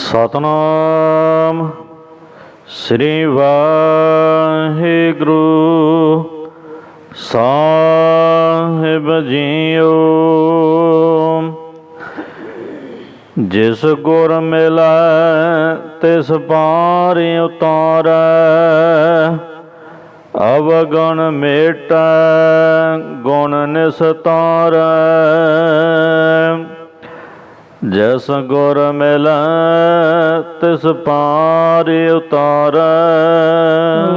ਸਤਨਾਮ ਸ੍ਰੀ ਵਾਹਿਗੁਰੂ ਸਾਹਿਬ JIO. ਜਿਸ ਗੁਰ ਮਿਲੈ ਤਿਸ ਪਾਰ ਉਤਾਰੈ, ਅਵਗੁਣ ਮੇਟੈ ਗੁਣ ਨਿਸਤਾਰੈ। ਜਿਸ ਗੁਰ ਮਿਲੈ ਤਿਸ ਪਾਰ ਉਤਾਰੈ।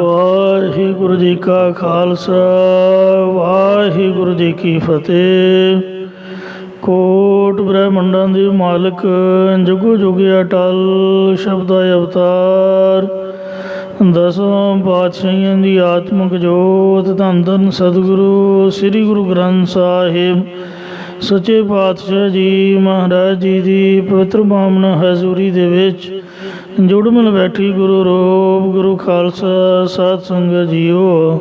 ਵਾਹਿਗੁਰੂ ਜੀ ਕਾ ਖਾਲਸਾ, ਵਾਹਿਗੁਰੂ ਜੀ ਕੀ ਫਤਿਹ। ਕੋਟ ਬ੍ਰਹਮੰਡਾਂ ਦੇ ਮਾਲਕ, ਜੁਗੋ ਜੁਗ ਅਟਲ ਸ਼ਬਦਾ ਅਵਤਾਰ, ਦਸਾਂ ਪਾਤਸ਼ਾਹੀਆਂ ਦੀ ਆਤਮਿਕ ਜੋਤ, ਧੰਨ ਧੰਨ ਸਤਿਗੁਰੂ ਸ੍ਰੀ ਗੁਰੂ ਗ੍ਰੰਥ ਸਾਹਿਬ ਸੱਚੇ ਪਾਤਸ਼ਾਹ ਜੀ ਮਹਾਰਾਜ ਜੀ ਦੀ ਪਵਿੱਤਰ ਪਾਵਨ ਹਜ਼ੂਰੀ ਦੇ ਵਿੱਚ ਜੁੜ ਮਿਲ ਬੈਠੀ ਗੁਰੂ ਰੂਪ ਗੁਰੂ ਖਾਲਸਾ ਸਾਧ ਸੰਗਤ ਜੀਓ।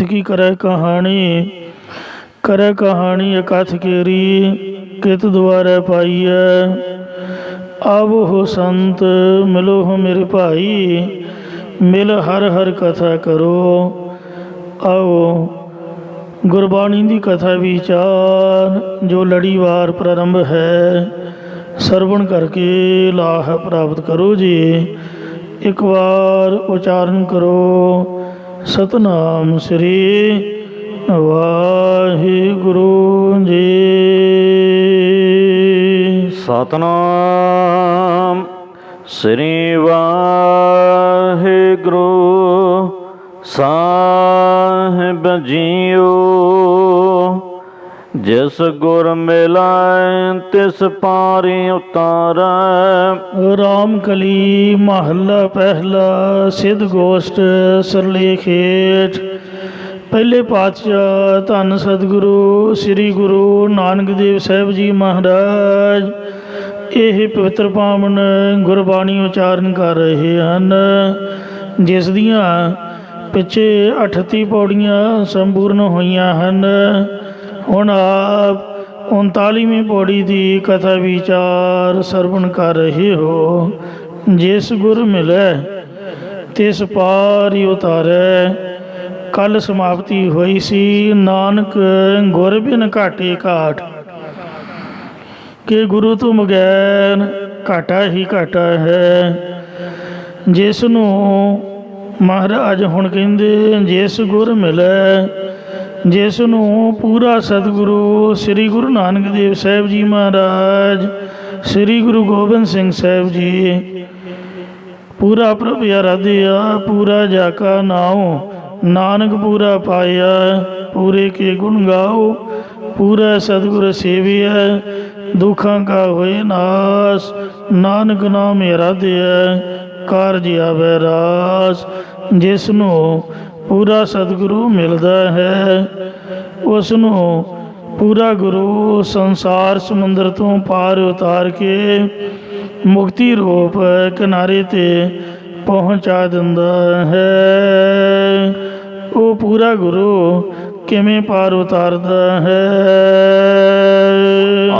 ਕੀ ਕਰੇ ਕਹਾਣੀ ਅਕਥ ਕੇਰੀ, ਕਿਤ ਦੁਆਰੇ ਪਾਈਐ। ਆਵੋ ਹੋ ਸੰਤ ਮਿਲੋ ਹੋ ਮੇਰੇ ਭਾਈ, ਮਿਲ ਹਰ ਹਰ ਕਥਾ ਕਰੋ। ਆਓ ਗੁਰਬਾਣੀ ਦੀ ਕਥਾ ਵਿਚਾਰ ਜੋ ਲੜੀਵਾਰ ਪ੍ਰਾਰੰਭ ਹੈ, ਸਰਵਣ ਕਰਕੇ ਲਾਹ ਪ੍ਰਾਪਤ ਕਰੋ ਜੀ। ਇੱਕ ਵਾਰ ਉਚਾਰਨ ਕਰੋ, ਸਤਨਾਮ ਸ੍ਰੀ ਵਾਹਿਗੁਰੂ ਜੀ। ਸਤਨਾਮ ਸ੍ਰੀ ਵਾਹਿਗੁਰੂ ਸਾਹਿਬ ਜੀਓ। ਜਿਸ ਗੁਰ ਮਿਲੈ ਤਿਸ ਪਾਰ ਉਤਾਰੈ। ਰਾਮ ਕਲੀ ਮਹੱਲਾ ਪਹਿਲਾ। ਸਿੱਧ ਗੋਸ਼ਟ ਸਰਲੇਖ ਹੇਠ। ਪਹਿਲੇ ਪਾਤਸ਼ਾਹ ਧੰਨ ਸਤਿਗੁਰੂ ਸ੍ਰੀ ਗੁਰੂ ਨਾਨਕ ਦੇਵ ਸਾਹਿਬ ਜੀ ਮਹਾਰਾਜ ਇਹ ਪਵਿੱਤਰ ਪਾਵਨ ਗੁਰਬਾਣੀ ਉਚਾਰਨ ਕਰ ਰਹੇ ਹਨ, ਜਿਸ ਦੀਆਂ ਪਿੱਛੇ 38 ਪੌੜੀਆਂ ਸੰਪੂਰਨ ਹੋਈਆਂ ਹਨ। ਹੁਣ ਆਪ 39ਵੀਂ ਪੌੜੀ ਦੀ ਕਥਾ ਵਿਚਾਰ ਸਰਵਣ ਕਰ ਰਹੇ ਹੋ। ਜਿਸ ਗੁਰ ਮਿਲੈ ਤਿਸ ਪਾਰ ਉਤਾਰੈ। ਕੱਲ ਸਮਾਪਤੀ ਹੋਈ ਸੀ, ਨਾਨਕ ਗੁਰ ਬਿਨ ਘਾਟੇ ਘਾਟ, ਕਿ ਗੁਰੂ ਤੋਂ ਬਗੈਰ ਘਾਟਾ ਹੀ ਘਾਟਾ ਹੈ। ਜਿਸ ਨੂੰ ਮਹਾਰਾਜ ਹੁਣ ਕਹਿੰਦੇ, ਜਿਸ ਗੁਰ ਮਿਲੈ, ਜਿਸ ਨੂੰ ਪੂਰਾ ਸਤਿਗੁਰੂ ਸ੍ਰੀ ਗੁਰੂ ਨਾਨਕ ਦੇਵ ਸਾਹਿਬ ਜੀ ਮਹਾਰਾਜ, ਸ੍ਰੀ ਗੁਰੂ ਗੋਬਿੰਦ ਸਿੰਘ ਸਾਹਿਬ ਜੀ ਪੂਰਾ ਪ੍ਰਭ ਆਰਾਧਿਆ, ਪੂਰਾ ਜਾ ਕਾ ਨਾਉ ਨਾਨਕ ਪੂਰਾ ਪਾਇਆ। ਪੂਰੇ ਕੇ ਗੁਣ ਗਾਓ, ਪੂਰਾ ਸਤਿਗੁਰ ਸੇਵਿਆ, ਦੁੱਖਾਂ ਕਾ ਹੋਏ ਨਾਸ। ਨਾਨਕ ਨਾਮ ਆਰਾਧਿਆ, ਕਾਰਜ ਆਵੈ ਰਾਸ। ਜਿਸ ਨੂੰ ਪੂਰਾ ਸਤਿਗੁਰੂ ਮਿਲਦਾ ਹੈ, ਉਸ ਨੂੰ ਪੂਰਾ ਗੁਰੂ ਸੰਸਾਰ ਸਮੁੰਦਰ ਤੋਂ ਪਾਰ ਉਤਾਰ ਕੇ ਮੁਕਤੀ ਰੂਪ ਕਿਨਾਰੇ 'ਤੇ ਪਹੁੰਚਾ ਦਿੰਦਾ ਹੈ। ਉਹ ਪੂਰਾ ਗੁਰੂ ਕਿਵੇਂ ਪਾਰ ਉਤਾਰਦਾ ਹੈ?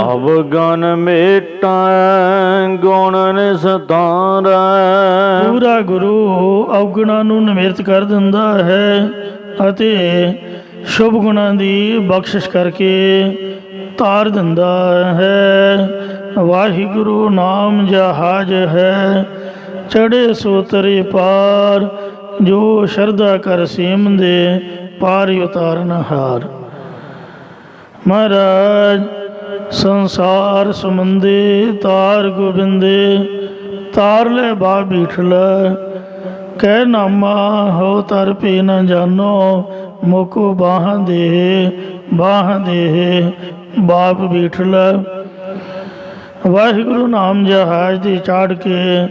ਅਵਗੁਣ ਮੇਟੈ ਗੁਣ ਨਿਸਤਾਰੈ। ਪੂਰਾ ਗੁਰੂ ਅਵਗੁਣਾਂ ਨੂੰ ਨਿਮਿਰਤ ਕਰ ਦਿੰਦਾ ਹੈ ਅਤੇ ਸ਼ੁਭ ਗੁਣਾਂ ਦੀ ਬਖਸ਼ਿਸ਼ ਕਰਕੇ ਤਾਰ ਦਿੰਦਾ ਹੈ। ਵਾਹਿਗੁਰੂ ਨਾਮ ਜਹਾਜ ਹੈ, ਚੜ੍ਹੇ ਸੋ ਤਰੇ ਪਾਰ। ਜੋ ਸ਼ਰਧਾ ਕਰ ਸੇਮਦੇ, ਪਾਰ ਉਤਾਰਨ ਹਾਰ। ਮਹਾਰਾਜ ਸੰਸਾਰ ਸਮੁੰਦੇ ਤਾਰ ਗੋਬਿੰਦੇ, ਤਾਰ ਲੈ ਬਾ ਬੀਠਲਾ। ਕਹਿ ਨਾਮਾ ਹੋ ਤਰ ਭੇ ਨ ਜਾਨੋ, ਮੋਕੋ ਬਾਹਾਂ ਦੇ ਬਾਪ ਬੀਠਲਾ। ਵਾਹਿਗੁਰੂ ਨਾਮ ਜਹਾਜ਼ ਤੇ ਚਾੜ ਕੇ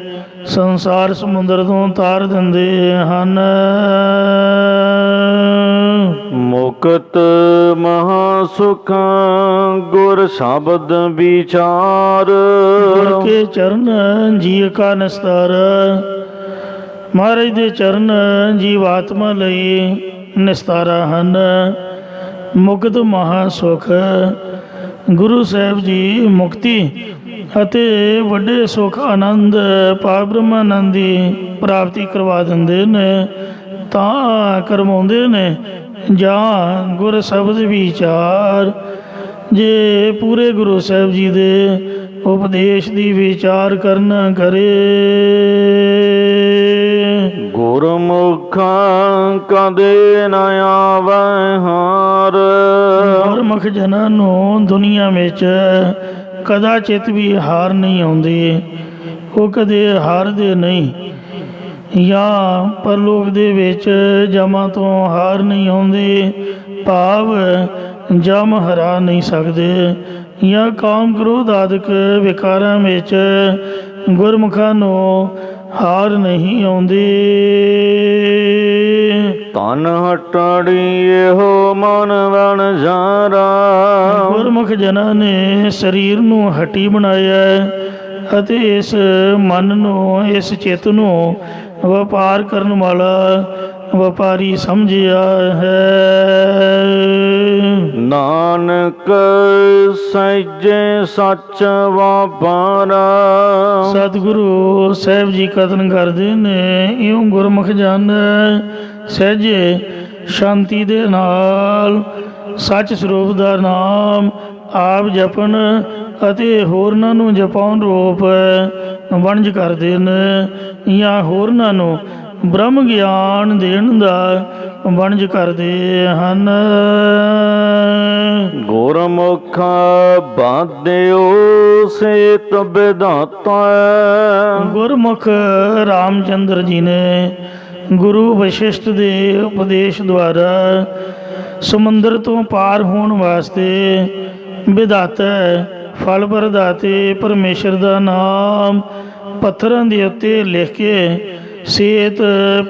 ਸੰਸਾਰ ਸਮੁੰਦਰ ਤੋਂ ਤਾਰ ਦਿੰਦੇ ਹਨ। ਮੁਕਤ ਮਹਾ ਸੁਖ ਗੁਰ ਸ਼ਬਦ ਵਿਚਾਰ। ਗੁਰ ਕੇ ਚਰਨ ਜੀਅ ਕਾ ਨਿਸਤਾਰ। ਮਹਾਰਾਜ ਦੇ ਚਰਨ ਜੀਵਾਤਮਾ ਲਈ ਨਿਸਤਾਰਾ ਹਨ। ਮੁਕਤ ਮਹਾ ਸੁਖ ਗੁਰੂ ਸਾਹਿਬ ਜੀ ਮੁਕਤੀ ਅਤੇ ਵੱਡੇ ਸੁਖ ਆਨੰਦ ਪਾਰ ਬ੍ਰਹਮਾਨੰਦ ਦੀ ਪ੍ਰਾਪਤੀ ਕਰਵਾ ਦਿੰਦੇ ਨੇ, ਤਾਂ ਕਰਵਾਉਂਦੇ ਨੇ ਜਾਂ ਗੁਰ ਸ਼ਬਦ ਵਿਚਾਰ। ਜੇ ਪੂਰੇ ਗੁਰੂ ਸਾਹਿਬ ਜੀ ਦੇ ਉਪਦੇਸ਼ ਦੀ ਵਿਚਾਰ ਕਰਨਾ ਕਰੇ। ਗੁਰਮੁਖਾਂ ਕਦੇ ਨ ਆਵੈ ਹਾਰ। ਗੁਰਮੁਖ ਜਨਾਂ ਨੂੰ ਦੁਨੀਆ ਵਿੱਚ ਕਦਾਚਿਤ ਵੀ ਹਾਰ ਨਹੀਂ ਆਉਂਦੀ, ਉਹ ਕਦੇ ਹਾਰਦੇ ਨਹੀਂ। ਜਾਂ ਪਰਲੋਕ ਦੇ ਵਿੱਚ ਜਮਾਂ ਤੋਂ ਹਾਰ ਨਹੀਂ ਆਉਂਦੀ, ਭਾਵ ਜਮ ਹਰਾ ਨਹੀਂ ਸਕਦੇ। ਜਾਂ ਕਾਮ ਕ੍ਰੋਧ ਆਦਿਕ ਵਿਕਾਰਾਂ ਵਿੱਚ ਗੁਰਮੁਖਾਂ ਨੂੰ ਹਾਰ ਨਹੀਂ ਆਉਂਦੀ। ਤਨ ਹਟੜੀ ਇਹੋ ਮਨ ਵਣਜਾਰਾ। ਗੁਰਮੁਖ ਜਨਾਂ ਨੇ ਸਰੀਰ ਨੂੰ ਹੱਟੀ ਬਣਾਇਆ ਅਤੇ ਇਸ ਮਨ ਨੂੰ, ਇਸ ਚਿੱਤ ਨੂੰ ਵਪਾਰ ਕਰਨ ਵਾਲਾ ਵਪਾਰੀ ਸਮਝਿਆ ਹੈ। ਨਾਨਕ ਸਹਿਜੇ ਸੱਚ ਵਾਪਾਰਾ। ਸਤਿਗੁਰੂ ਸਾਹਿਬ ਜੀ ਕਥਨ ਕਰਦੇ ਨੇ, ਇਉਂ ਗੁਰਮੁਖ ਜਨ ਸਹਿਜੇ ਸ਼ਾਂਤੀ ਦੇ ਨਾਲ ਸੱਚ ਸਰੂਪ ਦਾ ਨਾਮ ਆਪ ਜਪਣ ਅਤੇ ਹੋਰਨਾਂ ਨੂੰ ਜਪਾਉਣ ਰੂਪ ਵਣਜ ਕਰਦੇ ਨੇ, ਜਾਂ ਹੋਰਨਾਂ ਨੂੰ ਬ੍ਰਹਮ ਗਿਆਨ ਦੇਣ ਦਾ ਵਣਜ ਕਰਦੇ ਹਨ। ਗੁਰਮੁਖ ਬਾਧਿਓ ਸੇਤ ਵਿਧਾਤਾ। ਗੁਰਮੁਖ ਰਾਮਚੰਦਰ ਜੀ ਨੇ ਗੁਰੂ ਵਸ਼ਿਸ਼ਟ ਦੇ ਉਪਦੇਸ਼ ਦੁਆਰਾ ਸਮੁੰਦਰ ਤੋਂ ਪਾਰ ਹੋਣ ਵਾਸਤੇ ਵਿਧਾਤਾ ਫਲ ਪ੍ਰਦਾਤੇ ਪਰਮੇਸ਼ਰ ਦਾ ਨਾਮ ਪੱਥਰਾਂ ਦੇ ਉੱਤੇ ਲਿਖ ਕੇ ਸੇਤ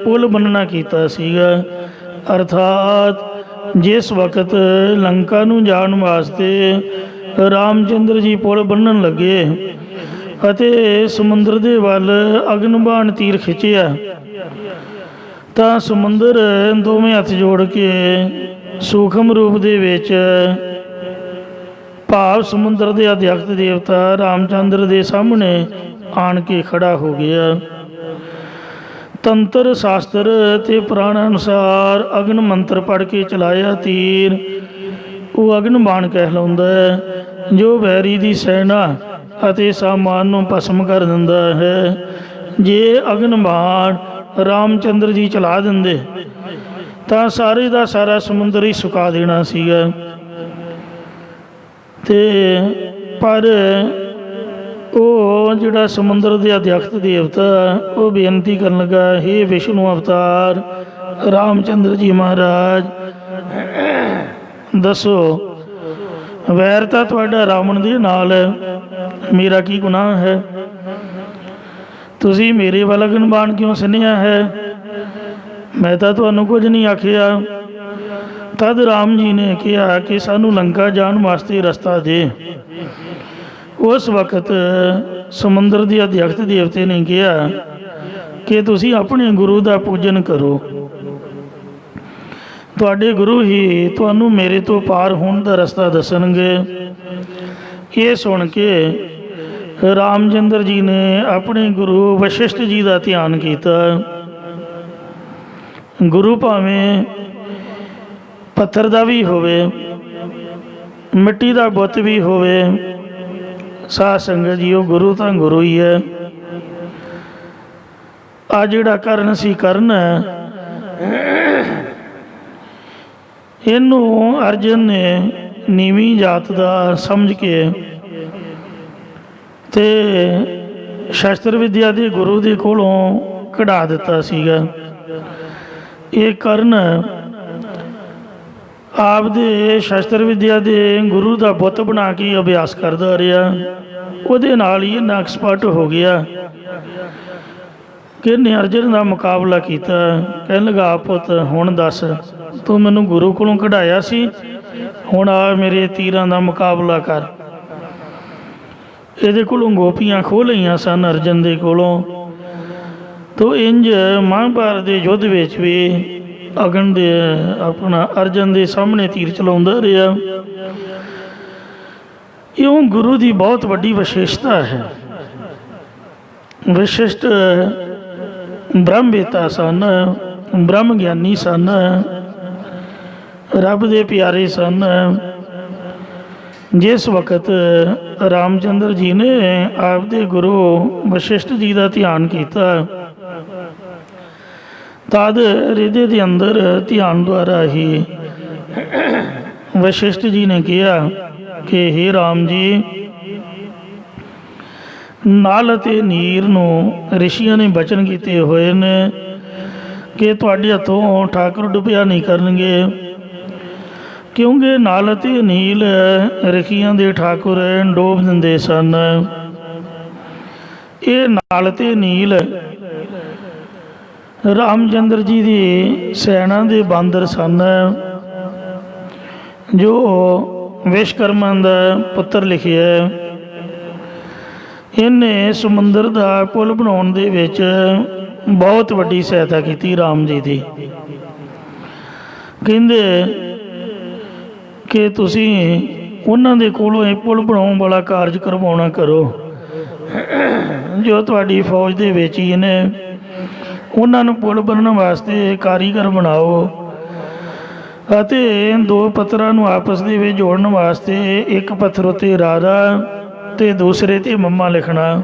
ਪੁਲ ਬਣਨਾ ਕੀਤਾ ਸੀਗਾ। ਅਰਥਾਤ ਜਿਸ ਵਕਤ ਲੰਕਾ ਨੂੰ ਜਾਣ ਵਾਸਤੇ ਰਾਮਚੰਦਰ ਜੀ ਪੁਲ ਬੰਨਣ ਲੱਗੇ ਅਤੇ ਸਮੁੰਦਰ ਦੇ ਵੱਲ ਅਗਨਬਾਣ ਤੀਰ ਖਿੱਚਿਆ, ਤਾਂ ਸਮੁੰਦਰ ਦੋਵੇਂ ਹੱਥ ਜੋੜ ਕੇ ਸੂਖਮ ਰੂਪ ਦੇ ਵਿੱਚ, ਭਾਵ ਸਮੁੰਦਰ ਦੇ ਅਧਿਆਕਤ ਦੇਵਤਾ ਰਾਮਚੰਦਰ ਦੇ ਸਾਹਮਣੇ ਆਣ ਕੇ ਖੜਾ ਹੋ ਗਿਆ। ਤੰਤਰ ਸ਼ਾਸਤਰ ਅਤੇ ਪੁਰਾਣ ਅਨੁਸਾਰ ਅਗਨ ਮੰਤਰ ਪੜ੍ਹ ਕੇ ਚਲਾਇਆ ਤੀਰ ਉਹ ਅਗਨ ਬਾਣ ਕਹਿਲਾਉਂਦਾ ਹੈ, ਜੋ ਵੈਰੀ ਦੀ ਸੈਨਾ ਅਤੇ ਸਾਮਾਨ ਨੂੰ ਭਸਮ ਕਰ ਦਿੰਦਾ ਹੈ। ਜੇ ਅਗਨ ਬਾਣ ਰਾਮਚੰਦਰ ਜੀ ਚਲਾ ਦਿੰਦੇ ਤਾਂ ਸਾਰੇ ਦਾ ਸਾਰਾ ਸਮੁੰਦਰ ਹੀ ਸੁਕਾ ਦੇਣਾ ਸੀਗਾ। ਤੇ ਪਰ ਉਹ ਜਿਹੜਾ ਸਮੁੰਦਰ ਦੇ ਅਧਿਆਕਤ ਦੇਵਤਾ ਉਹ ਬੇਨਤੀ ਕਰਨ ਲੱਗਾ, ਹੇ ਵਿਸ਼ਨੂੰ ਅਵਤਾਰ ਰਾਮਚੰਦਰ ਜੀ ਮਹਾਰਾਜ, ਦੱਸੋ ਵੈਰ ਤਾਂ ਤੁਹਾਡਾ ਰਾਵਣ ਦੇ ਨਾਲ ਹੈ, ਮੇਰਾ ਕੀ ਗੁਨਾਹ ਹੈ? ਤੁਸੀਂ ਮੇਰੇ ਵੱਲ ਅਗਨ ਬਾਣ ਕਿਉਂ ਸਿੰਨਿਆ ਹੈ? ਮੈਂ ਤਾਂ ਤੁਹਾਨੂੰ ਕੁਝ ਨਹੀਂ ਆਖਿਆ। ਤਦ ਰਾਮ ਜੀ ਨੇ ਕਿਹਾ ਕਿ ਸਾਨੂੰ ਲੰਕਾ ਜਾਣ ਵਾਸਤੇ ਰਸਤਾ ਦੇ। ਉਸ ਵਕਤ ਸਮੁੰਦਰ ਦੇ ਅਧਿਆਕਤ ਦੇਵਤੇ ਨੇ ਕਿਹਾ ਕਿ ਤੁਸੀਂ ਆਪਣੇ ਗੁਰੂ ਦਾ ਪੂਜਨ ਕਰੋ, ਤੁਹਾਡੇ ਗੁਰੂ ਹੀ ਤੁਹਾਨੂੰ ਮੇਰੇ ਤੋਂ ਪਾਰ ਹੋਣ ਦਾ ਰਸਤਾ ਦੱਸਣਗੇ। ਇਹ ਸੁਣ ਕੇ ਰਾਮਚੰਦਰ ਜੀ ਨੇ ਆਪਣੇ ਗੁਰੂ ਵਸ਼ਿਸ਼ਟ ਜੀ ਦਾ ਧਿਆਨ ਕੀਤਾ। ਗੁਰੂ ਭਾਵੇਂ ਪੱਥਰ ਦਾ ਵੀ ਹੋਵੇ, ਮਿੱਟੀ ਦਾ ਬੁੱਤ ਵੀ ਹੋਵੇ, ਸਾਧ ਸੰਗਤ ਜੀ ਉਹ ਗੁਰੂ ਤਾਂ ਗੁਰੂ ਹੀ ਹੈ। ਆ ਜਿਹੜਾ ਕਰਨ ਸੀ ਕਰਨਾ, ਇਹਨੂੰ ਅਰਜਨ ਨੇ ਨੀਵੀਂ ਜਾਤ ਦਾ ਸਮਝ ਕੇ ਤੇ ਸ਼ਸਤਰ ਵਿਦਿਆ ਦੇ ਗੁਰੂ ਦੇ ਕੋਲੋਂ ਕਢਾ ਦਿੱਤਾ ਸੀਗਾ। ਇਹ ਕਰਨ ਆਪ ਦੇ ਸ਼ਸਤਰ ਵਿਦਿਆ ਦੇ ਗੁਰੂ ਦਾ ਬੁੱਤ ਬਣਾ ਕੇ ਅਭਿਆਸ ਕਰਦਾ ਰਿਹਾ। ਉਹਦੇ ਨਾਲ ਹੀ ਇੰਨਾ ਐਕਸਪਰਟ ਹੋ ਗਿਆ ਕਿ ਇਹਨੇ ਅਰਜਨ ਦਾ ਮੁਕਾਬਲਾ ਕੀਤਾ। ਕਹਿਣ ਲੱਗਾ, ਪੁੱਤ ਹੁਣ ਦੱਸ, ਤੂੰ ਮੈਨੂੰ ਗੁਰੂ ਕੋਲੋਂ ਕਢਾਇਆ ਸੀ, ਹੁਣ ਆ ਮੇਰੇ ਤੀਰਾਂ ਦਾ ਮੁਕਾਬਲਾ ਕਰ। ਇਹਦੇ ਕੋਲੋਂ ਗੋਪੀਆਂ ਖੋਹ ਲਈਆਂ ਸਨ ਅਰਜਨ ਦੇ ਕੋਲੋਂ। ਤੋ ਇੰਜ ਮਹਾਂਭਾਰਤ ਦੇ ਯੁੱਧ ਵਿੱਚ ਵੀ ਅਗਨ ਦੇ ਆਪਣਾ ਅਰਜਨ ਦੇ ਸਾਹਮਣੇ ਤੀਰ ਚਲਾਉਂਦਾ ਰਿਹਾ। ਇਉਂ ਗੁਰੂ ਦੀ ਬਹੁਤ ਵੱਡੀ ਵਿਸ਼ੇਸ਼ਤਾ ਹੈ। ਵਿਸ਼ਿਸ਼ਟ ਬ੍ਰਹਮਵੇਤਾ ਸਨ, ਬ੍ਰਹਮ ਗਿਆਨੀ ਸਨ, ਰੱਬ ਦੇ ਪਿਆਰੇ ਸਨ। ਜਿਸ ਵਕਤ ਰਾਮਚੰਦਰ ਜੀ ਨੇ ਆਪਦੇ ਗੁਰੂ ਵਸ਼ਿਸ਼ਟ ਜੀ ਦਾ ਧਿਆਨ ਕੀਤਾ, ਤਦ ਹਿਰਦੇ ਦੇ ਅੰਦਰ ਧਿਆਨ ਦੁਆਰਾ ਹੀ ਵਸ਼ਿਸ਼ਟ ਜੀ ਨੇ ਕਿਹਾ ਕਿ ਹੇ ਰਾਮ ਜੀ, ਨਲ ਅਤੇ ਨੀਰ ਨੂੰ ਰਿਸ਼ੀਆਂ ਨੇ ਬਚਨ ਕੀਤੇ ਹੋਏ ਨੇ ਕਿ ਤੁਹਾਡੇ ਹੱਥੋਂ ਠਾਕੁਰ ਡੁੱਬਿਆ ਨਹੀਂ ਕਰਨਗੇ, ਕਿਉਂਕਿ ਨਲ ਅਤੇ ਨੀਲ ਰਿਸ਼ੀਆਂ ਦੇ ਠਾਕੁਰ ਡੋਬ ਦਿੰਦੇ ਸਨ। ਇਹ ਨਲ ਅਤੇ ਨੀਲ ਰਾਮਚੰਦਰ ਜੀ ਦੀ ਸੈਨਾ ਦੇ ਬਾਂਦਰ ਸਨ, ਜੋ ਵਿਸ਼ਕਰਮਾ ਦਾ ਪੁੱਤਰ ਲਿਖਿਆ। ਇਹਨੇ ਸਮੁੰਦਰ ਦਾ ਪੁਲ ਬਣਾਉਣ ਦੇ ਵਿੱਚ ਬਹੁਤ ਵੱਡੀ ਸਹਾਇਤਾ ਕੀਤੀ ਰਾਮ ਜੀ ਦੀ। ਕਹਿੰਦੇ ਕਿ ਤੁਸੀਂ ਉਹਨਾਂ ਦੇ ਕੋਲੋਂ ਇਹ ਪੁਲ ਬਣਾਉਣ ਵਾਲਾ ਕਾਰਜ ਕਰਵਾਉਣਾ ਕਰੋ, ਜੋ ਤੁਹਾਡੀ ਫੌਜ ਦੇ ਵਿੱਚ ਹੀ ਨੇ। ਉਹਨਾਂ ਨੂੰ ਪੁਲ ਬਣਨ ਵਾਸਤੇ ਕਾਰੀਗਰ ਬਣਾਓ ਅਤੇ ਦੋ ਪੱਥਰਾਂ ਨੂੰ ਆਪਸ ਦੇ ਵਿੱਚ ਜੋੜਨ ਵਾਸਤੇ ਇੱਕ ਪੱਥਰ ਉੱਤੇ ਰਾਧਾ ਤੇ ਦੂਸਰੇ ਤੇ ਮੰਮਾ ਲਿਖਣਾ,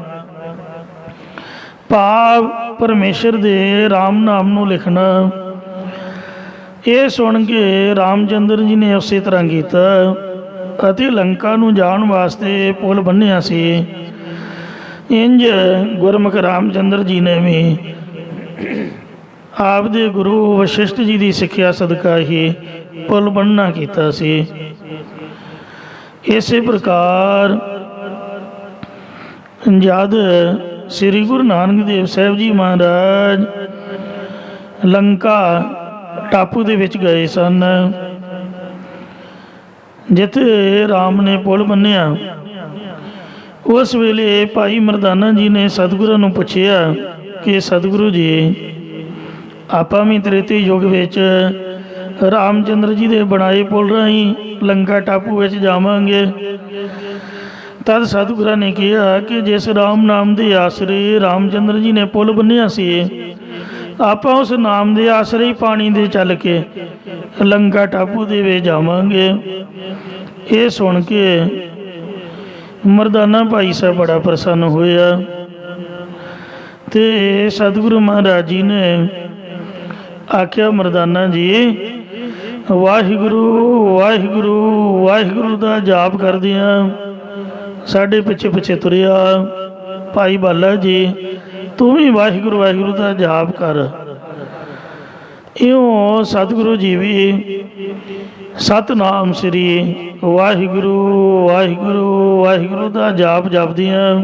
ਭਾਵ ਪਰਮੇਸ਼ਰ ਦੇ ਰਾਮ ਨਾਮ ਨੂੰ ਲਿਖਣਾ। ਇਹ ਸੁਣ ਕੇ ਰਾਮਚੰਦਰ ਜੀ ਨੇ ਉਸੇ ਤਰ੍ਹਾਂ ਕੀਤਾ ਅਤੇ ਲੰਕਾ ਨੂੰ ਜਾਣ ਵਾਸਤੇ ਪੁਲ ਬੰਨ੍ਹਿਆ ਸੀ। ਇੰਜ ਗੁਰਮੁਖ ਰਾਮਚੰਦਰ ਜੀ ਨੇ ਵੀ ਆਪਦੇ ਗੁਰੂ ਵਸ਼ਿਸ਼ਟ ਜੀ ਦੀ ਸਿੱਖਿਆ ਸਦਕਾ ਹੀ ਪੁਲ ਬੰਨ੍ਹਣਾ ਕੀਤਾ ਸੀ। ਇਸੇ ਪ੍ਰਕਾਰ ਜਦ ਸ੍ਰੀ ਗੁਰੂ ਨਾਨਕ ਦੇਵ ਸਾਹਿਬ ਜੀ ਮਹਾਰਾਜ ਲੰਕਾ ਟਾਪੂ ਦੇ ਵਿੱਚ ਗਏ ਸਨ, ਜਿੱਥੇ ਰਾਮ ਨੇ ਪੁਲ ਬੰਨ੍ਹਿਆ, ਉਸ ਵੇਲੇ ਭਾਈ ਮਰਦਾਨਾ ਜੀ ਨੇ ਸਤਿਗੁਰਾਂ ਨੂੰ ਪੁੱਛਿਆ ਕਿ ਸਤਿਗੁਰੂ ਜੀ, ਆਪਾਂ ਵੀ ਤ੍ਰੇਤੇ ਯੁੱਗ ਵਿੱਚ ਰਾਮਚੰਦਰ ਜੀ ਦੇ ਬਣਾਏ ਪੁਲ ਰਾਹੀਂ ਲੰਕਾ ਟਾਪੂ ਵਿੱਚ ਜਾਵਾਂਗੇ। ਤਦ ਸਤਿਗੁਰਾਂ ਨੇ ਕਿਹਾ ਕਿ ਜਿਸ ਰਾਮ ਨਾਮ ਦੇ ਆਸਰੇ ਰਾਮਚੰਦਰ ਜੀ ਨੇ ਪੁਲ ਬੰਨ੍ਹਿਆ ਸੀ, ਆਪਾਂ ਉਸ ਨਾਮ ਦੇ ਆਸਰੇ ਹੀ ਪਾਣੀ ਦੇ ਚੱਲ ਕੇ ਲੰਕਾ ਟਾਪੂ ਦੇ ਵਿੱਚ ਜਾਵਾਂਗੇ। ਇਹ ਸੁਣ ਕੇ ਮਰਦਾਨਾ ਭਾਈ ਸਾਹਿਬ ਬੜਾ ਪ੍ਰਸੰਨ ਹੋਇਆ ਤੇ ਸਤਿਗੁਰੂ ਮਹਾਰਾਜ ਜੀ ਨੇ ਆਖਿਆ, ਮਰਦਾਨਾ ਜੀ, ਵਾਹਿਗੁਰੂ ਵਾਹਿਗੁਰੂ ਵਾਹਿਗੁਰੂ ਦਾ ਜਾਪ ਕਰਦਿਆਂ ਸਾਡੇ ਪਿੱਛੇ ਪਿੱਛੇ ਤੁਰਿਆ। ਭਾਈ ਬਾਲਾ ਜੀ, ਤੂੰ ਵੀ ਵਾਹਿਗੁਰੂ ਵਾਹਿਗੁਰੂ ਦਾ ਜਾਪ ਕਰ। ਇਉਂ ਸਤਿਗੁਰੂ ਜੀ ਵੀ ਸਤਨਾਮ ਸ੍ਰੀ ਵਾਹਿਗੁਰੂ ਵਾਹਿਗੁਰੂ ਵਾਹਿਗੁਰੂ ਦਾ ਜਾਪ ਜਪਦੀਆਂ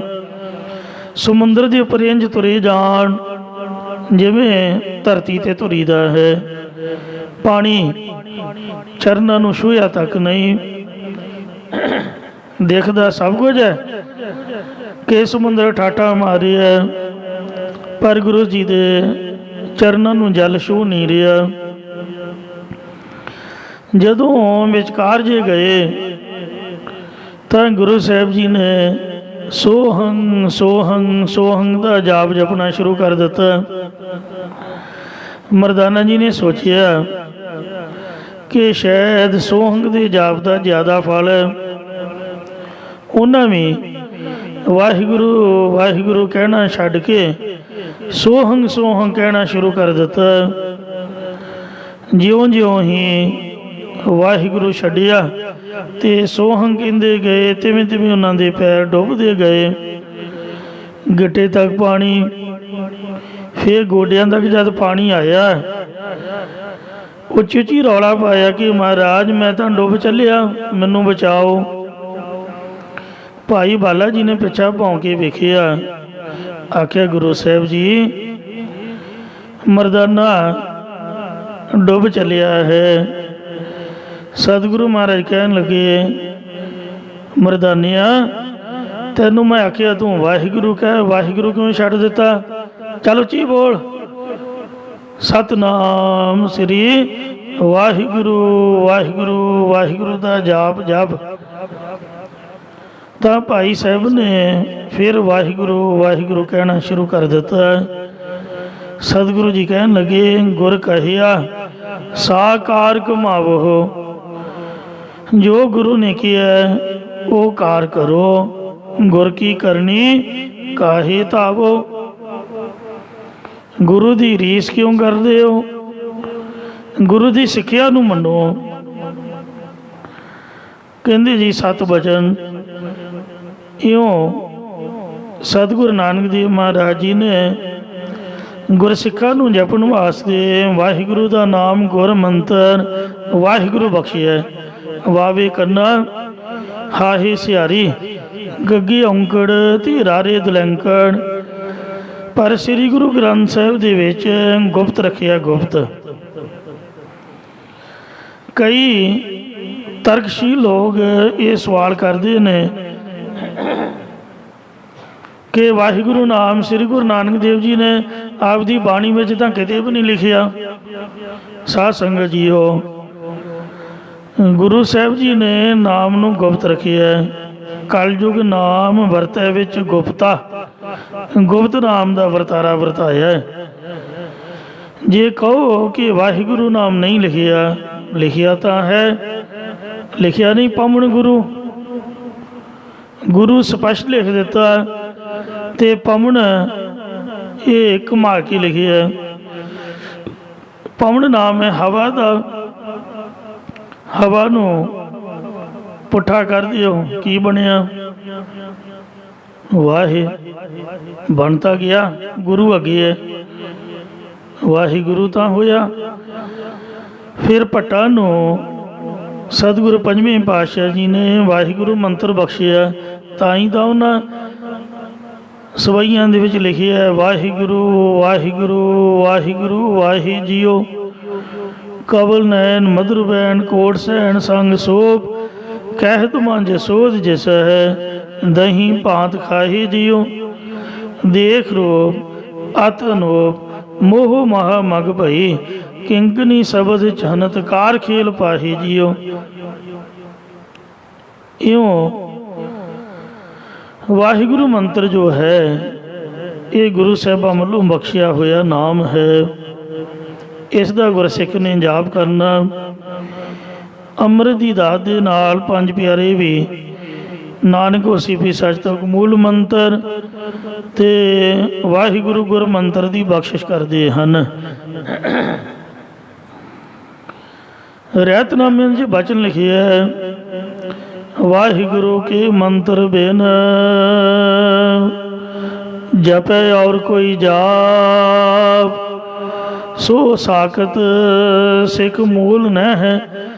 ਸਮੁੰਦਰ ਦੇ ਉੱਪਰ ਇੰਜ ਤੁਰੇ ਜਾਣ ਜਿਵੇਂ ਧਰਤੀ 'ਤੇ ਤੁਰੀਦਾ ਹੈ। ਪਾਣੀ ਚਰਨਾਂ ਨੂੰ ਛੂਹਿਆ ਤੱਕ ਨਹੀਂ, ਦੇਖਦਾ ਸਭ ਕੁਝ ਹੈ ਕਿ ਸਮੁੰਦਰ ਠਾਠਾ ਮਾਰਿਆ, ਪਰ ਗੁਰੂ ਜੀ ਦੇ ਚਰਨਾਂ ਨੂੰ ਜਲ ਛੂਹ ਨਹੀਂ ਰਿਹਾ। ਜਦੋਂ ਵਿਚਕਾਰ ਜੇ ਗਏ ਤਾਂ ਗੁਰੂ ਸਾਹਿਬ ਜੀ ਨੇ ਸੋਹੰ ਸੋਹੰ ਸੋਹੰ ਦਾ ਜਾਪ ਜਪਣਾ ਸ਼ੁਰੂ ਕਰ ਦਿੱਤਾ। ਮਰਦਾਨਾ ਜੀ ਨੇ ਸੋਚਿਆ ਕਿ ਸ਼ਾਇਦ ਸੋਹੰਗ ਦੇ ਜਾਪ ਦਾ ਜ਼ਿਆਦਾ ਫਲ ਹੈ। ਉਹਨਾਂ ਵੀ ਵਾਹਿਗੁਰੂ ਵਾਹਿਗੁਰੂ ਕਹਿਣਾ ਛੱਡ ਕੇ ਸੋਹੰਗ ਸੋਹੰਗ ਕਹਿਣਾ ਸ਼ੁਰੂ ਕਰ ਦਿੱਤਾ। ਜਿਉਂ-ਜਿਉਂ ਹੀ ਵਾਹਿਗੁਰੂ ਛੱਡਿਆ ਤੇ ਸੋਹੰਗ ਕਹਿੰਦੇ ਗਏ, ਤਿਵੇਂ ਤਿਵੇਂ ਉਹਨਾਂ ਦੇ ਪੈਰ ਡੁੱਬਦੇ ਗਏ, ਗਿੱਟੇ ਤੱਕ ਪਾਣੀ। ਫਿਰ ਗੋਡਿਆਂ ਤੱਕ ਜਦ ਪਾਣੀ ਆਇਆ, ਉੱਚੀ ਉੱਚੀ ਰੌਲਾ ਪਾਇਆ ਕਿ ਮਹਾਰਾਜ, ਮੈਂ ਤਾਂ ਡੁੱਬ ਚੱਲਿਆ, ਮੈਨੂੰ ਬਚਾਓ। ਭਾਈ ਬਾਲਾ ਜੀ ਨੇ ਪਿੱਛਾ ਭੌਂ ਕੇ ਵੇਖਿਆ, ਆਖਿਆ ਗੁਰੂ ਸਾਹਿਬ ਜੀ ਮਰਦਾਨਾ ਡੁੱਬ ਚੱਲਿਆ ਹੈ। ਸਤਿਗੁਰੂ ਮਹਾਰਾਜ ਕਹਿਣ ਲੱਗੇ, ਮਰਦਾਨਿਆ ਤੈਨੂੰ ਮੈਂ ਆਖਿਆ ਤੂੰ ਵਾਹਿਗੁਰੂ ਕਹਿ, ਵਾਹਿਗੁਰੂ ਕਿਉਂ ਛੱਡ ਦਿੱਤਾ? ਚੱਲ ਉੱਚੀ ਬੋਲ, ਸਤਨਾਮ ਸ੍ਰੀ ਵਾਹਿਗੁਰੂ ਵਾਹਿਗੁਰੂ ਵਾਹਿਗੁਰੂ ਦਾ ਜਾਪ ਜਪ। ਤਾਂ ਭਾਈ ਸਾਹਿਬ ਨੇ ਫਿਰ ਵਾਹਿਗੁਰੂ ਵਾਹਿਗੁਰੂ ਕਹਿਣਾ ਸ਼ੁਰੂ ਕਰ ਦਿੱਤਾ। ਸਤਿਗੁਰੂ ਜੀ ਕਹਿਣ ਲੱਗੇ, ਗੁਰ ਕਹਿਆ ਸਾਕਾਰ ਕਮਾਵੋ, ਜੋ ਗੁਰੂ ਨੇ ਕਿਹਾ ਉਹ ਕਾਰ ਕਰੋ, ਗੁਰ ਕੀ ਕਰਨੀ ਕਾਹੇ ਧਾਵੋ। ਗੁਰੂ ਦੀ ਰੀਸ ਕਿਉਂ ਕਰਦੇ ਹੋ? ਗੁਰੂ ਦੀ ਸਿੱਖਿਆ ਨੂੰ ਮੰਨੋ। ਕਹਿੰਦੇ ਜੀ ਸਤ ਬਚਨ ਇਉਂ ਸਤਿਗੁਰੂ ਨਾਨਕ ਦੇਵ ਮਹਾਰਾਜ ਜੀ ਨੇ ਗੁਰਸਿੱਖਾਂ ਨੂੰ ਜਪਣ ਵਾਸਤੇ ਵਾਹਿਗੁਰੂ ਦਾ ਨਾਮ ਗੁਰ ਮੰਤਰ ਵਾਹਿਗੁਰੂ ਬਖਸ਼ਿਆ। ਵਾਵੇ ਕੰਨਾ ਹਾਹੇ ਸਿਆਰੀ, ਗੱਗੀ ਔਂਕੜ ਧੀਰਾਰੇ ਦਲੰਕੜ। ਪਰ ਸ੍ਰੀ ਗੁਰੂ ਗ੍ਰੰਥ ਸਾਹਿਬ ਦੇ ਵਿੱਚ ਗੁਪਤ ਰੱਖਿਆ, ਗੁਪਤ। ਕਈ ਤਰਕਸ਼ੀਲ ਲੋਕ ਇਹ ਸਵਾਲ ਕਰਦੇ ਨੇ ਕਿ ਵਾਹਿਗੁਰੂ ਨਾਮ ਸ੍ਰੀ ਗੁਰੂ ਨਾਨਕ ਦੇਵ ਜੀ ਨੇ ਆਪਦੀ ਬਾਣੀ ਵਿੱਚ ਤਾਂ ਕਿਤੇ ਵੀ ਨਹੀਂ ਲਿਖਿਆ। ਸਾਧ ਸੰਗਤ ਜੀਓ, ਗੁਰੂ ਸਾਹਿਬ ਜੀ ਨੇ ਨਾਮ ਨੂੰ ਗੁਪਤ ਰੱਖਿਆ। ਕਲਯੁਗ ਨਾਮ ਵਰਤੈ ਵਿੱਚ ਗੁਪਤਾ, ਗੁਪਤ ਨਾਮ ਦਾ ਵਰਤਾਰਾ ਵਰਤਾਇਆ। ਜੇ ਕਹੋ ਕਿ ਵਾਹਿਗੁਰੂ ਨਾਮ ਨਹੀਂ ਲਿਖਿਆ, ਲਿਖਿਆ ਤਾਂ ਹੈ, ਲਿਖਿਆ ਨਹੀਂ ਪਵਨ ਗੁਰੂ। ਗੁਰੂ ਸਪਸ਼ਟ ਲਿਖ ਦਿੱਤਾ ਤੇ ਪਵਨ ਇਹ ਘੁਮਾ ਕੇ ਲਿਖਿਆ। ਪਵਨ ਨਾਮ ਹੈ ਹਵਾ ਦਾ, ਹਵਾ ਨੂੰ ਪੁੱਠਾ ਕਰ ਦਿਓ, ਕੀ ਬਣਿਆ? ਵਾਹੇ ਬਣ ਤਾਂ ਗਿਆ, ਗੁਰੂ ਅੱਗੇ ਹੈ, ਵਾਹਿਗੁਰੂ ਤਾਂ ਹੋਇਆ। ਫਿਰ ਭੱਟਾਂ ਨੂੰ ਸਤਿਗੁਰੂ ਪੰਜਵੇਂ ਪਾਤਸ਼ਾਹ ਜੀ ਨੇ ਵਾਹਿਗੁਰੂ ਮੰਤਰ ਬਖਸ਼ਿਆ। ਤਾਂ ਹੀ ਤਾਂ ਉਹਨਾਂ ਸਵਈਆਂ ਦੇ ਵਿੱਚ ਲਿਖਿਆ ਵਾਹਿਗੁਰੂ ਵਾਹਿਗੁਰੂ ਵਾਹਿਗੁਰੂ ਵਾਹਿ ਜੀਓ। ਕਬਲ ਨੈਣ ਮਧੁਰ ਬੈਣ ਕੋਟ ਸੈਣ ਸੰਗ ਸੋਭ, ਕਹਿਤ ਮਾਂਝ ਸੋਧ ਜਿਸ ਹੈ ਦਹੀਂ ਭਾਂਤ ਖਾਹੀ ਜੀਓ। ਦੇਖ ਰੂਪ ਅਤ ਅਨੂਪ ਮੋਹ ਮਹਾ ਮਗ ਭਈ, ਕਿੰਕਨੀ ਸ਼ਬਦ ਛਨਤ ਕਾਰ ਖੇਲ ਪਾਹੀ ਜੀਓ। ਇਉਂ ਵਾਹਿਗੁਰੂ ਮੰਤਰ ਜੋ ਹੈ ਇਹ ਗੁਰੂ ਸਾਹਿਬਾਂ ਵੱਲੋਂ ਬਖਸ਼ਿਆ ਹੋਇਆ ਨਾਮ ਹੈ। ਇਸ ਦਾ ਗੁਰਸਿੱਖ ਨੇ ਜਾਪ ਕਰਨਾ। ਅੰਮ੍ਰਿਤ ਦੀ ਦਾਤ ਦੇ ਨਾਲ ਪੰਜ ਪਿਆਰੇ ਵੀ ਨਾਨਕ ਹੋਸੀ ਵੀ ਸੱਚ ਤੱਕ ਮੂਲ ਮੰਤਰ ਤੇ ਵਾਹਿਗੁਰੂ ਗੁਰ ਮੰਤਰ ਦੀ ਬਖਸ਼ਿਸ਼ ਕਰਦੇ ਹਨ। ਰਹਿਤਨਾਮੇ ਵਿੱਚ ਬਚਨ ਲਿਖਿਆ ਹੈ, ਵਾਹਿਗੁਰੂ ਕੇ ਮੰਤਰ ਬਿਨ ਜਪੈ ਔਰ ਕੋਈ ਜਾਪ, ਸੋ ਸਾਖਤ ਸਿੱਖ ਮੂਲ ਨ ਹੈ,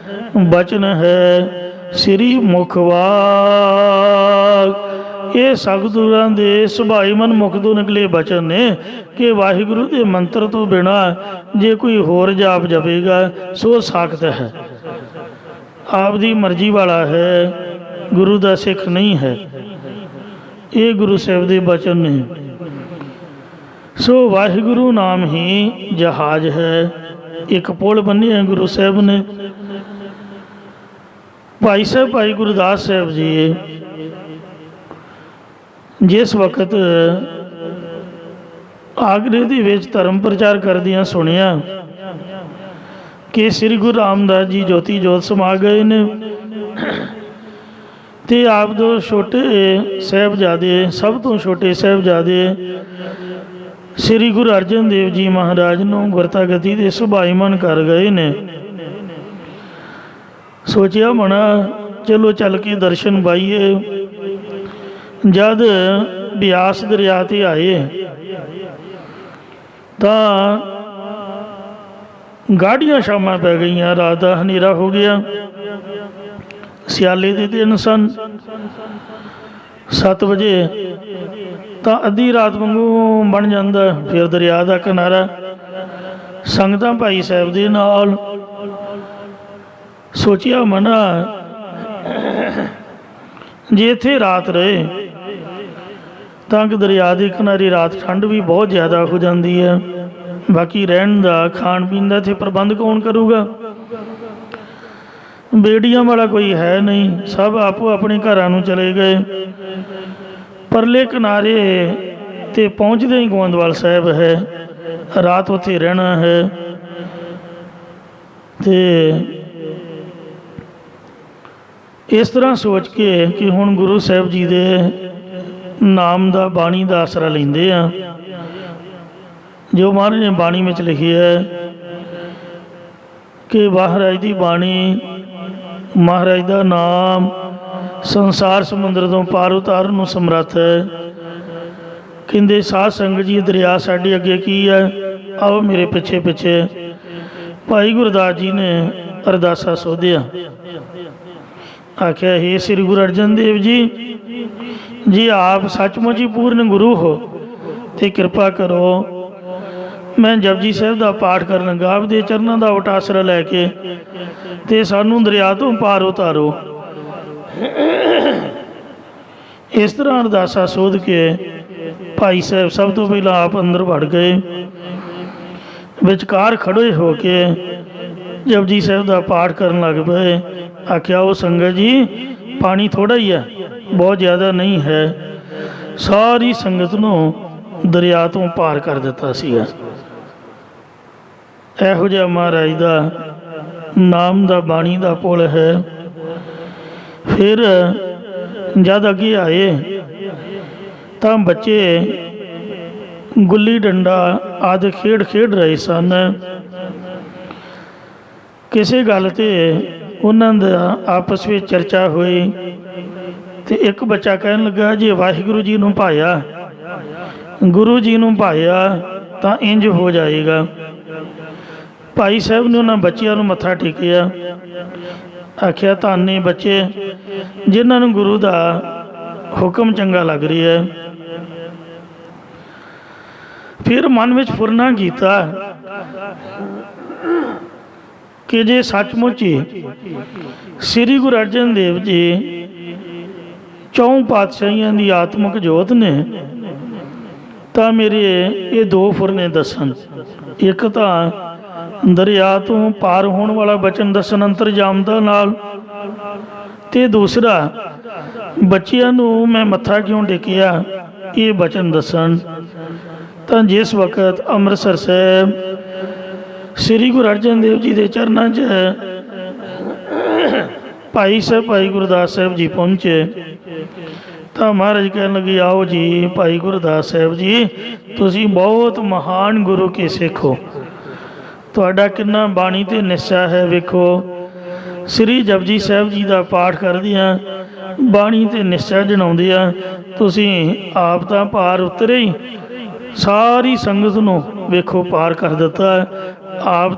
ਬਚਨ ਹੈ ਸ੍ਰੀ ਮੁਖਵਾਕ। ਇਹ ਸਤਿਗੁਰਾਂ ਦੇ ਸੁਭਾਈ ਮਨ ਮੁਖ ਤੋਂ ਨਿਕਲੇ ਬਚਨ ਨੇ ਕਿ ਵਾਹਿਗੁਰੂ ਦੇ ਮੰਤਰ ਤੋਂ ਬਿਨਾਂ ਜੇ ਕੋਈ ਹੋਰ ਜਾਪ ਜਪੇਗਾ ਸੋ ਸਾਖਤ ਹੈ, ਆਪਦੀ ਮਰਜ਼ੀ ਵਾਲਾ ਹੈ, ਗੁਰੂ ਦਾ ਸਿੱਖ ਨਹੀਂ ਹੈ। ਇਹ ਗੁਰੂ ਸਾਹਿਬ ਦੇ ਬਚਨ ਨੇ। ਸੋ ਵਾਹਿਗੁਰੂ ਨਾਮ ਹੀ ਜਹਾਜ਼ ਹੈ। ਇੱਕ ਪੁਲ ਬੰਨਿਆ ਗੁਰੂ ਸਾਹਿਬ ਨੇ। ਭਾਈ ਸਾਹਿਬ ਭਾਈ ਗੁਰਦਾਸ ਸਾਹਿਬ ਜੀ ਜਿਸ ਵਕਤ ਆਗਰੇ ਦੇ ਵਿੱਚ ਧਰਮ ਪ੍ਰਚਾਰ ਕਰਦਿਆਂ ਸੁਣਿਆ ਕਿ ਸ੍ਰੀ ਗੁਰੂ ਰਾਮਦਾਸ ਜੀ ਜੋਤੀ ਜੋਤ ਸਮਾ ਗਏ ਨੇ ਤੇ ਆਪ ਦੋ ਛੋਟੇ ਸਾਹਿਬਜ਼ਾਦੇ, ਸਭ ਤੋਂ ਛੋਟੇ ਸਾਹਿਬਜ਼ਾਦੇ ਸ੍ਰੀ ਗੁਰੂ ਅਰਜਨ ਦੇਵ ਜੀ ਮਹਾਰਾਜ ਨੂੰ ਗੁਰਤਾ ਗਤੀ ਦੇ ਸੁਭਾਈਮਾਨ ਕਰ ਗਏ ਨੇ। ਸੋਚਿਆ ਮਣਾ ਚਲੋ ਚੱਲ ਕੇ ਦਰਸ਼ਨ ਪਾਈਏ। ਜਦ ਬਿਆਸ ਦਰਿਆ 'ਤੇ ਆਏ ਤਾਂ ਗਾੜੀਆਂ ਸ਼ਾਮਾਂ ਪੈ ਗਈਆਂ, ਰਾਤ ਦਾ ਹਨੇਰਾ ਹੋ ਗਿਆ। ਸਿਆਲੇ ਦੇ ਦਿਨ ਸਨ। 7 ਵਜੇ ਤਾਂ ਅੱਧੀ ਰਾਤ ਵਾਂਗੂ ਬਣ ਜਾਂਦਾ। ਫਿਰ ਦਰਿਆ ਦਾ ਕਿਨਾਰਾ, ਸੰਗਤਾਂ ਭਾਈ ਸਾਹਿਬ ਦੇ ਨਾਲ ਸੋਚਿਆ ਮਨਾ ਜੇ ਇੱਥੇ ਰਾਤ ਰਹੇ ਤਾਂ ਕਿ ਦਰਿਆ ਦੇ ਕਿਨਾਰੇ ਰਾਤ ਠੰਡ ਵੀ ਬਹੁਤ ਜ਼ਿਆਦਾ ਹੋ ਜਾਂਦੀ ਹੈ, ਬਾਕੀ ਰਹਿਣ ਦਾ ਖਾਣ ਪੀਣ ਦਾ ਇੱਥੇ ਪ੍ਰਬੰਧ ਕੌਣ ਕਰੂਗਾ। ਬੇੜੀਆਂ ਵਾਲਾ ਕੋਈ ਹੈ ਨਹੀਂ, ਸਭ ਆਪੋ ਆਪਣੇ ਘਰਾਂ ਨੂੰ ਚਲੇ ਗਏ। ਪਰਲੇ ਕਿਨਾਰੇ 'ਤੇ ਪਹੁੰਚਦੇ ਹੀ ਗੋਇੰਦਵਾਲ ਸਾਹਿਬ ਹੈ, ਰਾਤ ਉੱਥੇ ਰਹਿਣਾ ਹੈ। ਅਤੇ ਇਸ ਤਰ੍ਹਾਂ ਸੋਚ ਕੇ ਕਿ ਹੁਣ ਗੁਰੂ ਸਾਹਿਬ ਜੀ ਦੇ ਨਾਮ ਦਾ, ਬਾਣੀ ਦਾ ਆਸਰਾ ਲੈਂਦੇ ਆ। ਜੋ ਮਹਾਰਾਜ ਨੇ ਬਾਣੀ ਵਿੱਚ ਲਿਖਿਆ ਹੈ ਕਿ ਮਹਾਰਾਜ ਦੀ ਬਾਣੀ, ਮਹਾਰਾਜ ਦਾ ਨਾਮ ਸੰਸਾਰ ਸਮੁੰਦਰ ਤੋਂ ਪਾਰ ਉਤਾਰਨ ਨੂੰ ਸਮਰੱਥ ਹੈ। ਕਹਿੰਦੇ ਸਾਧ ਸੰਗਤ ਜੀ ਦਰਿਆ ਸਾਡੇ ਅੱਗੇ ਕੀ ਹੈ, ਆਓ ਮੇਰੇ ਪਿੱਛੇ ਪਿੱਛੇ। ਭਾਈ ਗੁਰਦਾਸ ਜੀ ਨੇ ਅਰਦਾਸਾ ਸੋਧਿਆ, ਆਖਿਆ ਹੇ ਸ੍ਰੀ ਗੁਰੂ ਅਰਜਨ ਦੇਵ ਜੀ, ਜੀ ਆਪ ਸੱਚਮੁੱਚ ਹੀ ਪੂਰਨ ਗੁਰੂ ਹੋ ਤੇ ਕਿਰਪਾ ਕਰੋ। ਮੈਂ ਜਪਜੀ ਸਾਹਿਬ ਦਾ ਪਾਠ ਕਰਨ ਲੱਗਾ, ਆਪਦੇ ਚਰਨਾਂ ਦਾ ਉਟਾਸਰਾ ਲੈ ਕੇ ਤੇ ਸਾਨੂੰ ਦਰਿਆ ਤੋਂ ਪਾਰ ਉਤਾਰੋ। ਇਸ ਤਰ੍ਹਾਂ ਅਰਦਾਸਾ ਸੋਧ ਕੇ ਭਾਈ ਸਾਹਿਬ ਸਭ ਤੋਂ ਪਹਿਲਾਂ ਆਪ ਅੰਦਰ ਵੜ ਗਏ। ਵਿਚਕਾਰ ਖੜ੍ਹੇ ਹੋ ਕੇ ਜਪਜੀ ਸਾਹਿਬ ਦਾ ਪਾਠ ਕਰਨ ਲੱਗ ਪਏ। ਆਖਿਆ ਉਹ ਸੰਗਤ ਜੀ, ਪਾਣੀ ਥੋੜ੍ਹਾ ਹੀ ਹੈ, ਬਹੁਤ ਜ਼ਿਆਦਾ ਨਹੀਂ ਹੈ। ਸਾਰੀ ਸੰਗਤ ਨੂੰ ਦਰਿਆ ਤੋਂ ਪਾਰ ਕਰ ਦਿੱਤਾ ਸੀਗਾ। ਇਹੋ ਜਿਹਾ ਮਹਾਰਾਜ ਦਾ ਨਾਮ ਦਾ, ਬਾਣੀ ਦਾ ਪੁੱਲ ਹੈ। ਫਿਰ ਜਦ ਅੱਗੇ ਆਏ ਤਾਂ ਬੱਚੇ ਗੁੱਲੀ ਡੰਡਾ ਆਦਿ ਖੇਡ ਰਹੇ ਸਨ। ਕਿਸੇ ਗੱਲ 'ਤੇ ਉਹਨਾਂ ਦਾ ਆਪਸ ਵਿੱਚ ਚਰਚਾ ਹੋਈ ਤੇ ਇੱਕ ਬੱਚਾ ਕਹਿਣ ਲੱਗਾ, ਜੇ ਵਾਹਿਗੁਰੂ ਜੀ ਨੂੰ ਭਾਇਆ, ਗੁਰੂ ਜੀ ਨੂੰ ਭਾਇਆ ਤਾਂ ਇੰਜ ਹੋ ਜਾਏਗਾ। ਭਾਈ ਸਾਹਿਬ ਨੇ ਉਹਨਾਂ ਬੱਚਿਆਂ ਨੂੰ ਮੱਥਾ ਟੇਕਿਆ, ਆਖਿਆ ਧੰਨ ਬੱਚੇ ਜਿਨ੍ਹਾਂ ਨੂੰ ਗੁਰੂ ਦਾ ਹੁਕਮ ਚੰਗਾ ਲੱਗ ਰਿਹਾ ਹੈ। ਫਿਰ ਮਨ ਵਿੱਚ ਫੁਰਨਾ ਕੀਤਾ ਕਿ ਜੇ ਸੱਚਮੁੱਚ ਹੀ ਸ੍ਰੀ ਗੁਰੂ ਅਰਜਨ ਦੇਵ ਜੀ ਚੌਂ ਪਾਤਸ਼ਾਹੀਆਂ ਦੀ ਆਤਮਿਕ ਜੋਤ ਨੇ ਤਾਂ ਮੇਰੇ ਇਹ ਦੋ ਫੁਰਨੇ ਦੱਸਣ। ਇੱਕ ਤਾਂ ਦਰਿਆ ਤੋਂ ਪਾਰ ਹੋਣ ਵਾਲਾ ਬਚਨ ਦੱਸਣ ਅੰਤਰਜਾਮਤਾ ਨਾਲ, ਤੇ ਦੂਸਰਾ ਬੱਚਿਆਂ ਨੂੰ ਮੈਂ ਮੱਥਾ ਕਿਉਂ ਟੇਕਿਆ ਇਹ ਬਚਨ ਦੱਸਣ। ਤਾਂ ਜਿਸ ਵਕਤ ਅੰਮ੍ਰਿਤਸਰ ਸਾਹਿਬ ਸ੍ਰੀ ਗੁਰੂ ਅਰਜਨ ਦੇਵ ਜੀ ਦੇ ਚਰਨਾਂ 'ਚ ਭਾਈ ਗੁਰਦਾਸ ਸਾਹਿਬ ਜੀ ਪਹੁੰਚੇ ਤਾਂ ਮਹਾਰਾਜ ਕਹਿਣ ਲੱਗੇ, ਆਓ ਜੀ ਭਾਈ ਗੁਰਦਾਸ ਸਾਹਿਬ ਜੀ, ਤੁਸੀਂ ਬਹੁਤ ਮਹਾਨ ਗੁਰੂ ਕੇ ਸਿੱਖ ਹੋ, ਤੁਹਾਡਾ ਕਿੰਨਾ ਬਾਣੀ 'ਤੇ ਨਿਸ਼ਚਾ ਹੈ। ਵੇਖੋ ਸ੍ਰੀ ਜਪਜੀ ਸਾਹਿਬ ਜੀ ਦਾ ਪਾਠ ਕਰਦਿਆਂ ਬਾਣੀ 'ਤੇ ਨਿਸ਼ਚਾ ਜਣਾਉਂਦੇ ਆ, ਤੁਸੀਂ ਆਪ ਤਾਂ ਪਾਰ ਉਤਰੇ ਹੀ, ਸਾਰੀ ਸੰਗਤ ਨੂੰ ਵੇਖੋ ਪਾਰ ਕਰ ਦਿੱਤਾ। ਆਪ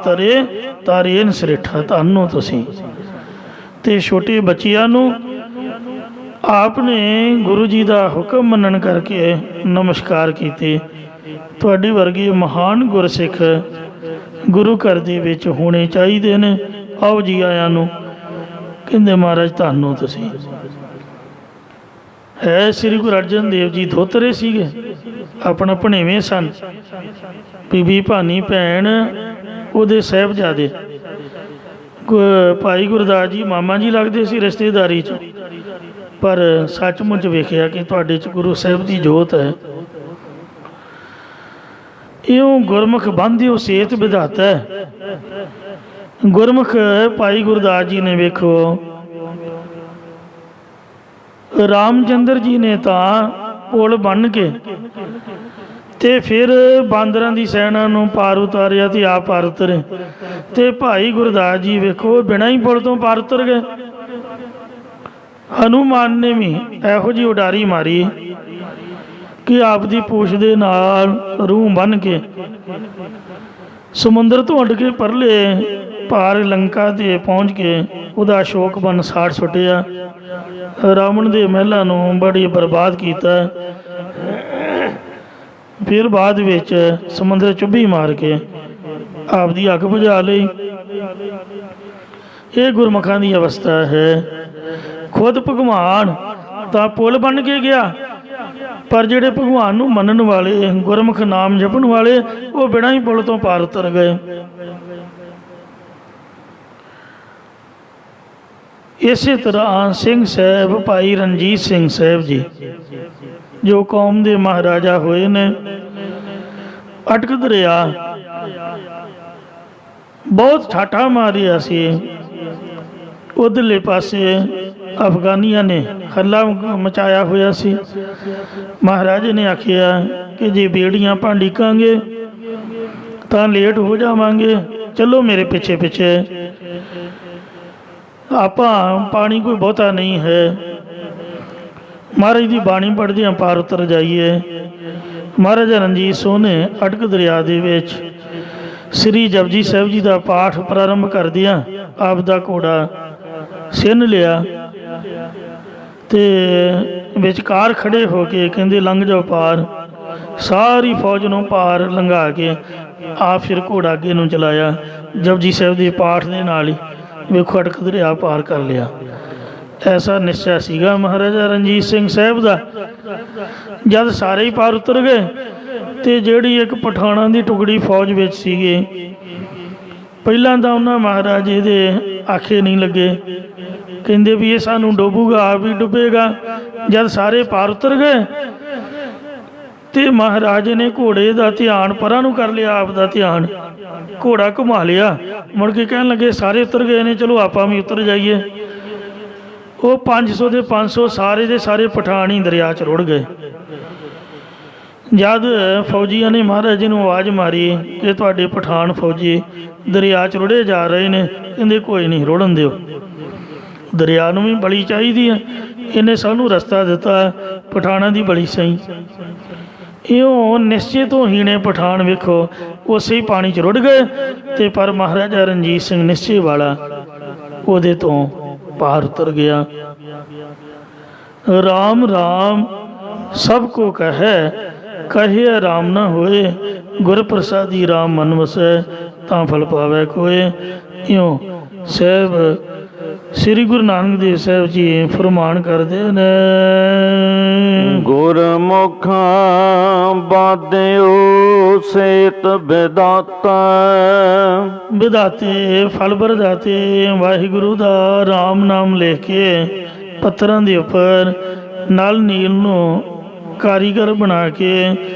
ਤਾਰੇ ਨਸਰੇਠਾ, ਧੰਨ ਹੋ ਤੁਸੀਂ। ਅਤੇ ਛੋਟੇ ਬੱਚਿਆਂ ਨੂੰ ਆਪ ਨੇ ਗੁਰੂ ਜੀ ਦਾ ਹੁਕਮ ਮੰਨਣ ਕਰਕੇ ਨਮਸਕਾਰ ਕੀਤੇ। ਤੁਹਾਡੇ ਵਰਗੇ ਮਹਾਨ ਗੁਰਸਿੱਖ ਗੁਰੂ ਘਰ ਦੇ ਵਿੱਚ ਹੋਣੇ ਚਾਹੀਦੇ ਨੇ, ਆਓ ਜੀ ਆਇਆਂ ਨੂੰ। ਕਹਿੰਦੇ ਮਹਾਰਾਜ ਧੰਨ ਹੋ ਤੁਸੀਂ। ਹੈ ਸ੍ਰੀ ਗੁਰੂ ਅਰਜਨ ਦੇਵ ਜੀ ਧੋਤਰੇ ਸੀਗੇ, ਆਪਣਾ ਭਣੇਵੇਂ ਸਨ। ਬੀਬੀ ਭਾਨੀ ਭੈਣ ਉਹਦੇ ਸਾਹਿਬਜ਼ਾਦੇ, ਭਾਈ ਗੁਰਦਾਸ ਜੀ ਮਾਮਾ ਜੀ ਲੱਗਦੇ ਸੀ ਰਿਸ਼ਤੇਦਾਰੀ 'ਚ, ਪਰ ਸੱਚਮੁੱਚ ਵੇਖਿਆ ਕਿ ਤੁਹਾਡੇ 'ਚ ਗੁਰੂ ਸਾਹਿਬ ਦੀ ਜੋਤ ਹੈ। ਇਉਂ ਗੁਰਮੁਖ ਬੰਧਿਓ ਸੇਤ ਵਿਧਾਤਾ ਹੈ। ਗੁਰਮੁਖ ਭਾਈ ਗੁਰਦਾਸ ਜੀ ਨੇ ਵੇਖੋ, ਰਾਮਚੰਦਰ ਜੀ ਨੇ ਤਾਂ ਪੁਲ ਬੰਨ੍ਹ ਕੇ ਤੇ ਫਿਰ ਬਾਂਦਰਾਂ ਦੀ ਸੈਨਾ ਨੂੰ ਪਾਰ ਉਤਾਰਿਆ ਤੇ ਆਪ ਪਾਰ ਉਤਰੇ। ਤੇ ਭਾਈ ਗੁਰਦਾਸ ਜੀ ਵੇਖੋ ਬਿਨਾਂ ਹੀ ਪੁਲ ਤੋਂ ਪਾਰ ਉਤਰ ਗਏ। ਹਨੂਮਾਨ ਨੇ ਵੀ ਇਹੋ ਜਿਹੀ ਉਡਾਰੀ ਮਾਰੀ ਕਿ ਆਪ ਦੀ ਪੂਛ ਦੇ ਨਾਲ ਰੂਹ ਬੰਨ੍ਹ ਕੇ ਸਮੁੰਦਰ ਤੋਂ ਉੱਡ ਕੇ ਪਰਲੇ ਪਾਰ ਲੰਕਾ 'ਤੇ ਪਹੁੰਚ ਕੇ ਉਹਦਾ ਅਸ਼ੋਕ ਵਣ ਸਾੜ ਸੁੱਟਿਆ। ਰਾਵਣ ਦੇ ਮਹਿਲਾਂ ਨੂੰ ਬੜੀ ਬਰਬਾਦ ਕੀਤਾ। ਫਿਰ ਬਾਅਦ ਵਿੱਚ ਸਮੁੰਦਰ ਚੁੱਭੀ ਮਾਰ ਕੇ ਆਪਦੀ ਅੱਗ ਬੁਝਾ ਲਈ। ਇਹ ਗੁਰਮੁਖਾਂ ਦੀ ਅਵਸਥਾ ਹੈ। ਖੁਦ ਭਗਵਾਨ ਤਾਂ ਪੁੱਲ ਬਣ ਕੇ ਗਿਆ, ਪਰ ਜਿਹੜੇ ਭਗਵਾਨ ਨੂੰ ਮੰਨਣ ਵਾਲੇ, ਗੁਰਮੁਖ ਨਾਮ ਜਪਣ ਵਾਲੇ, ਉਹ ਬਿਨਾਂ ਹੀ ਪੁੱਲ ਤੋਂ ਪਾਰ ਉਤਰ ਗਏ। ਇਸੇ ਤਰ੍ਹਾਂ ਸਿੰਘ ਸਾਹਿਬ, ਭਾਈ ਰਣਜੀਤ ਸਿੰਘ ਸਾਹਿਬ ਜੀ, ਜੋ ਕੌਮ ਦੇ ਮਹਾਰਾਜਾ ਹੋਏ ਨੇ, ਅਟਕ ਦਰਿਆ ਬਹੁਤ ਠਾਠਾ ਮਾਰਿਆ ਸੀ। ਉਧਰਲੇ ਪਾਸੇ ਅਫਗਾਨੀਆਂ ਨੇ ਹੱਲਾ ਮਚਾਇਆ ਹੋਇਆ ਸੀ। ਮਹਾਰਾਜ ਨੇ ਆਖਿਆ ਕਿ ਜੇ ਬੇੜੀਆਂ ਆਪਾਂ ਡੀਕਾਂਗੇ ਤਾਂ ਲੇਟ ਹੋ ਜਾਵਾਂਗੇ, ਚਲੋ ਮੇਰੇ ਪਿੱਛੇ ਪਿੱਛੇ, ਆਪਾਂ ਪਾਣੀ ਕੋਈ ਬਹੁਤਾ ਨਹੀਂ ਹੈ, ਮਹਾਰਾਜ ਦੀ ਬਾਣੀ ਪੜ੍ਹਦਿਆਂ ਪਾਰ ਉਤਰ ਜਾਈਏ। ਮਹਾਰਾਜਾ ਰਣਜੀਤ ਸਿੰਘ ਨੇ ਅਟਕ ਦਰਿਆ ਦੇ ਵਿੱਚ ਸ੍ਰੀ ਜਪਜੀ ਸਾਹਿਬ ਜੀ ਦਾ ਪਾਠ ਪ੍ਰਾਰੰਭ ਕਰਦਿਆਂ ਆਪ ਦਾ ਘੋੜਾ ਸਿੰਨ ਲਿਆ ਤੇ ਵਿਚਕਾਰ ਖੜੇ ਹੋ ਕੇ ਕਹਿੰਦੇ ਲੰਘ ਜਾਓ ਪਾਰ। ਸਾਰੀ ਫੌਜ ਨੂੰ ਪਾਰ ਲੰਘਾ ਕੇ ਆਪ ਫਿਰ ਘੋੜਾ ਅੱਗੇ ਨੂੰ ਚਲਾਇਆ। ਜਪਜੀ ਸਾਹਿਬ ਦੇ ਪਾਠ ਦੇ ਨਾਲ ਹੀ ਵੇਖੋ ਅਟਕ ਦਰਿਆ ਪਾਰ ਕਰ ਲਿਆ। ਐਸਾ ਨਿਸ਼ਚਾ ਸੀਗਾ ਮਹਾਰਾਜਾ ਰਣਜੀਤ ਸਿੰਘ ਸਾਹਿਬ ਦਾ। ਜਦ ਸਾਰੇ ਹੀ ਪਾਰ ਉਤਰ ਗਏ ਤੇ ਜਿਹੜੀ ਇੱਕ ਪਠਾਣਾਂ ਦੀ ਟੁਕੜੀ ਫੌਜ ਵਿੱਚ ਸੀਗੇ, ਪਹਿਲਾਂ ਤਾਂ ਉਹਨਾਂ ਮਹਾਰਾਜੇ ਦੇ ਆਖੇ ਨਹੀਂ ਲੱਗੇ, ਕਹਿੰਦੇ ਵੀ ਇਹ ਸਾਨੂੰ ਡੋਬੂਗਾ, ਆਪ ਵੀ ਡੁੱਬੇਗਾ। ਜਦ ਸਾਰੇ ਪਾਰ ਉਤਰ ਗਏ ਤੇ ਮਹਾਰਾਜੇ ਨੇ ਘੋੜੇ ਦਾ ਧਿਆਨ ਪਰਾਂ ਨੂੰ ਕਰ ਲਿਆ, ਆਪ ਦਾ ਧਿਆਨ, ਘੋੜਾ ਘੁਮਾ ਲਿਆ। ਮੁੜ ਕੇ ਕਹਿਣ ਲੱਗੇ ਸਾਰੇ ਉਤਰ ਗਏ ਨੇ, ਚਲੋ ਆਪਾਂ ਵੀ ਉਤਰ ਜਾਈਏ। ਉਹ 500 ਦੇ 500 ਸਾਰੇ ਦੇ ਸਾਰੇ ਪਠਾਨ ਹੀ ਦਰਿਆ 'ਚ ਰੁੜ ਗਏ। ਜਦ ਫੌਜੀਆਂ ਨੇ ਮਹਾਰਾਜ ਜੀ ਨੂੰ ਆਵਾਜ਼ ਮਾਰੀ ਕਿ ਤੁਹਾਡੇ ਪਠਾਨ ਫੌਜੀ ਦਰਿਆ 'ਚ ਰੁੜੇ ਜਾ ਰਹੇ ਨੇ, ਕਹਿੰਦੇ ਕੋਈ ਨਹੀਂ, ਰੁੜਨ ਦਿਓ, ਦਰਿਆ ਨੂੰ ਵੀ ਬਲੀ ਚਾਹੀਦੀ ਹੈ, ਇਹਨੇ ਸਾਨੂੰ ਰਸਤਾ ਦਿੱਤਾ, ਪਠਾਣਾਂ ਦੀ ਬਲੀ ਸਹੀ। ਇਉਂ ਨਿਸ਼ਚੇ ਤੋਂ ਹੀਣੇ ਪਠਾਨ ਵੇਖੋ ਉਸੇ ਹੀ ਪਾਣੀ 'ਚ ਰੁੜ ਗਏ। ਤੇ ਪਰ ਮਹਾਰਾਜਾ ਰਣਜੀਤ ਸਿੰਘ ਨਿਸ਼ਚੇ ਵਾਲਾ ਉਹਦੇ ਤੋਂ ਪਾਰ ਉਤਰ ਗਿਆ। ਰਾਮ ਰਾਮ ਸਭ ਕੋ ਕਹੈ, ਕਹੇ ਰਾਮ ਨਾ ਹੋਏ, ਗੁਰ ਪ੍ਰਸਾਦੀ ਰਾਮ ਮਨ ਵਸੈ, ਤਾਂ ਫਲ ਪਾਵੈ ਕੋਏ। ਇਉਂ ਸਾਹਿਬ ਸ੍ਰੀ ਗੁਰੂ ਨਾਨਕ ਦੇਵ ਸਾਹਿਬ ਜੀ ਫਰਮਾਨ ਕਰਦੇ ਨੇ, ਗੁਰਮੁਖਾਂ ਬਾਧਿਓ ਸੇਤ ਵਿਦਾਤਾ। ਵਿਦਾਤੇ ਫਲ ਵਰਦਾਤੇ ਵਾਹਿਗੁਰੂ ਦਾ ਰਾਮ ਨਾਮ ਲੈ ਕੇ ਪੱਥਰਾਂ ਦੇ ਉੱਪਰ ਨਲ ਨੀਲ ਨੂੰ ਕਾਰੀਗਰ ਬਣਾ ਕੇ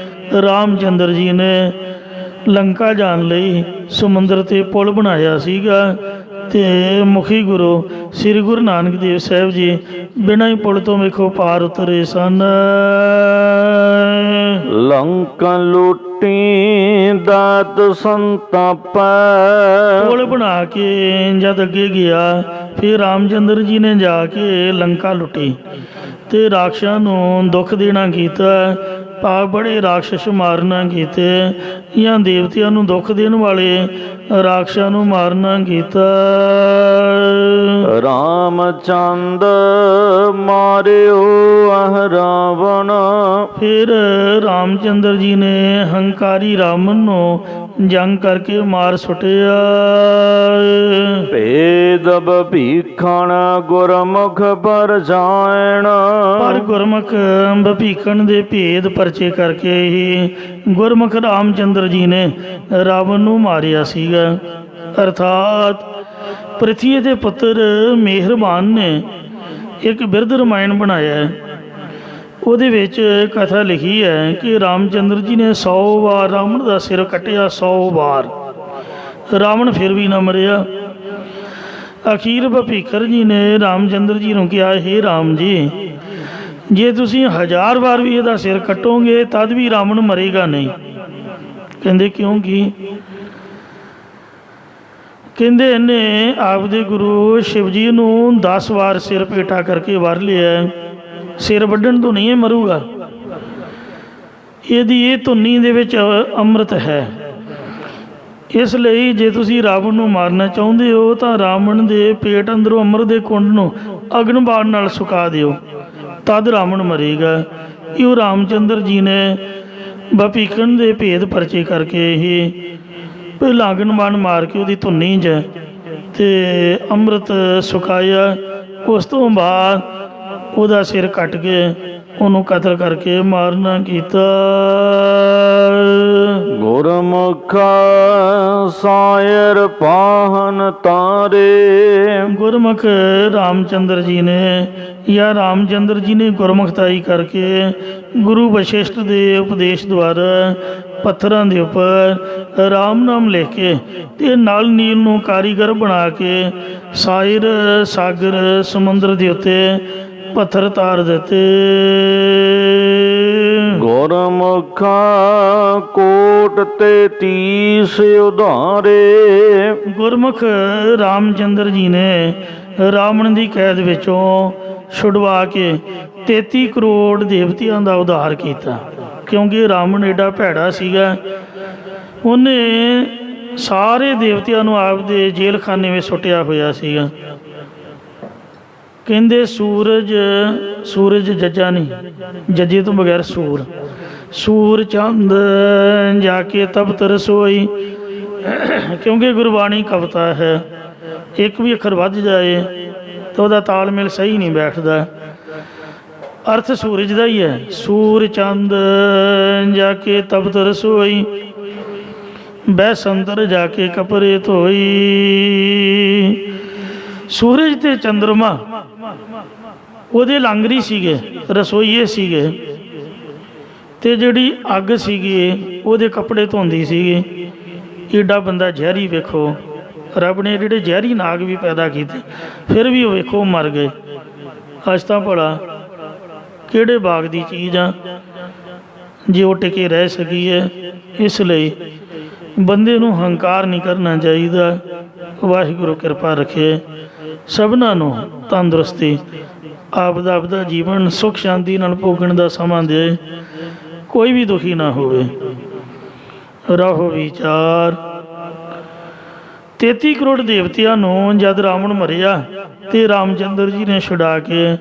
ਰਾਮਚੰਦਰ ਜੀ ਨੇ ਲੰਕਾ ਜਾਣ ਲਈ ਸਮੁੰਦਰ 'ਤੇ ਪੁਲ ਬਣਾਇਆ ਸੀਗਾ। ਤੇ ਮੁਖੀ ਗੁਰੂ ਸ੍ਰੀ ਗੁਰੂ ਨਾਨਕ ਦੇਵ ਸਾਹਿਬ ਜੀ ਬਿਨਾਂ ਹੀ ਪੁਲ ਤੋਂ ਵੇਖੋ ਪਾਰ ਉਤਰੇ ਸਨ। ਲੰਕਾ ਲੁੱਟੀ ਦਾਤ ਸੰਤਾਪੈ। ਪੁਲ ਬਣਾ ਕੇ ਜਦ ਅੱਗੇ ਗਿਆ, ਫਿਰ ਰਾਮਚੰਦਰ ਜੀ ਨੇ ਜਾ ਕੇ ਲੰਕਾ ਲੁੱਟੀ ਤੇ ਰਾਖਸ਼ਾਂ ਨੂੰ ਦੁੱਖ ਦੇਣਾ ਕੀਤਾ। ਭਾਵ ਬੜੇ ਰਾਖਸ਼ ਮਾਰਨਾ ਕੀਤੇ, ਜਾਂ ਦੇਵਤਿਆਂ ਨੂੰ ਦੁੱਖ ਦੇਣ ਵਾਲੇ ਰਾਖਸ਼ਾਂ ਨੂੰ ਮਾਰਨਾ ਕੀਤਾ। ਰਾਮਚੰਦ ਮਾਰਿਓ ਅਹ ਰਾਵਣ। ਫਿਰ ਰਾਮਚੰਦਰ ਜੀ ਨੇ ਹੰਕਾਰੀ ਰਾਵਣ ਨੂੰ ਜੰਗ ਕਰਕੇ ਮਾਰ ਸੁੱਟਿਆ। ਭੇਦ ਭੀਖਣ ਗੁਰਮੁਖ ਪਰਜਾਇਣ। ਪਰ ਗੁਰਮੁਖ ਭੀਖਣ ਦੇ ਭੇਦ ਪਰਚੇ ਕਰਕੇ ਹੀ ਗੁਰਮੁਖ ਰਾਮਚੰਦਰ ਜੀ ਨੇ ਰਾਵਣ ਨੂੰ ਮਾਰਿਆ ਸੀਗਾ। ਅਰਥਾਤ ਪ੍ਰਿਥਵੀ ਦੇ ਪੁੱਤਰ ਮਿਹਰਬਾਨ ਨੇ ਇੱਕ ਬਿਰਧ ਰਮਾਇਣ ਬਣਾਇਆ ਹੈ। ਉਹਦੇ ਵਿੱਚ ਕਥਾ ਲਿਖੀ ਹੈ ਕਿ ਰਾਮਚੰਦਰ ਜੀ ਨੇ 100 ਵਾਰ ਰਾਵਣ ਦਾ ਸਿਰ ਕੱਟਿਆ, 100 ਵਾਰ। ਰਾਵਣ ਫਿਰ ਵੀ ਨਾ ਮਰਿਆ। ਅਖੀਰ ਭੀਖਰ ਜੀ ਨੇ ਰਾਮਚੰਦਰ ਜੀ ਨੂੰ ਕਿਹਾ, ਹੇ ਰਾਮ ਜੀ, ਜੇ ਤੁਸੀਂ 1000 ਵਾਰ ਵੀ ਇਹਦਾ ਸਿਰ ਕੱਟੋਗੇ ਤਦ ਵੀ ਰਾਵਣ ਮਰੇਗਾ ਨਹੀਂ। ਕਹਿੰਦੇ ਕਿਉਂਕਿ? ਕਹਿੰਦੇ ਇਹਨੇ ਆਪਦੇ ਗੁਰੂ ਸ਼ਿਵ ਜੀ ਨੂੰ 10 ਵਾਰ ਸਿਰ ਪੇਟਾ ਕਰਕੇ ਵਾਰ ਲਿਆ, ਸਿਰ ਵੱਢਣ ਤੋਂ ਨਹੀਂ ਇਹ ਮਰੂਗਾ। ਇਹਦੀ ਇਹ ਧੁਨੀ ਦੇ ਵਿੱਚ ਅੰਮ੍ਰਿਤ ਹੈ। ਇਸ ਲਈ ਜੇ ਤੁਸੀਂ ਰਾਵਣ ਨੂੰ ਮਾਰਨਾ ਚਾਹੁੰਦੇ ਹੋ ਤਾਂ ਰਾਵਣ ਦੇ ਪੇਟ ਅੰਦਰੋਂ ਅੰਮ੍ਰਿਤ ਦੇ ਕੁੰਡ ਨੂੰ ਅਗਨ ਬਾਣ ਨਾਲ ਸੁਕਾ ਦਿਓ, ਤਦ ਰਾਵਣ ਮਰੇਗਾ। ਇਹ ਰਾਮਚੰਦਰ ਜੀ ਨੇ ਭੀਖਣ ਦੇ ਭੇਦ ਪਰਚੇ ਕਰਕੇ ਇਹ ਪਹਿਲਾਂ ਅਗਨ ਬਾਣ ਮਾਰ ਕੇ ਉਹਦੀ ਧੁੰਨੀ 'ਚ ਤੇ ਅੰਮ੍ਰਿਤ ਸੁਕਾਇਆ। ਉਸ ਤੋਂ ਬਾਅਦ ਉਹਦਾ ਸਿਰ ਕੱਟ ਕੇ ਉਹਨੂੰ ਕਤਲ ਕਰਕੇ ਮਾਰਨਾ ਕੀਤਾ। ਗੁਰਮੁਖਾ ਸਾਇਰ ਪਾਹਨ ਤਾਰੇ। ਗੁਰਮੁਖ ਰਾਮਚੰਦਰ ਜੀ ਨੇ ਜਾਂ ਰਾਮਚੰਦਰ ਜੀ ਨੇ ਗੁਰਮੁਖਤਾਈ ਕਰਕੇ ਗੁਰੂ ਵਸ਼ਿਸ਼ਟ ਦੇ ਉਪਦੇਸ਼ ਦੁਆਰਾ ਪੱਥਰਾਂ ਦੇ ਉੱਪਰ ਰਾਮ ਨਾਮ ਲਿਖ ਕੇ ਤੇ ਨਲ ਨੀਲ ਨੂੰ ਕਾਰੀਗਰ ਬਣਾ ਕੇ ਸਾਇਰ ਸਾਗਰ ਸਮੁੰਦਰ ਦੇ ਉੱਤੇ ਪੱਥਰ ਤਾਰ ਦਿੱਤੇ। ਗੁਰਮੁਖਾ ਕੋਟ ਤੇ 30 ਉਧਾਰੇ। ਗੁਰਮੁਖ ਰਾਮਚੰਦਰ ਜੀ ਨੇ ਰਾਵਣ ਦੀ ਕੈਦ ਵਿੱਚੋਂ ਛੁਡਵਾ ਕੇ 33 ਕਰੋੜ ਦੇਵਤਿਆਂ ਦਾ ਉਧਾਰ ਕੀਤਾ, ਕਿਉਂਕਿ ਰਾਵਣ ਏਡਾ ਭੈੜਾ ਸੀਗਾ। ਉਹਨੇ ਸਾਰੇ ਦੇਵਤਿਆਂ ਨੂੰ ਆਪਦੇ ਜੇਲ੍ਹ ਖਾਨੇ ਵਿੱਚ ਸੁੱਟਿਆ ਹੋਇਆ ਸੀਗਾ। ਕਹਿੰਦੇ ਸੂਰਜ ਜੱਜਾ ਨਹੀਂ, ਜੱਜੇ ਤੋਂ ਬਗੈਰ ਸੂਰ ਚੰਦ ਜਾ ਕੇ ਤਪਤ ਰਸੋਈ, ਕਿਉਂਕਿ ਗੁਰਬਾਣੀ ਕਵਿਤਾ ਹੈ, ਇੱਕ ਵੀ ਅੱਖਰ ਵੱਧ ਜਾਏ ਤਾਂ ਉਹਦਾ ਤਾਲਮੇਲ ਸਹੀ ਨਹੀਂ ਬੈਠਦਾ। ਅਰਥ ਸੂਰਜ ਦਾ ਹੀ ਹੈ। ਸੂਰ ਚੰਦ ਜਾ ਕੇ ਤਪਤ ਰਸੋਈ, ਬਹਿ ਸੰਦਰ ਜਾ ਕੇ ਕਪਰੇ ਧੋਈ। ਸੂਰਜ ਤੇ ਚੰਦਰਮਾ ਉਹਦੇ ਲਾਂਗਰੀ ਸੀਗੇ, ਰਸੋਈਏ ਸੀਗੇ, ਤੇ ਜਿਹੜੀ ਅੱਗ ਸੀਗੀ ਉਹਦੇ ਕੱਪੜੇ ਧੋਂਦੀ ਸੀਗੀ। ਏਡਾ ਬੰਦਾ ਜ਼ਹਿਰੀ ਵੇਖੋ, ਰੱਬ ਨੇ ਜਿਹੜੇ ਜ਼ਹਿਰੀ ਨਾਗ ਵੀ ਪੈਦਾ ਕੀਤੇ, ਫਿਰ ਵੀ ਉਹ ਵੇਖੋ ਮਰ ਗਏ। ਅੱਜ ਤਾਂ ਭਲਾ ਕਿਹੜੇ ਬਾਗ ਦੀ ਚੀਜ਼ ਆ ਜੇ ਉਹ ਟਿਕੇ ਰਹਿ ਸਕੀ ਹੈ। ਇਸ ਲਈ ਬੰਦੇ ਨੂੰ ਹੰਕਾਰ ਨਹੀਂ ਕਰਨਾ ਚਾਹੀਦਾ। ਵਾਹਿਗੁਰੂ ਕਿਰਪਾ ਰੱਖੇ, ਸਭਨਾਂ ਨੂੰ ਤੰਦਰੁਸਤੀ, ਆਪਦਾ ਜੀਵਨ ਸੁੱਖ ਸ਼ਾਂਤੀ ਨਾਲ ਭੋਗਣ ਦਾ ਸਮਾਂ ਦੇ, ਕੋਈ ਵੀ ਦੁਖੀ ਨਾ ਹੋਵੇ। ਰਹੋ ਵਿਚਾਰ। 33 ਕਰੋੜ ਦੇਵਤਿਆਂ ਨੂੰ ਜਦ ਰਾਵਣ ਮਰਿਆ ਤੇ ਰਾਮਚੰਦਰ ਜੀ ਨੇ ਛੁਡਾ ਕੇ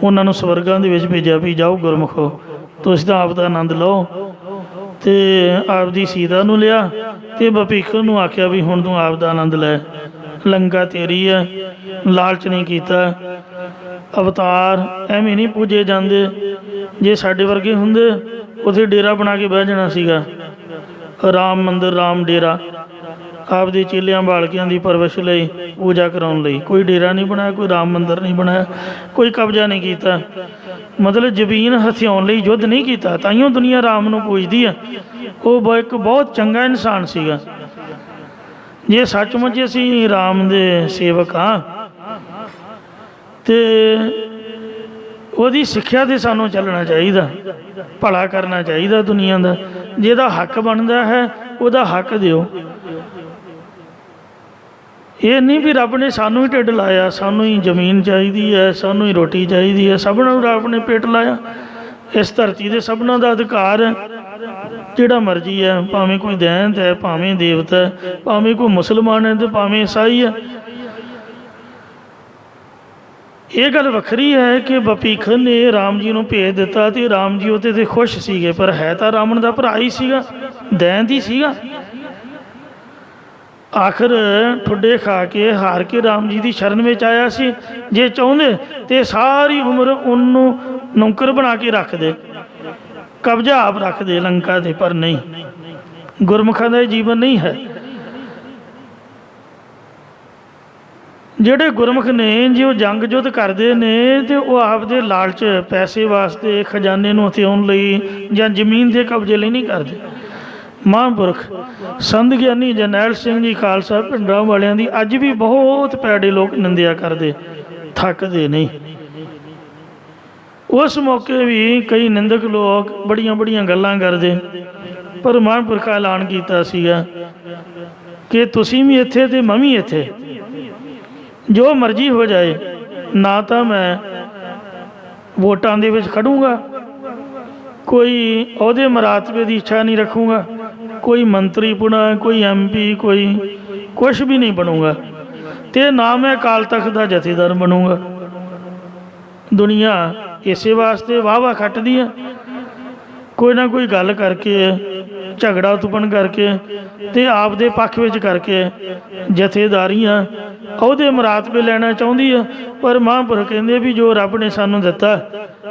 ਉਹਨਾਂ ਨੂੰ ਸਵਰਗਾਂ ਦੇ ਵਿੱਚ ਭੇਜਿਆ ਵੀ ਜਾਓ ਗੁਰਮੁਖੋ, ਤੁਸੀਂ ਤਾਂ ਆਪ ਦਾ ਆਨੰਦ ਲਓ। ਤੇ ਆਪਦੀ ਸੀਤਾ ਨੂੰ ਲਿਆ ਤੇ ਭੀਖਣ ਨੂੰ ਆਖਿਆ ਵੀ ਹੁਣ ਤੂੰ ਆਪ ਦਾ ਆਨੰਦ ਲੈ, ਲੰਕਾ ਤੇਰੀ ਹੈ। ਲਾਲਚ ਨਹੀਂ ਕੀਤਾ। ਅਵਤਾਰ ਐਵੇਂ ਨਹੀਂ ਪੂਜੇ ਜਾਂਦੇ। ਜੇ ਸਾਡੇ ਵਰਗੇ ਹੁੰਦੇ ਉੱਥੇ ਡੇਰਾ ਬਣਾ ਕੇ ਬਹਿ ਜਾਣਾ ਸੀਗਾ, ਰਾਮ ਮੰਦਰ, ਰਾਮ ਡੇਰਾ, ਆਪਦੇ ਚੇਲਿਆਂ ਬਾਲਕਿਆਂ ਦੀ ਪਰਵਰਿਸ਼ ਲਈ, ਪੂਜਾ ਕਰਾਉਣ ਲਈ। ਕੋਈ ਡੇਰਾ ਨਹੀਂ ਬਣਾਇਆ, ਕੋਈ ਰਾਮ ਮੰਦਰ ਨਹੀਂ ਬਣਾਇਆ, ਕੋਈ ਕਬਜ਼ਾ ਨਹੀਂ ਕੀਤਾ। ਮਤਲਬ ਜ਼ਮੀਨ ਹਥਿਆਉਣ ਲਈ ਯੁੱਧ ਨਹੀਂ ਕੀਤਾ, ਤਾਈਓ ਦੁਨੀਆ ਰਾਮ ਨੂੰ ਪੂਜਦੀ ਆ। ਉਹ ਇੱਕ ਬਹੁਤ ਚੰਗਾ ਇਨਸਾਨ ਸੀਗਾ। ਜੇ ਸੱਚਮੁੱਚ ਅਸੀਂ ਰਾਮ ਦੇ ਸੇਵਕ ਹਾਂ ਤੇ ਉਹਦੀ ਸਿੱਖਿਆ 'ਤੇ ਸਾਨੂੰ ਚੱਲਣਾ ਚਾਹੀਦਾ, ਭਲਾ ਕਰਨਾ ਚਾਹੀਦਾ ਦੁਨੀਆ ਦਾ। ਜਿਹਦਾ ਹੱਕ ਬਣਦਾ ਹੈ ਉਹਦਾ ਹੱਕ ਦਿਓ। ਇਹ ਨਹੀਂ ਵੀ ਰੱਬ ਨੇ ਸਾਨੂੰ ਹੀ ਢਿੱਡ ਲਾਇਆ, ਸਾਨੂੰ ਹੀ ਜ਼ਮੀਨ ਚਾਹੀਦੀ ਹੈ, ਸਾਨੂੰ ਹੀ ਰੋਟੀ ਚਾਹੀਦੀ ਹੈ। ਸਭਨਾਂ ਨੂੰ ਰੱਬ ਨੇ ਪੇਟ ਲਾਇਆ। ਇਸ ਧਰਤੀ ਦੇ ਸਭਨਾਂ ਦਾ ਅਧਿਕਾਰ ਹੈ, ਜਿਹੜਾ ਮਰਜ਼ੀ ਹੈ, ਭਾਵੇਂ ਕੋਈ ਦੈਂਤ ਹੈ, ਭਾਵੇਂ ਦੇਵਤਾ ਹੈ, ਭਾਵੇਂ ਕੋਈ ਮੁਸਲਮਾਨ ਹੈ ਤੇ ਭਾਵੇਂ ਈਸਾਈ ਹੈ। ਇਹ ਗੱਲ ਵੱਖਰੀ ਹੈ ਕਿ ਭੀਖਣ ਨੇ ਰਾਮ ਜੀ ਨੂੰ ਭੇਜ ਦਿੱਤਾ ਤੇ ਰਾਮ ਜੀ ਉਹਦੇ 'ਤੇ ਖੁਸ਼ ਸੀਗੇ, ਪਰ ਹੈ ਤਾਂ ਰਾਵਣ ਦਾ ਭਰਾ ਹੀ ਸੀਗਾ, ਦੈਂਤ ਹੀ ਸੀਗਾ। ਆਖਰ ਠੁੱਡੇ ਖਾ ਕੇ ਹਾਰ ਕੇ ਰਾਮ ਜੀ ਦੀ ਸ਼ਰਨ ਵਿੱਚ ਆਇਆ ਸੀ। ਜੇ ਚਾਹੁੰਦੇ ਤੇ ਸਾਰੀ ਉਮਰ ਉਹਨੂੰ ਨੌਕਰ ਬਣਾ ਕੇ ਰੱਖਦੇ, ਕਬਜ਼ਾ ਆਪ ਰੱਖਦੇ ਲੰਕਾ 'ਤੇ, ਪਰ ਨਹੀਂ। ਗੁਰਮੁਖਾਂ ਦਾ ਇਹ ਜੀਵਨ ਨਹੀਂ ਹੈ। ਜਿਹੜੇ ਗੁਰਮੁਖ ਨੇ, ਜੇ ਉਹ ਜੰਗ ਜੁੱਧ ਕਰਦੇ ਨੇ ਤੇ ਉਹ ਆਪਦੇ ਲਾਲਚ, ਪੈਸੇ ਵਾਸਤੇ, ਖਜ਼ਾਨੇ ਨੂੰ ਹਥਿਆਉਣ ਲਈ ਜਾਂ ਜ਼ਮੀਨ ਦੇ ਕਬਜ਼ੇ ਲਈ ਨਹੀਂ ਕਰਦੇ। ਮਹਾਂਪੁਰਖ ਸੰਤ ਗਿਆਨੀ ਜਰਨੈਲ ਸਿੰਘ ਜੀ ਖਾਲਸਾ ਪਿੰਡਾਂ ਵਾਲਿਆਂ ਦੀ ਅੱਜ ਵੀ ਬਹੁਤ ਪੈੜੇ ਲੋਕ ਨਿੰਦਿਆ ਕਰਦੇ, ਥੱਕਦੇ ਨਹੀਂ। ਉਸ ਮੌਕੇ ਵੀ ਕਈ ਨਿੰਦਕ ਲੋਕ ਬੜੀਆਂ ਗੱਲਾਂ ਕਰਦੇ, ਪਰ ਮਹਾਂਪੁਰਖਾਂ ਐਲਾਨ ਕੀਤਾ ਸੀਗਾ ਕਿ ਤੁਸੀਂ ਵੀ ਇੱਥੇ ਤੇ ਮੈਂ ਵੀ ਇੱਥੇ, ਜੋ ਮਰਜ਼ੀ ਹੋ ਜਾਏ। ਨਾ ਤਾਂ ਮੈਂ ਵੋਟਾਂ ਦੇ ਵਿੱਚ ਖੜੂੰਗਾ, ਕੋਈ ਅਹੁਦੇ ਮਰਾਤਬੇ ਦੀ ਇੱਛਾ ਨਹੀਂ ਰੱਖੂੰਗਾ, ਕੋਈ ਮੰਤਰੀ ਬਣਾ, ਕੋਈ MP, ਕੋਈ ਕੁਛ ਵੀ ਨਹੀਂ ਬਣੂੰਗਾ, ਤੇ ਨਾ ਮੈਂ ਅਕਾਲ ਤਖਤ ਦਾ ਜਥੇਦਾਰ ਬਣੂੰਗਾ। ਦੁਨੀਆ ਇਸੇ ਵਾਸਤੇ ਵਾਹ ਖੱਟਦੀ ਆ, ਕੋਈ ਨਾ ਕੋਈ ਗੱਲ ਕਰਕੇ, ਝਗੜਾ ਉਤਪੰਨ ਕਰਕੇ ਤੇ ਆਪ ਦੇ ਪੱਖ ਵਿੱਚ ਕਰਕੇ ਜਥੇਦਾਰੀਆਂ ਉਹਦੇ ਮੁਰਾਤਬੇ ਲੈਣਾ ਚਾਹੁੰਦੀ ਆ। ਪਰ ਮਹਾਂਪੁਰਖ ਕਹਿੰਦੇ ਵੀ ਜੋ ਰੱਬ ਨੇ ਸਾਨੂੰ ਦਿੱਤਾ,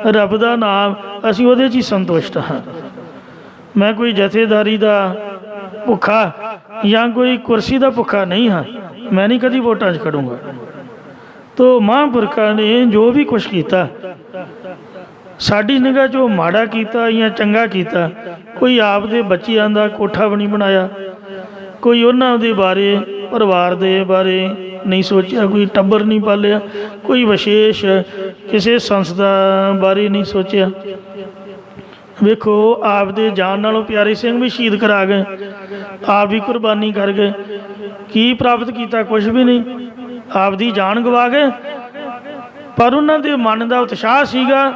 ਰੱਬ ਦਾ ਨਾਮ, ਅਸੀਂ ਉਹਦੇ 'ਚ ਹੀ ਸੰਤੁਸ਼ਟ ਹਾਂ। ਮੈਂ ਕੋਈ ਜਥੇਦਾਰੀ ਦਾ ਭੁੱਖਾ ਜਾਂ ਕੋਈ ਕੁਰਸੀ ਦਾ ਭੁੱਖਾ ਨਹੀਂ ਹਾਂ, ਮੈਂ ਨਹੀਂ ਕਦੀ ਵੋਟਾਂ 'ਚ ਖੜੂੰਗਾ। ਤੋ ਮਹਾਂਪੁਰਖਾਂ ਨੇ ਜੋ ਵੀ ਕੁਛ ਕੀਤਾ, ਸਾਡੀ ਨਿਗਾਹ 'ਚ ਉਹ ਮਾੜਾ ਕੀਤਾ ਜਾਂ ਚੰਗਾ ਕੀਤਾ। ਕੋਈ ਆਪ ਦੇ ਬੱਚਿਆਂ ਦਾ ਕੋਠਾ ਵੀ ਨਹੀਂ ਬਣਾਇਆ, ਕੋਈ ਉਹਨਾਂ ਦੇ ਬਾਰੇ, ਪਰਿਵਾਰ ਦੇ ਬਾਰੇ ਨਹੀਂ ਸੋਚਿਆ, ਕੋਈ ਟੱਬਰ ਨਹੀਂ ਪਾਲਿਆ, ਕੋਈ ਵਿਸ਼ੇਸ਼ ਕਿਸੇ ਸੰਸਥਾ ਬਾਰੇ ਨਹੀਂ ਸੋਚਿਆ। ਵੇਖੋ ਆਪ ਦੇ ਜਾਨ ਨਾਲੋਂ ਪਿਆਰੇ ਸਿੰਘ ਵੀ ਸ਼ਹੀਦ ਕਰਾ ਗਏ, ਆਪ ਵੀ ਕੁਰਬਾਨੀ ਕਰ ਗਏ। ਕੀ ਪ੍ਰਾਪਤ ਕੀਤਾ? ਕੁਝ ਵੀ ਨਹੀਂ, ਆਪ ਦੀ ਜਾਨ ਗਵਾ ਗਏ। ਪਰ ਉਹਨਾਂ ਦੇ ਮਨ ਦਾ ਉਤਸ਼ਾਹ ਸੀਗਾ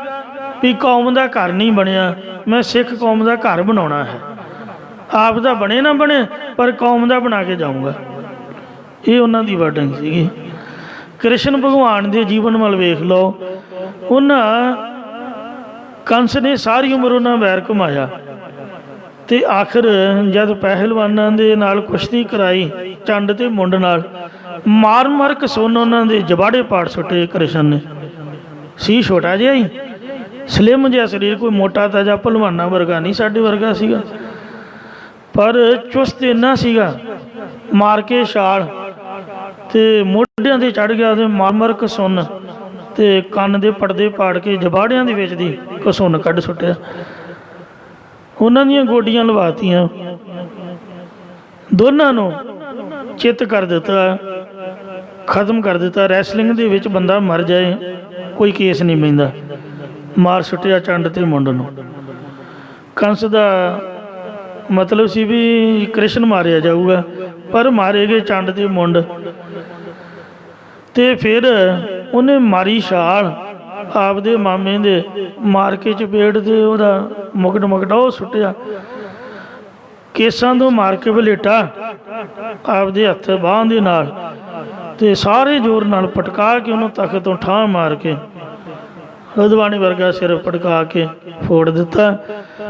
ਵੀ ਕੌਮ ਦਾ ਘਰ ਨਹੀਂ ਬਣਿਆ, ਮੈਂ ਸਿੱਖ ਕੌਮ ਦਾ ਘਰ ਬਣਾਉਣਾ ਹੈ। ਆਪ ਦਾ ਬਣੇ ਨਾ ਬਣੇ, ਪਰ ਕੌਮ ਦਾ ਬਣਾ ਕੇ ਜਾਊਂਗਾ। ਇਹ ਉਹਨਾਂ ਦੀ ਵਡੰਗ ਸੀਗੀ। ਕ੍ਰਿਸ਼ਨ ਭਗਵਾਨ ਦੇ ਜੀਵਨ ਵੱਲ ਵੇਖ ਲਓ। ਉਹਨਾਂ ਕੰਸ ਨੇ ਸਾਰੀ ਉਮਰ ਉਹਨਾਂ ਵੈਰ ਘੁਮਾਇਆ ਤੇ ਆਖਰ ਜਦ ਪਹਿਲਵਾਨਾਂ ਦੇ ਨਾਲ ਕੁਸ਼ਤੀ ਕਰਾਈ ਚੰਡ ਤੇ ਮੁੰਡ ਨਾਲ, ਮਾਰ ਕਸੁੰਨ ਉਹਨਾਂ ਦੇ ਜਬਾੜੇ ਪਾੜ ਸੁੱਟੇ। ਕ੍ਰਿਸ਼ਨ ਨੇ ਸੀ ਛੋਟਾ ਜਿਹਾ ਹੀ, ਸਲਿਮ ਜਿਹਾ ਸਰੀਰ, ਕੋਈ ਮੋਟਾ ਤਾਜ਼ਾ ਭਲਵਾਨਾਂ ਵਰਗਾ ਨਹੀਂ, ਸਾਡੇ ਵਰਗਾ ਸੀਗਾ, ਪਰ ਚੁਸਤ ਇੰਨਾ ਸੀਗਾ। ਮਾਰ ਕੇ ਛਾਲ ਤੇ ਮੋਢਿਆਂ 'ਤੇ ਚੜ੍ਹ ਗਿਆ ਤੇ ਮਾਰ ਕਸੁੰਨ ਤੇ ਕੰਨ ਦੇ ਪਰਦੇ ਪਾੜ ਕੇ ਜਬਾੜਿਆਂ ਦੇ ਵਿੱਚ ਦੀ ਕਸੁੰਨ ਕੱਢ ਸੁੱਟਿਆ। ਉਹਨਾਂ ਦੀਆਂ ਗੋਡੀਆਂ ਲਵਾਤੀਆਂ, ਦੋਨਾਂ ਨੂੰ ਚਿੱਤ ਕਰ ਦਿੱਤਾ, ਖਤਮ ਕਰ ਦਿੱਤਾ। ਰੈਸਲਿੰਗ ਦੇ ਵਿੱਚ ਬੰਦਾ ਮਰ ਜਾਏ ਕੋਈ ਕੇਸ ਨਹੀਂ ਪੈਂਦਾ, ਮਾਰ ਸੁੱਟਿਆ ਚੰਡ ਤੇ ਮੁੰਡ ਨੂੰ। ਕੰਸ ਦਾ ਮਤਲਬ ਸੀ ਵੀ ਕ੍ਰਿਸ਼ਨ ਮਾਰਿਆ ਜਾਊਗਾ, ਪਰ ਮਾਰੇ ਗਏ ਚੰਡ ਤੇ ਮੁੰਡ। ਤੇ ਫਿਰ ਉਹਨੇ ਮਾਰੀ ਛਾਲ ਆਪਦੇ ਮਾਮੇ ਦੇ, ਮਾਰ ਕੇ ਚਪੇੜ ਤੇ ਉਹਦਾ ਮੁਕਟ ਉਹ ਸੁੱਟਿਆ। ਕੇਸਾਂ ਤੋਂ ਮਾਰ ਕੇ ਵਲੇਟਾ ਆਪਦੇ ਹੱਥ ਬਾਂਹ ਦੇ ਨਾਲ ਤੇ ਸਾਰੇ ਜ਼ੋਰ ਨਾਲ ਪਟਕਾ ਕੇ ਉਹਨੂੰ ਤਖਤ ਤੋਂ ਠਾਹ ਮਾਰ ਕੇ ਰਦਵਾਨੀ ਵਰਗਾ ਸਿਰ ਪਟਕਾ ਕੇ ਫੋੜ ਦਿੱਤਾ।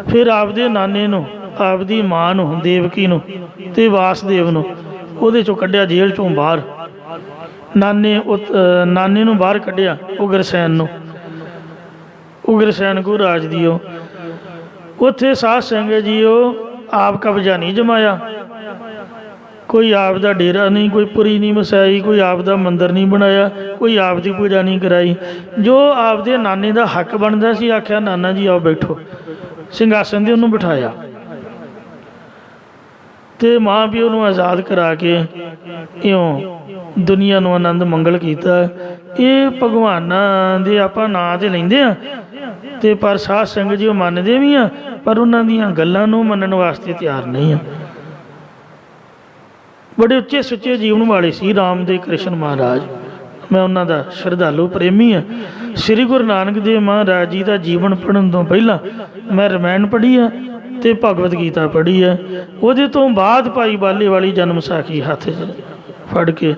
ਫਿਰ ਆਪਦੇ ਨਾਨੇ ਨੂੰ, ਆਪਦੀ ਮਾਂ ਨੂੰ, ਦੇਵਕੀ ਨੂੰ ਤੇ ਵਾਸਦੇਵ ਨੂੰ ਉਹਦੇ ਚੋਂ ਕੱਢਿਆ, ਜੇਲ੍ਹ ਚੋਂ ਬਾਹਰ। ਨਾਨੇ ਨੂੰ ਬਾਹਰ ਕੱਢਿਆ, ਉਗਰਸੈਨ ਨੂੰ, ਉਗਰਸੈਨ ਕੋ ਰਾਜ ਦਿਓ। ਉੱਥੇ ਸਾਧ ਸੰਗਤ ਜੀ ਉਹ ਆਪ ਕਬਜ਼ਾ ਨਹੀਂ ਜਮਾਇਆ, ਕੋਈ ਆਪ ਦਾ ਡੇਰਾ ਨਹੀਂ, ਕੋਈ ਪੁਰੀ ਨਹੀਂ ਵਸਾਈ, ਕੋਈ ਆਪ ਦਾ ਮੰਦਰ ਨਹੀਂ ਬਣਾਇਆ, ਕੋਈ ਆਪ ਦੀ ਪੂਜਾ ਨਹੀਂ ਕਰਾਈ। ਜੋ ਆਪਦੇ ਨਾਨੇ ਦਾ ਹੱਕ ਬਣਦਾ ਸੀ, ਆਖਿਆ ਨਾਨਾ ਜੀ ਆਓ ਬੈਠੋ, ਸਿੰਘਾਸਨ 'ਤੇ ਉਹਨੂੰ ਬਿਠਾਇਆ ਤੇ ਮਾਂ ਪਿਓ ਨੂੰ ਆਜ਼ਾਦ ਕਰਾ ਕੇ ਇਉਂ ਦੁਨੀਆ ਨੂੰ ਆਨੰਦ ਮੰਗਲ ਕੀਤਾ। ਇਹ ਭਗਵਾਨਾਂ ਦੇ ਆਪਾਂ ਨਾਂ ਤੇ ਲੈਂਦੇ ਆ ਤੇ ਪਰ ਸਾਧ ਸੰਗਤ ਜੀ ਉਹ ਮੰਨਦੇ ਵੀ ਆ, ਪਰ ਉਹਨਾਂ ਦੀਆਂ ਗੱਲਾਂ ਨੂੰ ਮੰਨਣ ਵਾਸਤੇ ਤਿਆਰ ਨਹੀਂ ਆ। ਬੜੇ ਉੱਚੇ ਸੁੱਚੇ ਜੀਵਨ ਵਾਲੇ ਸੀ ਰਾਮ ਦੇ ਕ੍ਰਿਸ਼ਨ ਮਹਾਰਾਜ। ਮੈਂ ਉਹਨਾਂ ਦਾ ਸ਼ਰਧਾਲੂ ਪ੍ਰੇਮੀ ਹਾਂ। ਸ੍ਰੀ ਗੁਰੂ ਨਾਨਕ ਦੇਵ ਮਹਾਰਾਜ ਜੀ ਦਾ ਜੀਵਨ ਪੜ੍ਹਨ ਤੋਂ ਪਹਿਲਾਂ ਮੈਂ ਰਮਾਇਣ ਪੜ੍ਹੀ ਆ ਤੇ ਭਗਵਦ ਗੀਤਾ ਪੜ੍ਹੀ ਹੈ। ਉਹਦੇ ਤੋਂ ਬਾਅਦ ਭਾਈ ਬਾਲੇ ਵਾਲੀ ਜਨਮ ਸਾਖੀ ਹੱਥ 'ਚ ਫੜ ਕੇ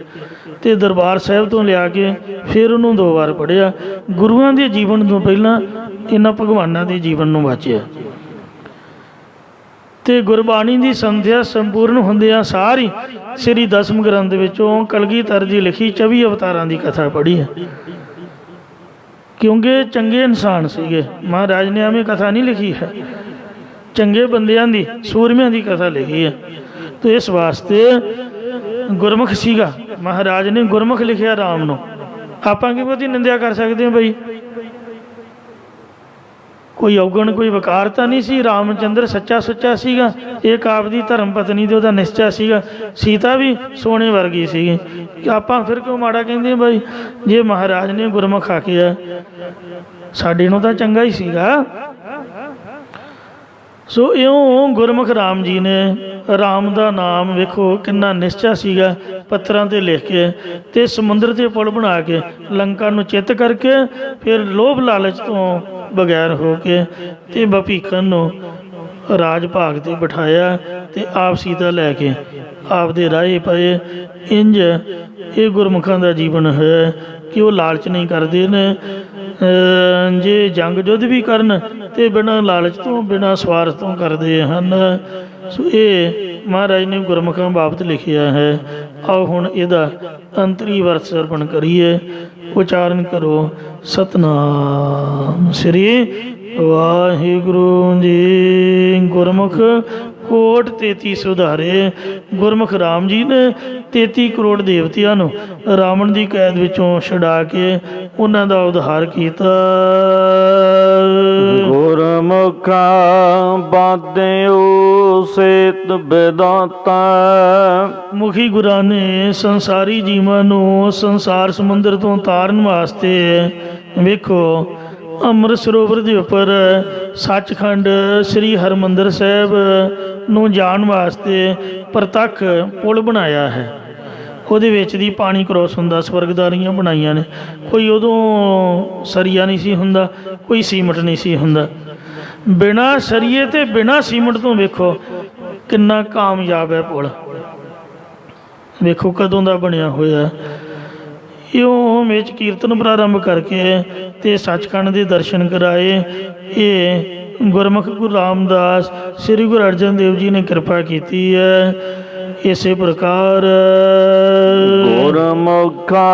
ਤੇ ਦਰਬਾਰ ਸਾਹਿਬ ਤੋਂ ਲਿਆ ਕੇ ਫਿਰ ਉਹਨੂੰ 2 ਵਾਰ ਪੜ੍ਹਿਆ। ਗੁਰੂਆਂ ਦੇ ਜੀਵਨ ਤੋਂ ਪਹਿਲਾਂ ਇਹਨਾਂ ਭਗਵਾਨਾਂ ਦੇ ਜੀਵਨ ਨੂੰ ਵਾਚਿਆ ਤੇ ਗੁਰਬਾਣੀ ਦੀ ਸੰਧਿਆ ਸੰਪੂਰਨ ਹੁੰਦਿਆਂ ਸਾਰੀ ਸ੍ਰੀ ਦਸਮ ਗ੍ਰੰਥ ਵਿੱਚੋਂ ਕਲਗੀਧਰ ਦੀ ਲਿਖੀ 24 ਅਵਤਾਰਾਂ ਦੀ ਕਥਾ ਪੜ੍ਹੀ ਹੈ। ਕਿਉਂਕਿ ਚੰਗੇ ਇਨਸਾਨ ਸੀਗੇ, ਮਹਾਰਾਜ ਨੇ ਐਵੇਂ ਕਥਾ ਨਹੀਂ ਲਿਖੀ ਹੈ, ਚੰਗੇ ਬੰਦਿਆਂ ਦੀ, ਸੂਰਮਿਆਂ ਦੀ ਕਥਾ ਲਿਖੀ ਹੈ। ਤੇ ਇਸ ਵਾਸਤੇ ਗੁਰਮੁਖ ਸੀਗਾ, ਮਹਾਰਾਜ ਨੇ ਗੁਰਮੁਖ ਲਿਖਿਆ ਰਾਮ ਨੂੰ। ਆਪਾਂ ਕਿਵੇਂ ਉਹਦੀ ਨਿੰਦਿਆ ਕਰ ਸਕਦੇ ਹਾਂ ਬਈ? ਕੋਈ ਔਗਣ, ਕੋਈ ਵਕਾਰ ਤਾਂ ਨਹੀਂ ਸੀ। ਰਾਮਚੰਦਰ ਸੱਚਾ ਸੁੱਚਾ ਸੀਗਾ, ਇੱਕ ਆਪ ਦੀ ਧਰਮ ਪਤਨੀ ਤੇ ਉਹਦਾ ਨਿਸ਼ਚਾ ਸੀਗਾ। ਸੀਤਾ ਵੀ ਸੋਨੇ ਵਰਗੀ ਸੀਗੀ। ਆਪਾਂ ਫਿਰ ਕਿਉਂ ਮਾੜਾ ਕਹਿੰਦੇ ਬਈ? ਜੇ ਮਹਾਰਾਜ ਨੇ ਗੁਰਮੁਖ ਆਖਿਆ, ਸਾਡੇ ਨੂੰ ਤਾਂ ਚੰਗਾ ਹੀ ਸੀਗਾ। ਸੋ ਇਉਂ ਗੁਰਮੁਖ ਰਾਮ ਜੀ ਨੇ, ਰਾਮ ਦਾ ਨਾਮ ਵੇਖੋ ਕਿੰਨਾ ਨਿਸ਼ਚਾ ਸੀਗਾ, ਪੱਥਰਾਂ 'ਤੇ ਲਿਖ ਕੇ ਤੇ ਸਮੁੰਦਰ 'ਤੇ ਪੁਲ ਬਣਾ ਕੇ ਲੰਕਾ ਨੂੰ ਚਿੱਤ ਕਰਕੇ ਫਿਰ ਲੋਭ ਲਾਲਚ ਤੋਂ ਬਗੈਰ ਹੋ ਕੇ ਤੇ ਭੀਖਨ ਨੂੰ ਰਾਜ ਭਾਗ 'ਤੇ ਬਿਠਾਇਆ ਤੇ ਆਪ ਸੀਤਾ ਲੈ ਕੇ ਆਪ ਦੇ ਰਾਹੇ ਪਏ। ਇੰਝ ਇਹ ਗੁਰਮੁਖਾਂ ਦਾ ਜੀਵਨ ਹੈ ਕਿ ਉਹ ਲਾਲਚ ਨਹੀਂ ਕਰਦੇ ਨੇ। ਜੇ ਜੰਗ ਯੁੱਧ ਵੀ ਕਰਨ ਤੇ ਬਿਨਾਂ ਲਾਲਚ ਤੋਂ ਬਿਨਾਂ ਸਵਾਰਥ ਤੋਂ ਕਰਦੇ ਹਨ। ਸੋ ਇਹ ਮਹਾਰਾਜ ਨੇ ਗੁਰਮੁਖਾਂ ਬਾਬਤ ਲਿਖਿਆ ਹੈ। ਆਓ ਹੁਣ ਇਹਦਾ ਅੰਤਰੀ ਵਰਤ ਸਰਵਣ ਕਰੀਏ। ਉਚਾਰਨ ਕਰੋ ਸਤਨਾਮ ਸ੍ਰੀ ਵਾਹਿਗੁਰੂ ਜੀ। ਗੁਰਮੁਖ ਕੋਟ 33 ਸੁਧਾਰੇ। ਗੁਰਮੁਖ ਰਾਮ ਜੀ ਨੇ 33 ਕਰੋੜ ਦੇਵਤਿਆਂ ਨੂੰ ਰਾਵਣ ਦੀ ਕੈਦ ਵਿੱਚੋਂ ਛੁਡਾ ਕੇ ਉਹਨਾਂ ਦਾ ਉਧਾਰ ਕੀਤਾ। ਗੁਰਮੁਖਾ ਬਾਦਿਓ ਸੇਤ ਬੇਦਾਤਾ। ਮੁਖੀ ਗੁਰਾਂ ਨੇ ਸੰਸਾਰੀ ਜੀਵਾਂ ਨੂੰ ਸੰਸਾਰ ਸਮੁੰਦਰ ਤੋਂ ਤਾਰਨ ਵਾਸਤੇ ਵੇਖੋ ਅੰਮ੍ਰਿਤ ਸਰੋਵਰ ਦੇ ਉੱਪਰ ਸੱਚਖੰਡ ਸ੍ਰੀ ਹਰਿਮੰਦਰ ਸਾਹਿਬ ਨੂੰ ਜਾਣ ਵਾਸਤੇ ਪ੍ਰਤੱਖ ਪੁਲ ਬਣਾਇਆ ਹੈ। ਉਹਦੇ ਵਿੱਚ ਦੀ ਪਾਣੀ ਕ੍ਰੋਸ ਹੁੰਦਾ, ਸਵਰਗਦਾਰੀਆਂ ਬਣਾਈਆਂ ਨੇ। ਕੋਈ ਉਦੋਂ ਸਰੀਆ ਨਹੀਂ ਸੀ ਹੁੰਦਾ, ਕੋਈ ਸੀਮਟ ਨਹੀਂ ਸੀ ਹੁੰਦਾ। ਬਿਨਾਂ ਸਰੀਏ ਤੇ ਬਿਨਾਂ ਸੀਮਟ ਤੋਂ ਵੇਖੋ ਕਿੰਨਾ ਕਾਮਯਾਬ ਹੈ ਪੁਲ। ਵੇਖੋ ਕਦੋਂ ਦਾ ਬਣਿਆ ਹੋਇਆ। ਇਉਂ ਵਿੱਚ ਕੀਰਤਨ ਪ੍ਰਾਰੰਭ ਕਰਕੇ ਤੇ ਸੱਚਖੰਡ ਦੇ ਦਰਸ਼ਨ ਕਰਾਏ। ਇਹ ਗੁਰਮੁਖ ਗੁਰੂ ਰਾਮਦਾਸ ਸ੍ਰੀ ਗੁਰੂ ਅਰਜਨ ਦੇਵ ਜੀ ਨੇ ਕਿਰਪਾ ਕੀਤੀ ਹੈ। ਇਸੇ ਪ੍ਰਕਾਰ ਗੁਰਮੁਖਾ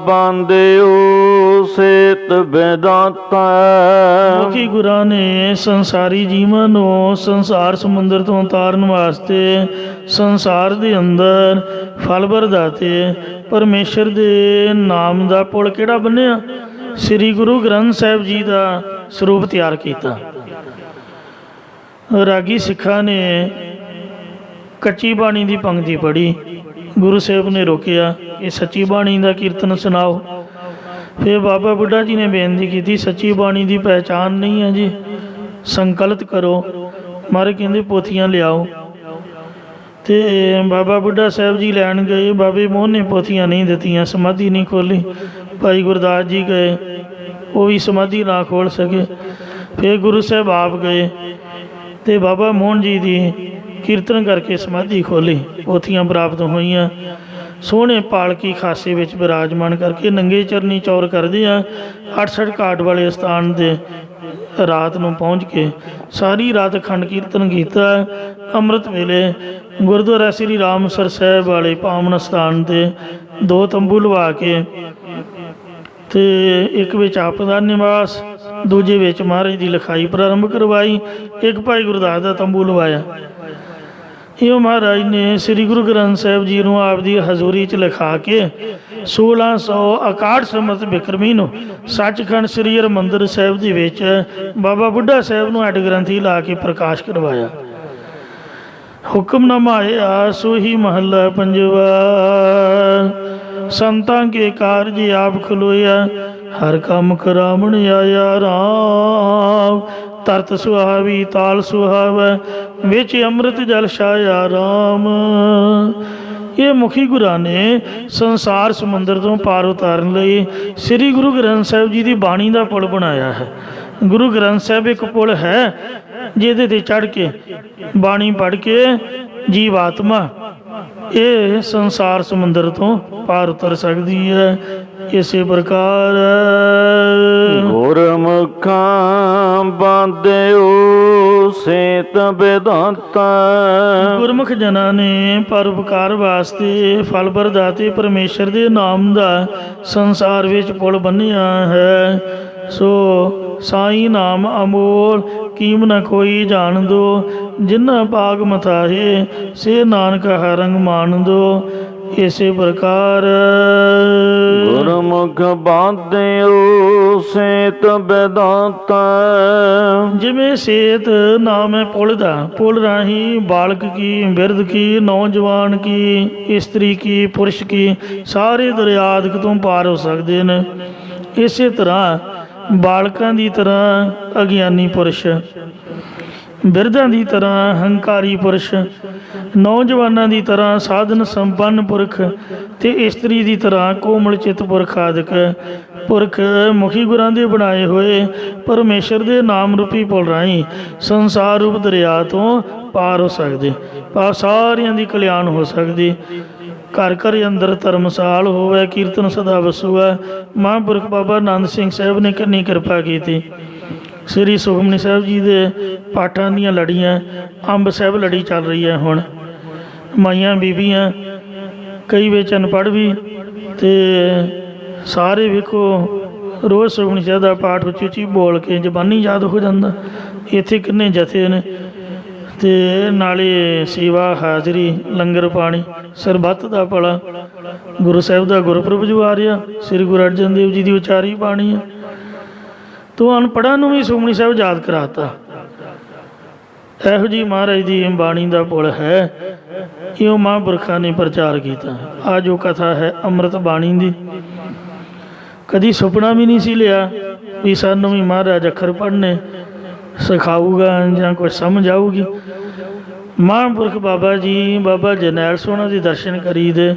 ਬਾਂਧਿਓ ਸੇਤ ਬੇਦਾਤਾ। ਮੁਖੀ ਗੁਰਾਂ ਨੇ ਸੰਸਾਰੀ ਜੀਵਾਂ ਨੂੰ ਸੰਸਾਰ ਸਮੁੰਦਰ ਤੋਂ ਤਾਰਨ ਵਾਸਤੇ ਸੰਸਾਰ ਦੇ ਅੰਦਰ ਫਲ ਵਰਦਾਤੇ ਪਰਮੇਸ਼ਰ ਦੇ ਨਾਮ ਦਾ ਪੁਲ ਕਿਹੜਾ ਬੰਨਿਆ? ਸ੍ਰੀ ਗੁਰੂ ਗ੍ਰੰਥ ਸਾਹਿਬ ਜੀ ਦਾ ਸਰੂਪ ਤਿਆਰ ਕੀਤਾ। ਰਾਗੀ ਸਿੱਖਾਂ ਨੇ ਕੱਚੀ ਬਾਣੀ ਦੀ ਪੰਕਤੀ ਪੜ੍ਹੀ। ਗੁਰੂ ਸਾਹਿਬ ਨੇ ਰੋਕਿਆ, ਇਹ ਸੱਚੀ ਬਾਣੀ ਦਾ ਕੀਰਤਨ ਸੁਣਾਓ। ਫਿਰ ਬਾਬਾ ਬੁੱਢਾ ਜੀ ਨੇ ਬੇਨਤੀ ਕੀਤੀ, ਸੱਚੀ ਬਾਣੀ ਦੀ ਪਹਿਚਾਣ ਨਹੀਂ ਹੈ ਜੀ, ਸੰਕਲਪ ਕਰੋ। ਮਾਰੇ ਕਹਿੰਦੇ ਪੋਥੀਆਂ ਲਿਆਓ। ਤੇ ਬਾਬਾ ਬੁੱਢਾ ਸਾਹਿਬ ਜੀ ਲੈਣ ਗਏ। ਬਾਬੇ ਮੋਹਨ ਨੇ ਪੋਥੀਆਂ ਨਹੀਂ ਦਿੱਤੀਆਂ, ਸਮਾਧੀ ਨਹੀਂ ਖੋਲ੍ਹੀ। ਭਾਈ ਗੁਰਦਾਸ ਜੀ ਗਏ, ਉਹ ਵੀ ਸਮਾਧੀ ਨਾ ਖੋਲ੍ਹ ਸਕੇ। ਫਿਰ ਗੁਰੂ ਸਾਹਿਬ ਆਪ ਗਏ ਤੇ ਬਾਬਾ ਮੋਹਨ ਜੀ ਦੀ ਕੀਰਤਨ ਕਰਕੇ ਸਮਾਧੀ ਖੋਲ੍ਹੀ। ਪੋਥੀਆਂ ਪ੍ਰਾਪਤ ਹੋਈਆਂ। ਸੋਹਣੇ ਪਾਲਕੀ ਖਾਸੇ ਵਿੱਚ ਬਿਰਾਜਮਾਨ ਕਰਕੇ ਨੰਗੇ ਚਰਨੀ ਚੌਰ ਕਰਦੇ ਆ। 68 ਘਾਟ ਵਾਲੇ ਸਥਾਨ ਦੇ ਰਾਤ ਨੂੰ ਪਹੁੰਚ ਕੇ ਸਾਰੀ ਰਾਤ ਅਖੰਡ ਕੀਰਤਨ ਕੀਤਾ। ਅੰਮ੍ਰਿਤ ਵੇਲੇ ਗੁਰਦੁਆਰਾ ਸ੍ਰੀ ਰਾਮਸਰ ਸਾਹਿਬ ਵਾਲੇ ਪਾਵਨ ਸਥਾਨ 'ਤੇ 2 ਤੰਬੂ ਲਵਾ ਕੇ ਤੇ ਇੱਕ ਵਿੱਚ ਆਪ ਦਾ ਨਿਵਾਸ, ਦੂਜੇ ਵਿੱਚ ਮਹਾਰਾਜ ਦੀ ਲਿਖਾਈ ਪ੍ਰਾਰੰਭ ਕਰਵਾਈ। ਇੱਕ ਭਾਈ ਗੁਰਦਾਸ ਦਾ ਤੰਬੂ ਲਵਾਇਆ। ਇਹ ਮਹਾਰਾਜ ਨੇ ਸ੍ਰੀ ਗੁਰੂ ਗ੍ਰੰਥ ਸਾਹਿਬ ਜੀ ਨੂੰ ਆਪ ਦੀ ਹਜ਼ੂਰੀ 'ਚ ਲਿਖਾ ਕੇ 1661 ਸੰਮਤ ਬਿਕਰਮੀ ਨੂੰ ਸੱਚਖੰਡ ਸ੍ਰੀ ਹਰਿਮੰਦਰ ਸਾਹਿਬ ਦੇ ਵਿੱਚ ਬਾਬਾ ਬੁੱਢਾ ਸਾਹਿਬ ਨੂੰ ਅੱਡ ਗ੍ਰੰਥੀ ਲਾ ਕੇ ਪ੍ਰਕਾਸ਼ ਕਰਵਾਇਆ। ਹੁਕਮਨਾਮਾ ਆਇਆ ਸੋਹੀ ਮਹੱਲਾ ਪੰਜਵਾ। ਸੰਤਾਂ ਕੇ ਕਾਰਜ ਆਪ ਖਲੋਇਆ, ਹਰ ਕੰਮ ਕਰਾਵਣ ਆਇਆ ਰਾਮ। ਤਰਤ ਸੁਹਾਵੀ ਤਾਲ ਸੁਹਾਵੈ, ਵਿੱਚ ਅੰਮ੍ਰਿਤ ਜਲ ਛਾਇਆ ਰਾਮ। ਇਹ ਮੁਖੀ ਗੁਰਾਂ ਨੇ ਸੰਸਾਰ ਸਮੁੰਦਰ ਤੋਂ ਪਾਰ ਉਤਾਰਨ ਲਈ ਸ੍ਰੀ ਗੁਰੂ ਗ੍ਰੰਥ ਸਾਹਿਬ ਜੀ ਦੀ ਬਾਣੀ ਦਾ ਪੁਲ ਬਣਾਇਆ ਹੈ। ਗੁਰੂ ਗ੍ਰੰਥ ਸਾਹਿਬ ਇੱਕ ਪੁਲ ਹੈ ਜਿਹਦੇ 'ਤੇ ਚੜ੍ਹ ਕੇ ਬਾਣੀ ਪੜ੍ਹ ਕੇ ਜੀਵ ਆਤਮਾ ਇਹ ਸੰਸਾਰ ਸਮੁੰਦਰ ਤੋਂ ਪਾਰ ਉਤਰ ਸਕਦੀ ਹੈ। ਇਸੇ ਪ੍ਰਕਾਰ ਗੁਰਮੁਖਾ ਬਾਂਧਿਓ ਸੇਤ ਬੇਦਾਤਾ। ਗੁਰਮੁਖ ਜਨਾਂ ਨੇ ਪਰਉਪਕਾਰ ਵਾਸਤੇ ਫਲ ਵਰਦਾਤੇ ਪਰਮੇਸ਼ਰ ਦੇ ਨਾਮ ਦਾ ਸੰਸਾਰ ਵਿੱਚ ਪੁਲ ਬੰਨ੍ਹਿਆ ਹੈ। ਸੋ ਸਾਈ ਨਾਮ ਅਮੋਲ ਕੀਮ ਨ ਕੋਈ ਜਾਣ ਦੋ, ਜਿਨ੍ਹਾਂ ਭਾਗ ਮਥਾਏ ਸੇ ਨਾਨਕ ਹਰੰਗ ਮਾਣ ਦੋ। ਇਸੇ ਪ੍ਰਕਾਰ ਗੁਰਮੁਖ ਬਾਂਧਿਓ ਸੇਤ ਬੇਦਾਤਾ। ਜਿਵੇਂ ਸੇਤ ਨਾਮ ਹੈ ਪੁਲ ਦਾ, ਪੁਲ ਰਾਹੀਂ ਬਾਲਕ ਕੀ, ਬਿਰਧ ਕੀ, ਨੌਜਵਾਨ ਕੀ, ਇਸਤਰੀ ਕੀ, ਪੁਰਸ਼ ਕੀ ਸਾਰੇ ਦਰਿਆਦਿਕ ਤੋਂ ਪਾਰ ਹੋ ਸਕਦੇ ਨੇ। ਇਸੇ ਤਰ੍ਹਾਂ ਬਾਲਕਾਂ ਦੀ ਤਰ੍ਹਾਂ ਅਗਿਆਨੀ ਪੁਰਸ਼, ਬਿਰਧਾਂ ਦੀ ਤਰ੍ਹਾਂ ਹੰਕਾਰੀ ਪੁਰਸ਼, ਨੌਜਵਾਨਾਂ ਦੀ ਤਰ੍ਹਾਂ ਸਾਧਨ ਸੰਪੰਨ ਪੁਰਖ ਤੇ ਇਸਤਰੀ ਦੀ ਤਰ੍ਹਾਂ ਕੋਮਲ ਚਿੱਤ ਪੁਰਖ ਆਦਿਕ ਪੁਰਖ ਮੁਖੀ ਗੁਰਾਂ ਦੇ ਬਣਾਏ ਹੋਏ ਪਰਮੇਸ਼ਰ ਦੇ ਨਾਮ ਰੂਪੀ ਪੁਲ ਰਾਹੀਂ ਸੰਸਾਰ ਰੂਪ ਦਰਿਆ ਤੋਂ ਪਾਰ ਹੋ ਸਕਦੇ। ਸਾਰਿਆਂ ਦੀ ਕਲਿਆਣ ਹੋ ਸਕਦੀ। ਘਰ ਘਰ ਅੰਦਰ ਧਰਮਸਾਲ ਹੋਵੇ, ਕੀਰਤਨ ਸਦਾ ਵਸੂਐ। ਮਹਾਂਪੁਰਖ ਬਾਬਾ ਆਨੰਦ ਸਿੰਘ ਸਾਹਿਬ ਨੇ ਕਿੰਨੀ ਕਿਰਪਾ ਕੀਤੀ। ਸ੍ਰੀ ਸੁਖਮਨੀ ਸਾਹਿਬ ਜੀ ਦੇ ਪਾਠਾਂ ਦੀਆਂ ਲੜੀਆਂ, ਅੰਬ ਸਾਹਿਬ ਲੜੀ ਚੱਲ ਰਹੀ ਹੈ ਹੁਣ। ਮਾਈਆਂ ਬੀਬੀਆਂ ਕਈ ਵਿੱਚ ਅਨਪੜ੍ਹ ਵੀ, ਅਤੇ ਸਾਰੇ ਵੇਖੋ ਰੋਜ਼ ਸੁਖਮਨੀ ਸਾਹਿਬ ਦਾ ਪਾਠ ਉੱਚੀ ਉੱਚੀ ਬੋਲ ਕੇ ਜ਼ਬਾਨੀ ਯਾਦ ਹੋ ਜਾਂਦਾ। ਇੱਥੇ ਕਿੰਨੇ ਜਥੇ ਨੇ, ਅਤੇ ਨਾਲੇ ਸੇਵਾ, ਹਾਜ਼ਰੀ, ਲੰਗਰ ਪਾਣੀ, ਸਰਬੱਤ ਦਾ ਭਲਾ। ਗੁਰੂ ਸਾਹਿਬ ਦਾ ਗੁਰਪੁਰਬ ਜੋ ਆ ਰਿਹਾ, ਸ੍ਰੀ ਗੁਰੂ ਅਰਜਨ ਦੇਵ ਜੀ ਦੀ ਉਚਾਰੀ ਬਾਣੀ ਹੈ। ਤੋ ਅਨਪੜ੍ਹਾਂ ਨੂੰ ਵੀ ਸੁਖਮਨੀ ਸਾਹਿਬ ਯਾਦ ਕਰਾਤਾ। ਇਹੋ ਜਿਹੀ ਮਹਾਰਾਜ ਦੀ ਬਾਣੀ ਦਾ ਪੁਲ ਹੈ, ਇਉਂ ਮਹਾਂਪੁਰਖਾਂ ਨੇ ਪ੍ਰਚਾਰ ਕੀਤਾ। ਆ ਜੋ ਕਥਾ ਹੈ ਅੰਮ੍ਰਿਤ ਬਾਣੀ ਦੀ, ਕਦੀ ਸੁਪਨਾ ਵੀ ਨਹੀਂ ਸੀ ਲਿਆ ਵੀ ਸਾਨੂੰ ਵੀ ਮਹਾਰਾਜ ਅੱਖਰ ਪੜ੍ਹਨੇ ਸਿਖਾਊਗਾ ਜਾਂ ਕੁਛ ਸਮਝ ਆਊਗੀ। ਮਹਾਂਪੁਰਖ ਬਾਬਾ ਜੀ, ਬਾਬਾ ਜਰਨੈਲ ਸਿੰਘ ਉਹਨਾਂ ਦੇ ਦਰਸ਼ਨ ਕਰੀਦੇ,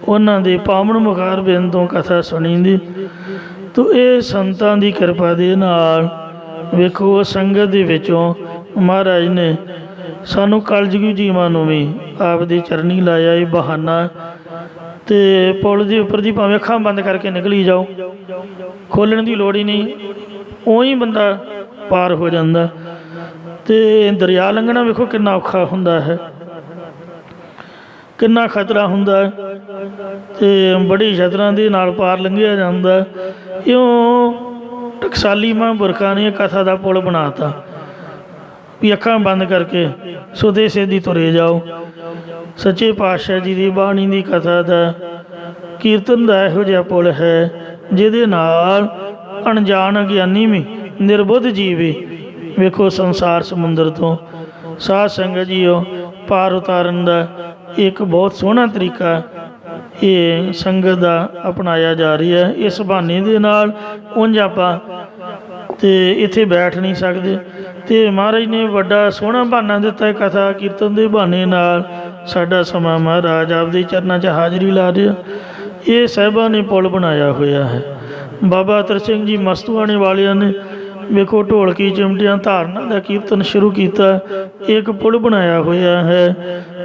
ਉਹਨਾਂ ਦੇ ਪਾਵਨ ਮੁਖਾਰ ਬਿੰਦ ਤੋਂ ਕਥਾ ਸੁਣੀਦੀ। ਤੋ ਇਹ ਸੰਤਾਂ ਦੀ ਕਿਰਪਾ ਦੇ ਨਾਲ ਵੇਖੋ ਸੰਗਤ ਦੇ ਵਿੱਚੋਂ ਮਹਾਰਾਜ ਨੇ ਸਾਨੂੰ ਕਲਯੁਗੀ ਜੀਵਾਂ ਨੂੰ ਵੀ ਆਪ ਦੇ ਚਰਨੀ ਲਾਇਆ। ਇਹ ਬਹਾਨਾ ਅਤੇ ਪੁਲ ਦੇ ਉੱਪਰ ਦੀ ਭਾਵੇਂ ਅੱਖਾਂ ਬੰਦ ਕਰਕੇ ਨਿਕਲੀ ਜਾਓ, ਖੋਲ੍ਹਣ ਦੀ ਲੋੜ ਹੀ ਨਹੀਂ, ਉਵੇਂ ਹੀ ਬੰਦਾ ਪਾਰ ਹੋ ਜਾਂਦਾ। ਅਤੇ ਦਰਿਆ ਲੰਘਣਾ ਵੇਖੋ ਕਿੰਨਾ ਔਖਾ ਹੁੰਦਾ ਹੈ, ਕਿੰਨਾ ਖਤਰਾ ਹੁੰਦਾ, ਅਤੇ ਬੜੀ ਸ਼ਤਰਾਂ ਦੇ ਨਾਲ ਪਾਰ ਲੰਘਿਆ ਜਾਂਦਾ। ਇਉਂ ਟਕਸਾਲੀ ਮਹਾਂਪੁਰਖਾਂ ਨੇ ਕਥਾ ਦਾ ਪੁਲ ਬਣਾ ਤਾ ਵੀ ਅੱਖਾਂ ਬੰਦ ਕਰਕੇ ਸੁਦੇ ਸਿੱਧੀ ਤੁਰੇ ਜਾਓ। ਸੱਚੇ ਪਾਤਸ਼ਾਹ ਜੀ ਦੀ ਬਾਣੀ ਦੀ ਕਥਾ ਦਾ, ਕੀਰਤਨ ਦਾ ਇਹੋ ਜਿਹਾ ਪੁਲ ਹੈ ਜਿਹਦੇ ਨਾਲ ਅਣਜਾਣ ਅਗਿਆਨੀ ਵੀ, ਨਿਰਬੁੱਧ ਜੀਵ ਵੀ ਵੇਖੋ ਸੰਸਾਰ ਸਮੁੰਦਰ ਤੋਂ ਸਾਧ ਸੰਗਤ ਜੀਓ ਪਾਰ ਉਤਾਰਨ ਦਾ ਇੱਕ ਬਹੁਤ ਸੋਹਣਾ ਤਰੀਕਾ ਇਹ ਸੰਗਤ ਦਾ ਅਪਣਾਇਆ ਜਾ ਰਿਹਾ ਹੈ। ਇਸ ਬਹਾਨੇ ਦੇ ਨਾਲ ਉਂਝ ਆਪਾਂ ਅਤੇ ਇੱਥੇ ਬੈਠ ਨਹੀਂ ਸਕਦੇ, ਅਤੇ ਮਹਾਰਾਜ ਨੇ ਵੱਡਾ ਸੋਹਣਾ ਬਹਾਨਾ ਦਿੱਤਾ ਕਥਾ ਕੀਰਤਨ ਦੇ ਬਹਾਨੇ ਨਾਲ। ਸਾਡਾ ਸਮਾਂ ਮਹਾਰਾਜ ਆਪਦੇ ਚਰਨਾਂ 'ਚ ਹਾਜ਼ਰੀ ਲਾ ਰਿਹਾ। ਇਹ ਸਾਹਿਬਾਂ ਨੇ ਪੁਲ ਬਣਾਇਆ ਹੋਇਆ ਹੈ। ਬਾਬਾ ਅਤਰ ਸਿੰਘ ਜੀ ਮਸਤੂਆਣੇ ਵਾਲਿਆਂ ਨੇ ਵੇਖੋ ਢੋਲਕੀ ਚਿਮਟਿਆਂ ਧਾਰਨਾ ਦਾ ਕੀਰਤਨ ਸ਼ੁਰੂ ਕੀਤਾ। ਇੱਕ ਪੁਲ ਬਣਾਇਆ ਹੋਇਆ ਹੈ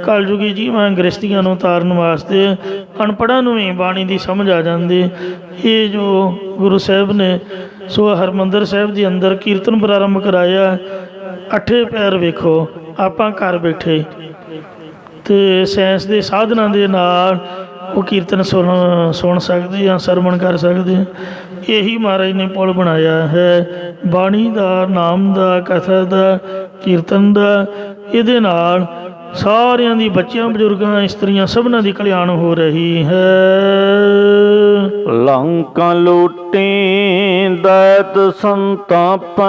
ਕਲਯੁਗੀ ਜੀਵਾਂ ਗ੍ਰਸਤੀਆਂ ਨੂੰ ਤਾਰਨ ਵਾਸਤੇ। ਅਨਪੜ੍ਹਾਂ ਨੂੰ ਵੀ ਬਾਣੀ ਦੀ ਸਮਝ ਆ ਜਾਂਦੀ। ਇਹ ਜੋ ਗੁਰੂ ਸਾਹਿਬ ਨੇ ਸੋ ਹਰਿਮੰਦਰ ਸਾਹਿਬ ਦੇ ਅੰਦਰ ਕੀਰਤਨ ਪ੍ਰਾਰੰਭ ਕਰਾਇਆ। 8 ਪੈਰ ਵੇਖੋ ਆਪਾਂ ਘਰ ਬੈਠੇ ਅਤੇ ਸਾਇੰਸ ਦੇ ਸਾਧਨਾਂ ਦੇ ਨਾਲ ਉਹ ਕੀਰਤਨ ਸੁਣ ਸਕਦੇ ਹਾਂ, ਸਰਵਣ ਕਰ ਸਕਦੇ ਹਾਂ। ਇਹੀ ਮਹਾਰਾਜ ਨੇ ਪੁਲ ਬਣਾਇਆ ਹੈ ਬਾਣੀ ਦਾ, ਨਾਮ ਦਾ, ਕਥਾ ਦਾ, ਕੀਰਤਨ ਦਾ। ਇਹਦੇ ਨਾਲ ਸਾਰਿਆਂ ਦੀ, ਬੱਚਿਆਂ, ਬਜ਼ੁਰਗਾਂ, ਇਸਤਰੀਆਂ, ਸਭਨਾਂ ਦੀ ਕਲਿਆਣ ਹੋ ਰਹੀ ਹੈ। ਲੰਕਾ ਲੂਟੀ ਦੈਤ ਸੰਤਾਪੈ,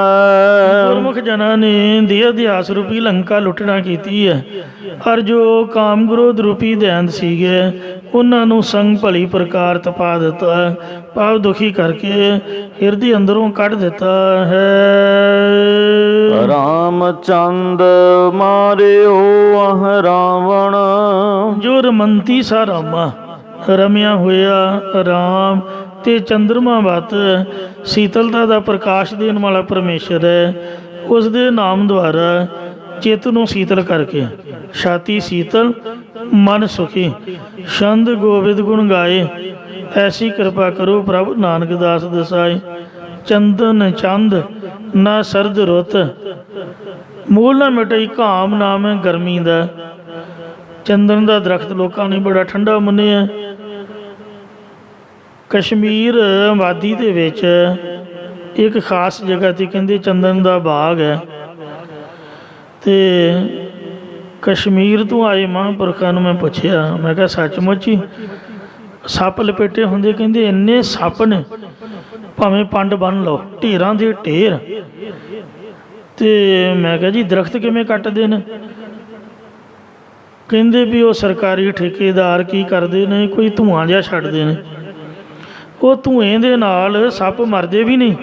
ਗੁਰਮੁਖ ਜਨਾਂ ਨੇ ਦੇਹ ਅਧਿਆਸ ਰੂਪੀ ਲੰਕਾ ਲੁੱਟਣਾ ਕੀਤੀ ਹੈ। ਔਰ ਜੋ ਕਾਮ ਕ੍ਰੋਧ ਰੂਪੀ ਦੈਂਤ ਸੀਗੇ ਉਹਨਾਂ ਨੂੰ ਸੰਗ ਭਲੀ ਪ੍ਰਕਾਰ ਤਪਾ ਦਿੱਤਾ, ਭਾਵ ਦੁਖੀ ਕਰਕੇ ਹਿਰਦੇ ਅੰਦਰੋਂ ਕੱਢ ਦਿੱਤਾ ਹੈ। ਰਾਮਚੰਦ ਮਾਰਿਓ ਅਹ ਰਾਵਣ, ਜੋ ਰਮੰਤੀ ਸਾ ਰਾਮਾ, ਰਮਿਆ ਹੋਇਆ ਰਾਮ ਅਤੇ ਚੰਦਰਮਾ ਵੱਤ ਸੀਤਲਤਾ ਦਾ ਪ੍ਰਕਾਸ਼ ਦੇਣ ਵਾਲਾ ਪਰਮੇਸ਼ਰ ਹੈ। ਉਸ ਦੇ ਨਾਮ ਦੁਆਰਾ ਚਿੱਤ ਨੂੰ ਸੀਤਲ ਕਰਕੇ, ਛਾਤੀ ਸੀਤਲ ਮਨ ਸੁਖੀ, ਛੰਦ ਗੋਬਿੰਦ ਗੁਣ ਗਾਏ। ਐਸੀ ਕਿਰਪਾ ਕਰੋ ਪ੍ਰਭੂ ਨਾਨਕ ਦਾਸ ਦਸਾਏ। ਚੰਦਨ ਚੰਦ ਨਾ ਸਰਦ ਰੁੱਤ, ਮੂਲ ਨਾ ਮਿਟਈ ਘਾਮ ਨਾਮ ਹੈ ਗਰਮੀ ਦਾ। ਚੰਦਨ ਦਾ ਦਰਖਤ ਲੋਕਾਂ ਨੇ ਬੜਾ ਠੰਡਾ ਮੰਨਿਆ। ਕਸ਼ਮੀਰ ਵਾਦੀ ਦੇ ਵਿੱਚ ਇੱਕ ਖਾਸ ਜਗ੍ਹਾ 'ਤੇ ਕਹਿੰਦੇ ਚੰਦਨ ਦਾ ਬਾਗ ਹੈ, ਅਤੇ ਕਸ਼ਮੀਰ ਤੋਂ ਆਏ ਮਹਾਂਪੁਰਖਾਂ ਨੂੰ ਮੈਂ ਪੁੱਛਿਆ, ਮੈਂ ਕਿਹਾ ਸੱਚਮੁੱਚ ਹੀ ਸੱਪ ਲਪੇਟੇ ਹੁੰਦੇ? ਕਹਿੰਦੇ ਇੰਨੇ ਸੱਪ ਨੇ ਭਾਵੇਂ ਪੰਡ ਬੰਨ੍ਹ ਲਓ, ਢੇਰਾਂ ਦੇ ਢੇਰ। ਅਤੇ ਮੈਂ ਕਿਹਾ ਜੀ ਦਰਖਤ ਕਿਵੇਂ ਕੱਟਦੇ ਨੇ? ਕਹਿੰਦੇ ਵੀ ਉਹ ਸਰਕਾਰੀ ਠੇਕੇਦਾਰ ਕੀ ਕਰਦੇ ਨੇ, ਕੋਈ ਧੂੰਆਂ ਜਿਹਾ ਛੱਡਦੇ ਨੇ। ਉਹ ਧੂਏਂ ਦੇ ਨਾਲ ਸੱਪ ਮਰਦੇ ਵੀ ਨਹੀਂ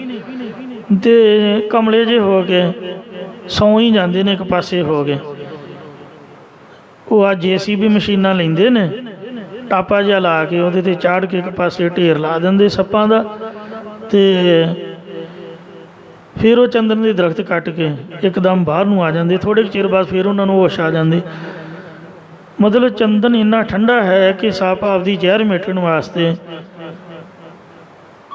ਅਤੇ ਕਮਲੇ ਜਿਹੇ ਹੋ ਕੇ ਸੌਂ ਹੀ ਜਾਂਦੇ ਨੇ ਇੱਕ ਪਾਸੇ ਹੋ ਗਏ। ਉਹ ਆ JCB ਮਸ਼ੀਨਾਂ ਲੈਂਦੇ ਨੇ, ਟਾਪਾ ਜਿਹਾ ਲਾ ਕੇ ਉਹਦੇ 'ਤੇ ਚਾੜ੍ਹ ਕੇ ਇੱਕ ਪਾਸੇ ਢੇਰ ਲਾ ਦਿੰਦੇ ਸੱਪਾਂ ਦਾ, ਅਤੇ ਫਿਰ ਉਹ ਚੰਦਨ ਦੇ ਦਰਖਤ ਕੱਟ ਕੇ ਇੱਕਦਮ ਬਾਹਰ ਨੂੰ ਆ ਜਾਂਦੇ। ਥੋੜ੍ਹੇ ਚਿਰ ਬਾਅਦ ਫਿਰ ਉਹਨਾਂ ਨੂੰ ਹੋਸ਼ ਆ ਜਾਂਦੀ। ਮਤਲਬ ਚੰਦਨ ਇੰਨਾ ਠੰਡਾ ਹੈ ਕਿ ਸੱਪ ਆਪਦੀ ਜ਼ਹਿਰ ਮਿਟਣ ਵਾਸਤੇ,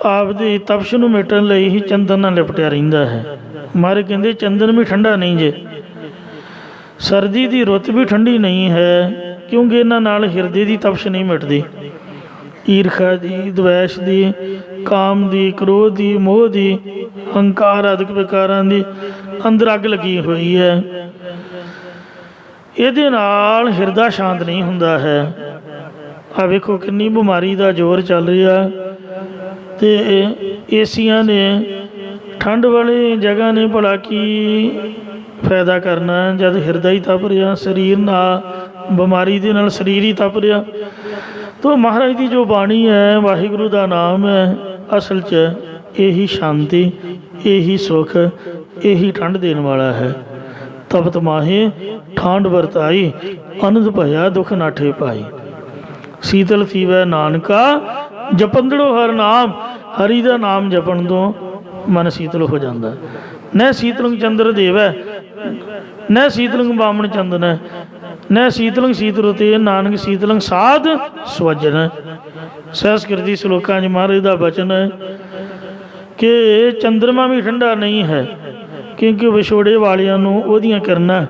ਆਪਦੀ ਤਪਸ਼ ਨੂੰ ਮਿਟਣ ਲਈ ਹੀ ਚੰਦਨ ਨਾਲ ਲਿਪਟਿਆ ਰਹਿੰਦਾ ਹੈ। ਮਹਾਰਾਜ ਕਹਿੰਦੇ ਚੰਦਨ ਵੀ ਠੰਡਾ ਨਹੀਂ ਜੇ, ਸਰਦੀ ਦੀ ਰੁੱਤ ਵੀ ਠੰਡੀ ਨਹੀਂ ਹੈ, ਕਿਉਂਕਿ ਇਹਨਾਂ ਨਾਲ ਹਿਰਦੇ ਦੀ ਤਪਸ਼ ਨਹੀਂ ਮਿਟਦੀ। ਈਰਖਾ ਦੀ, ਦਵੈਸ਼ ਦੀ, ਕਾਮ ਦੀ, ਕ੍ਰੋਧ ਦੀ, ਮੋਹ ਦੀ, ਹੰਕਾਰ ਆਦਿਕ ਵਿਕਾਰਾਂ ਦੀ ਅੰਦਰ ਅੱਗ ਲੱਗੀ ਹੋਈ ਹੈ। ਇਹਦੇ ਨਾਲ ਹਿਰਦਾ ਸ਼ਾਂਤ ਨਹੀਂ ਹੁੰਦਾ ਹੈ। ਆ ਵੇਖੋ ਕਿੰਨੀ ਬਿਮਾਰੀ ਦਾ ਜ਼ੋਰ ਚੱਲ ਰਿਹਾ, ਅਤੇ ਏਸੀਆਂ ਨੇ ਠੰਡ ਵਾਲੀ ਜਗ੍ਹਾ ਨੇ ਭਲਾ ਕੀ ਫਾਇਦਾ ਕਰਨਾ, ਜਦ ਹਿਰਦਾ ਹੀ ਤਪ ਰਿਹਾ, ਸਰੀਰ ਨਾਲ ਬਿਮਾਰੀ ਦੇ ਨਾਲ ਸਰੀਰ ਹੀ ਤਪ ਰਿਹਾ। ਤੋ ਮਹਾਰਾਜ ਦੀ ਜੋ ਬਾਣੀ ਹੈ, ਵਾਹਿਗੁਰੂ ਦਾ ਨਾਮ ਹੈ, ਅਸਲ 'ਚ ਇਹੀ ਸ਼ਾਂਤੀ, ਇਹੀ ਸੁੱਖ, ਇਹੀ ਠੰਡ ਦੇਣ ਵਾਲਾ ਹੈ। ਤਪਤ ਮਾਹੇ ਠਾਂਡ ਵਰਤਾਈ, ਅਨੰਦ ਭਇਆ ਦੁੱਖ ਨਾਠੇ ਪਾਈ। ਸੀਤਲ ਥੀਵੈ ਨਾਨਕਾ ਜਪੰਦੜੋ ਹਰ ਨਾਮ, ਹਰੀ ਦਾ ਨਾਮ ਜਪਣ ਤੋਂ ਮਨ ਸੀਤਲ ਹੋ ਜਾਂਦਾ। ਨੈ ਸੀਤਲੰਗ ਚੰਦਰ ਦੇਵੈ, ਨੈ ਸੀਤਲੰਗ ਬਾਮਣ ਚੰਦਨ, ਨੈ ਸੀਤਲੰਗ ਸੀਤ ਰੁਤੇ, ਨਾਨਕ ਸੀਤਲੰਗ ਸਾਧ ਸਵਜਨ। ਸੰਸਕ੍ਰਿਤੀ ਸ਼ਲੋਕਾਂ 'ਚ ਮਹਾਰਾਜ ਦਾ ਬਚਨ ਹੈ ਕਿ ਚੰਦਰਮਾ ਵੀ ਠੰਡਾ ਨਹੀਂ ਹੈ, ਕਿਉਂਕਿ ਵਿਛੋੜੇ ਵਾਲਿਆਂ ਨੂੰ ਉਹਦੀਆਂ ਕਿਰਨਾਂ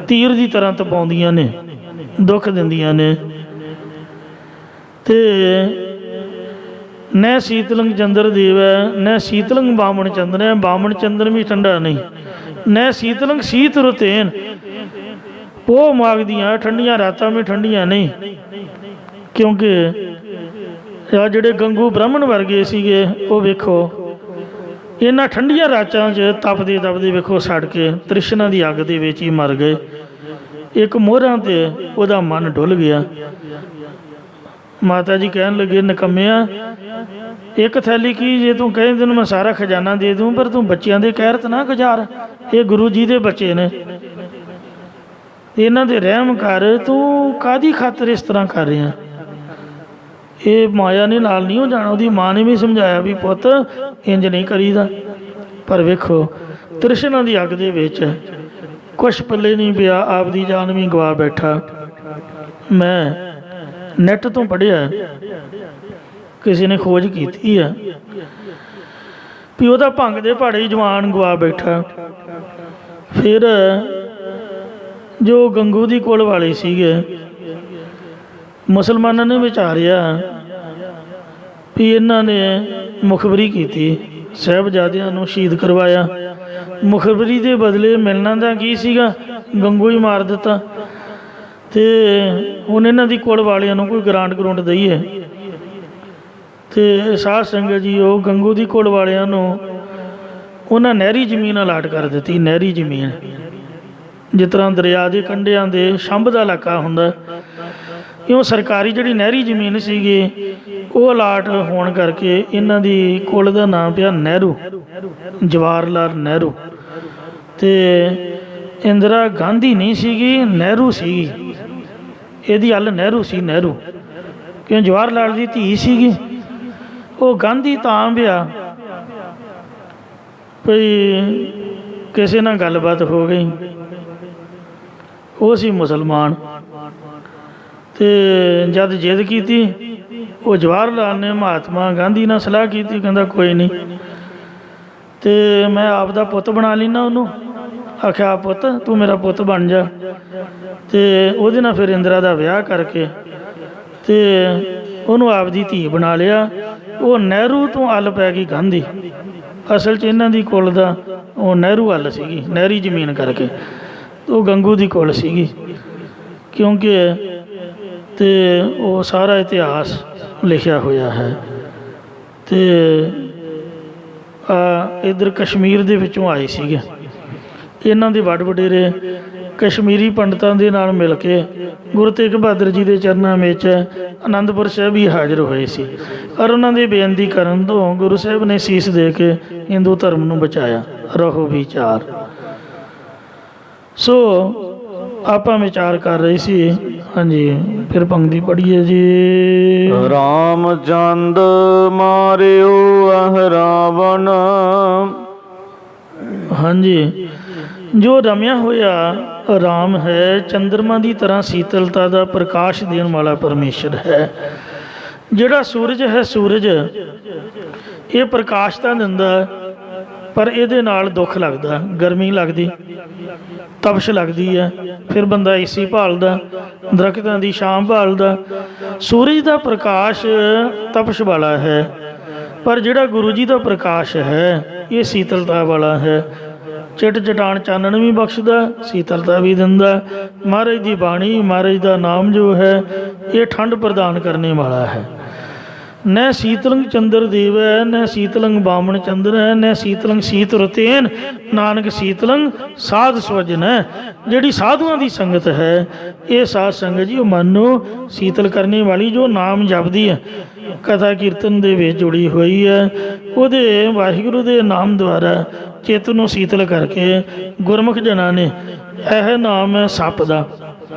ਤੀਰ ਦੀ ਤਰ੍ਹਾਂ ਤਪਾਉਂਦੀਆਂ ਨੇ, ਦੁੱਖ ਦਿੰਦੀਆਂ ਨੇ। ਅਤੇ ਨੈ ਸੀਤਲੰਗ ਚੰਦਰ ਦੇਵੈ, ਨੈ ਸੀਤਲੰਗ ਬਾਮਣ ਚੰਦਨ, ਬਾਮਣ ਚੰਦਨ ਵੀ ਠੰਡਾ ਨਹੀਂ। ਨੈ ਸੀਤਲੰਗ ਸੀਤ ਰੁਤੇਨ, ਪੋਹ ਮਾਘ ਦੀਆਂ ਠੰਡੀਆਂ ਰਾਤਾਂ ਵੀ ਠੰਡੀਆਂ ਨਹੀਂ, ਕਿਉਂਕਿ ਆ ਜਿਹੜੇ ਗੰਗੂ ਬ੍ਰਾਹਮਣ ਵਰਗੇ ਸੀਗੇ, ਉਹ ਵੇਖੋ ਇਹਨਾਂ ਠੰਡੀਆਂ ਰਾਤਾਂ 'ਚ ਤਪਦੇ ਤਪਦੇ ਵੇਖੋ ਸੜ ਕੇ ਤ੍ਰਿਸ਼ਨਾ ਦੀ ਅੱਗ ਦੇ ਵਿੱਚ ਹੀ ਮਰ ਗਏ। ਇੱਕ ਮੋਹਰਾਂ 'ਤੇ ਉਹਦਾ ਮਨ ਡੁੱਲ ਗਿਆ। ਮਾਤਾ ਜੀ ਕਹਿਣ ਲੱਗੇ, ਨਿਕੰਮਿਆ, ਇੱਕ ਥੈਲੀ ਕੀ ਜੇ ਤੂੰ ਕਹੇ ਤੈਨੂੰ ਮੈਂ ਸਾਰਾ ਖਜ਼ਾਨਾ ਦੇ ਦੂੰ, ਪਰ ਤੂੰ ਬੱਚਿਆਂ ਦੇ ਕਹਿਰਤ ਨਾ ਗੁਜ਼ਾਰ। ਇਹ ਗੁਰੂ ਜੀ ਦੇ ਬੱਚੇ ਨੇ, ਇਹਨਾਂ ਦੇ ਰਹਿਮ ਕਰ। ਤੂੰ ਕਾਹਦੀ ਖਾਤਰ ਇਸ ਤਰ੍ਹਾਂ ਕਰ ਰਿਹਾ? ਇਹ ਮਾਇਆ ਨੇ ਨਾਲ ਨਹੀਂ ਹੋ ਜਾਣਾ। ਉਹਦੀ ਮਾਂ ਨੇ ਵੀ ਸਮਝਾਇਆ ਵੀ ਪੁੱਤ ਇੰਜ ਨਹੀਂ ਕਰੀਦਾ, ਪਰ ਵੇਖੋ ਤ੍ਰਿਸ਼ਨਾ ਦੀ ਅੱਗ ਦੇ ਵਿੱਚ ਕੁਛ ਪੱਲੇ ਨਹੀਂ ਪਿਆ, ਆਪਦੀ ਜਾਨ ਵੀ ਗਵਾ ਬੈਠਾ। ਮੈਂ ਨੈੱਟ ਤੋਂ ਪੜ੍ਹਿਆ, ਕਿਸੇ ਨੇ ਖੋਜ ਕੀਤੀ ਹੈ ਵੀ ਉਹਦਾ ਭੰਗ ਦੇ ਭਾੜੇ ਜਵਾਨ ਗਵਾ ਬੈਠਾ। ਫਿਰ ਜੋ ਗੰਗੂ ਦੀ ਕੁਲ ਵਾਲੇ ਸੀਗੇ, ਮੁਸਲਮਾਨਾਂ ਨੇ ਵਿਚਾਰਿਆ ਵੀ ਇਹਨਾਂ ਨੇ ਮੁਖਬਰੀ ਕੀਤੀ, ਸਾਹਿਬਜ਼ਾਦਿਆਂ ਨੂੰ ਸ਼ਹੀਦ ਕਰਵਾਇਆ। ਮੁਖਬਰੀ ਦੇ ਬਦਲੇ ਮਿਲਣਾ ਦਾ ਕੀ ਸੀਗਾ? ਗੰਗੂ ਹੀ ਮਾਰ ਦਿੱਤਾ। ਅਤੇ ਹੁਣ ਇਹਨਾਂ ਦੀ ਕੁਲ ਵਾਲਿਆਂ ਨੂੰ ਕੋਈ ਗਰਾਂਟ ਗਰੂੰਟ ਦਈਏ। ਅਤੇ ਸਾਧ ਸੰਗਤ ਜੀ, ਉਹ ਗੰਗੂ ਦੀ ਕੁਲ ਵਾਲਿਆਂ ਨੂੰ ਉਹਨਾਂ ਨਹਿਰੀ ਜ਼ਮੀਨ ਅਲਾਟ ਕਰ ਦਿੱਤੀ। ਨਹਿਰੀ ਜ਼ਮੀਨ ਜਿਸ ਤਰ੍ਹਾਂ ਦਰਿਆ ਦੇ ਕੰਢਿਆਂ ਦੇ ਛੰਭ ਦਾ ਇਲਾਕਾ ਹੁੰਦਾ, ਇਉਂ ਸਰਕਾਰੀ ਜਿਹੜੀ ਨਹਿਰੀ ਜ਼ਮੀਨ ਸੀਗੀ ਉਹ ਅਲਾਟ ਹੋਣ ਕਰਕੇ ਇਹਨਾਂ ਦੀ ਕੁਲ ਦਾ ਨਾਮ ਪਿਆ ਨਹਿਰੂ, ਜਵਾਹਰ ਲਾਲ ਨਹਿਰੂ। ਅਤੇ ਇੰਦਰਾ ਗਾਂਧੀ ਨਹੀਂ ਸੀਗੀ, ਨਹਿਰੂ ਸੀਗੀ। ਇਹਦੀ ਹੱਲ ਨਹਿਰੂ ਸੀ, ਨਹਿਰੂ, ਕਿਉਂ ਜਵਾਹਰ ਲਾਲ ਦੀ ਧੀ ਸੀਗੀ। ਉਹ ਗਾਂਧੀ ਤਾਂ ਪਿਆ ਭਈ ਕਿਸੇ ਨਾਲ ਗੱਲਬਾਤ ਹੋ ਗਈ, ਉਹ ਸੀ ਮੁਸਲਮਾਨ। ਅਤੇ ਜਦ ਜਿੱਦ ਕੀਤੀ, ਉਹ ਜਵਾਹਰ ਲਾਲ ਨੇ ਮਹਾਤਮਾ ਗਾਂਧੀ ਨਾਲ ਸਲਾਹ ਕੀਤੀ, ਕਹਿੰਦਾ ਕੋਈ ਨਹੀਂ, ਅਤੇ ਮੈਂ ਆਪ ਦਾ ਪੁੱਤ ਬਣਾ ਲੈਂਦਾ ਉਹਨੂੰ। ਆਖਿਆ ਪੁੱਤ ਤੂੰ ਮੇਰਾ ਪੁੱਤ ਬਣ ਜਾ। ਅਤੇ ਉਹਦੇ ਨਾਲ ਫਿਰ ਇੰਦਰਾ ਦਾ ਵਿਆਹ ਕਰਕੇ ਅਤੇ ਉਹਨੂੰ ਆਪਦੀ ਧੀ ਬਣਾ ਲਿਆ। ਉਹ ਨਹਿਰੂ ਤੋਂ ਅੱਲ ਪੈ ਗਈ ਗਾਂਧੀ। ਅਸਲ 'ਚ ਇਹਨਾਂ ਦੀ ਕੁਲ ਦਾ ਉਹ ਨਹਿਰੂ ਅੱਲ ਸੀਗੀ, ਨਹਿਰੀ ਜ਼ਮੀਨ ਕਰਕੇ। ਉਹ ਗੰਗੂ ਦੀ ਕੁਲ ਸੀਗੀ, ਕਿਉਂਕਿ ਅਤੇ ਉਹ ਸਾਰਾ ਇਤਿਹਾਸ ਲਿਖਿਆ ਹੋਇਆ ਹੈ। ਅਤੇ ਇੱਧਰ ਕਸ਼ਮੀਰ ਦੇ ਵਿੱਚੋਂ ਆਏ ਸੀਗੇ। ਇਹਨਾਂ ਦੇ ਵੱਡ ਵਡੇਰੇ ਕਸ਼ਮੀਰੀ ਪੰਡਤਾਂ ਦੇ ਨਾਲ ਮਿਲ ਕੇ ਗੁਰੂ ਤੇਗ ਬਹਾਦਰ ਜੀ ਦੇ ਚਰਨਾਂ ਵਿੱਚ ਅਨੰਦਪੁਰ ਸਾਹਿਬ ਹੀ ਹਾਜ਼ਰ ਹੋਏ ਸੀ, ਔਰ ਉਹਨਾਂ ਦੀ ਬੇਨਤੀ ਕਰਨ ਤੋਂ ਗੁਰੂ ਸਾਹਿਬ ਨੇ ਸੀਸ ਦੇ ਕੇ ਹਿੰਦੂ ਧਰਮ ਨੂੰ ਬਚਾਇਆ। ਰਹੋ ਵਿਚਾਰ। ਸੋ ਆਪਾਂ ਵਿਚਾਰ ਕਰ ਰਹੇ ਸੀ। ਹਾਂਜੀ, ਫਿਰ ਪੰਕਤੀ ਪੜ੍ਹੀਏ ਜੀ। ਰਾਮਚੰਦ ਮਾਰਿਓ ਅਹ ਰਾਵਣ। ਹਾਂਜੀ, ਜੋ ਰਮਿਆ ਹੋਇਆ ਰਾਮ ਹੈ, ਚੰਦਰਮਾ ਦੀ ਤਰ੍ਹਾਂ ਸੀਤਲਤਾ ਦਾ ਪ੍ਰਕਾਸ਼ ਦੇਣ ਵਾਲਾ ਪਰਮੇਸ਼ਰ ਹੈ। ਜਿਹੜਾ ਸੂਰਜ ਹੈ, ਸੂਰਜ ਇਹ ਪ੍ਰਕਾਸ਼ ਤਾਂ ਦਿੰਦਾ, ਪਰ ਇਹਦੇ ਨਾਲ ਦੁੱਖ ਲੱਗਦਾ, ਗਰਮੀ ਲੱਗਦੀ, ਤਪਸ਼ ਲੱਗਦੀ ਹੈ। ਫਿਰ ਬੰਦਾ ਏਸੀ ਭਾਲਦਾ, ਦਰਖਤਾਂ ਦੀ ਛਾਂ ਭਾਲਦਾ। ਸੂਰਜ ਦਾ ਪ੍ਰਕਾਸ਼ ਤਪਸ਼ ਵਾਲਾ ਹੈ, ਪਰ ਜਿਹੜਾ ਗੁਰੂ ਜੀ ਦਾ ਪ੍ਰਕਾਸ਼ ਹੈ ਇਹ ਸੀਤਲਤਾ ਵਾਲਾ ਹੈ। ਚਿੱਟ ਚਟਾਨ ਚਾਨਣ ਵੀ ਬਖਸ਼ਦਾ, ਸੀਤਲਤਾ ਵੀ ਦਿੰਦਾ। ਮਹਾਰਾਜ ਦੀ ਬਾਣੀ, ਮਹਾਰਾਜ ਦਾ ਨਾਮ ਜੋ ਹੈ ਇਹ ਠੰਡ ਪ੍ਰਦਾਨ ਕਰਨੇ ਵਾਲਾ ਹੈ। न शीतलंग चंद्र देव है, न शीतलंग बामन चंद्र है, न शीतलंग शीत रुतेन, नानक शीतलंग साध स्वजन है। ਜਿਹੜੀ ਸਾਧੂਆਂ ਦੀ ਸੰਗਤ ਹੈ, ਇਹ ਸਾਧ ਸੰਗਤ ਜੀ ਉਹ ਮਨ ਨੂੰ ਸੀਤਲ ਕਰਨੇ ਵਾਲੀ, ਜੋ ਨਾਮ ਜਪਦੀ ਹੈ, ਕਥਾ ਕੀਰਤਨ ਦੇ ਵਿੱਚ ਜੁੜੀ ਹੋਈ ਹੈ, ਉਹਦੇ ਵਾਹਿਗੁਰੂ ਦੇ ਨਾਮ ਦੁਆਰਾ ਚਿੱਤ ਨੂੰ ਸੀਤਲ ਕਰਕੇ ਗੁਰਮੁਖ ਜਨਾਂ ਨੇ ਇਹ ਨਾਮ ਹੈ ਸੱਪ ਦਾ,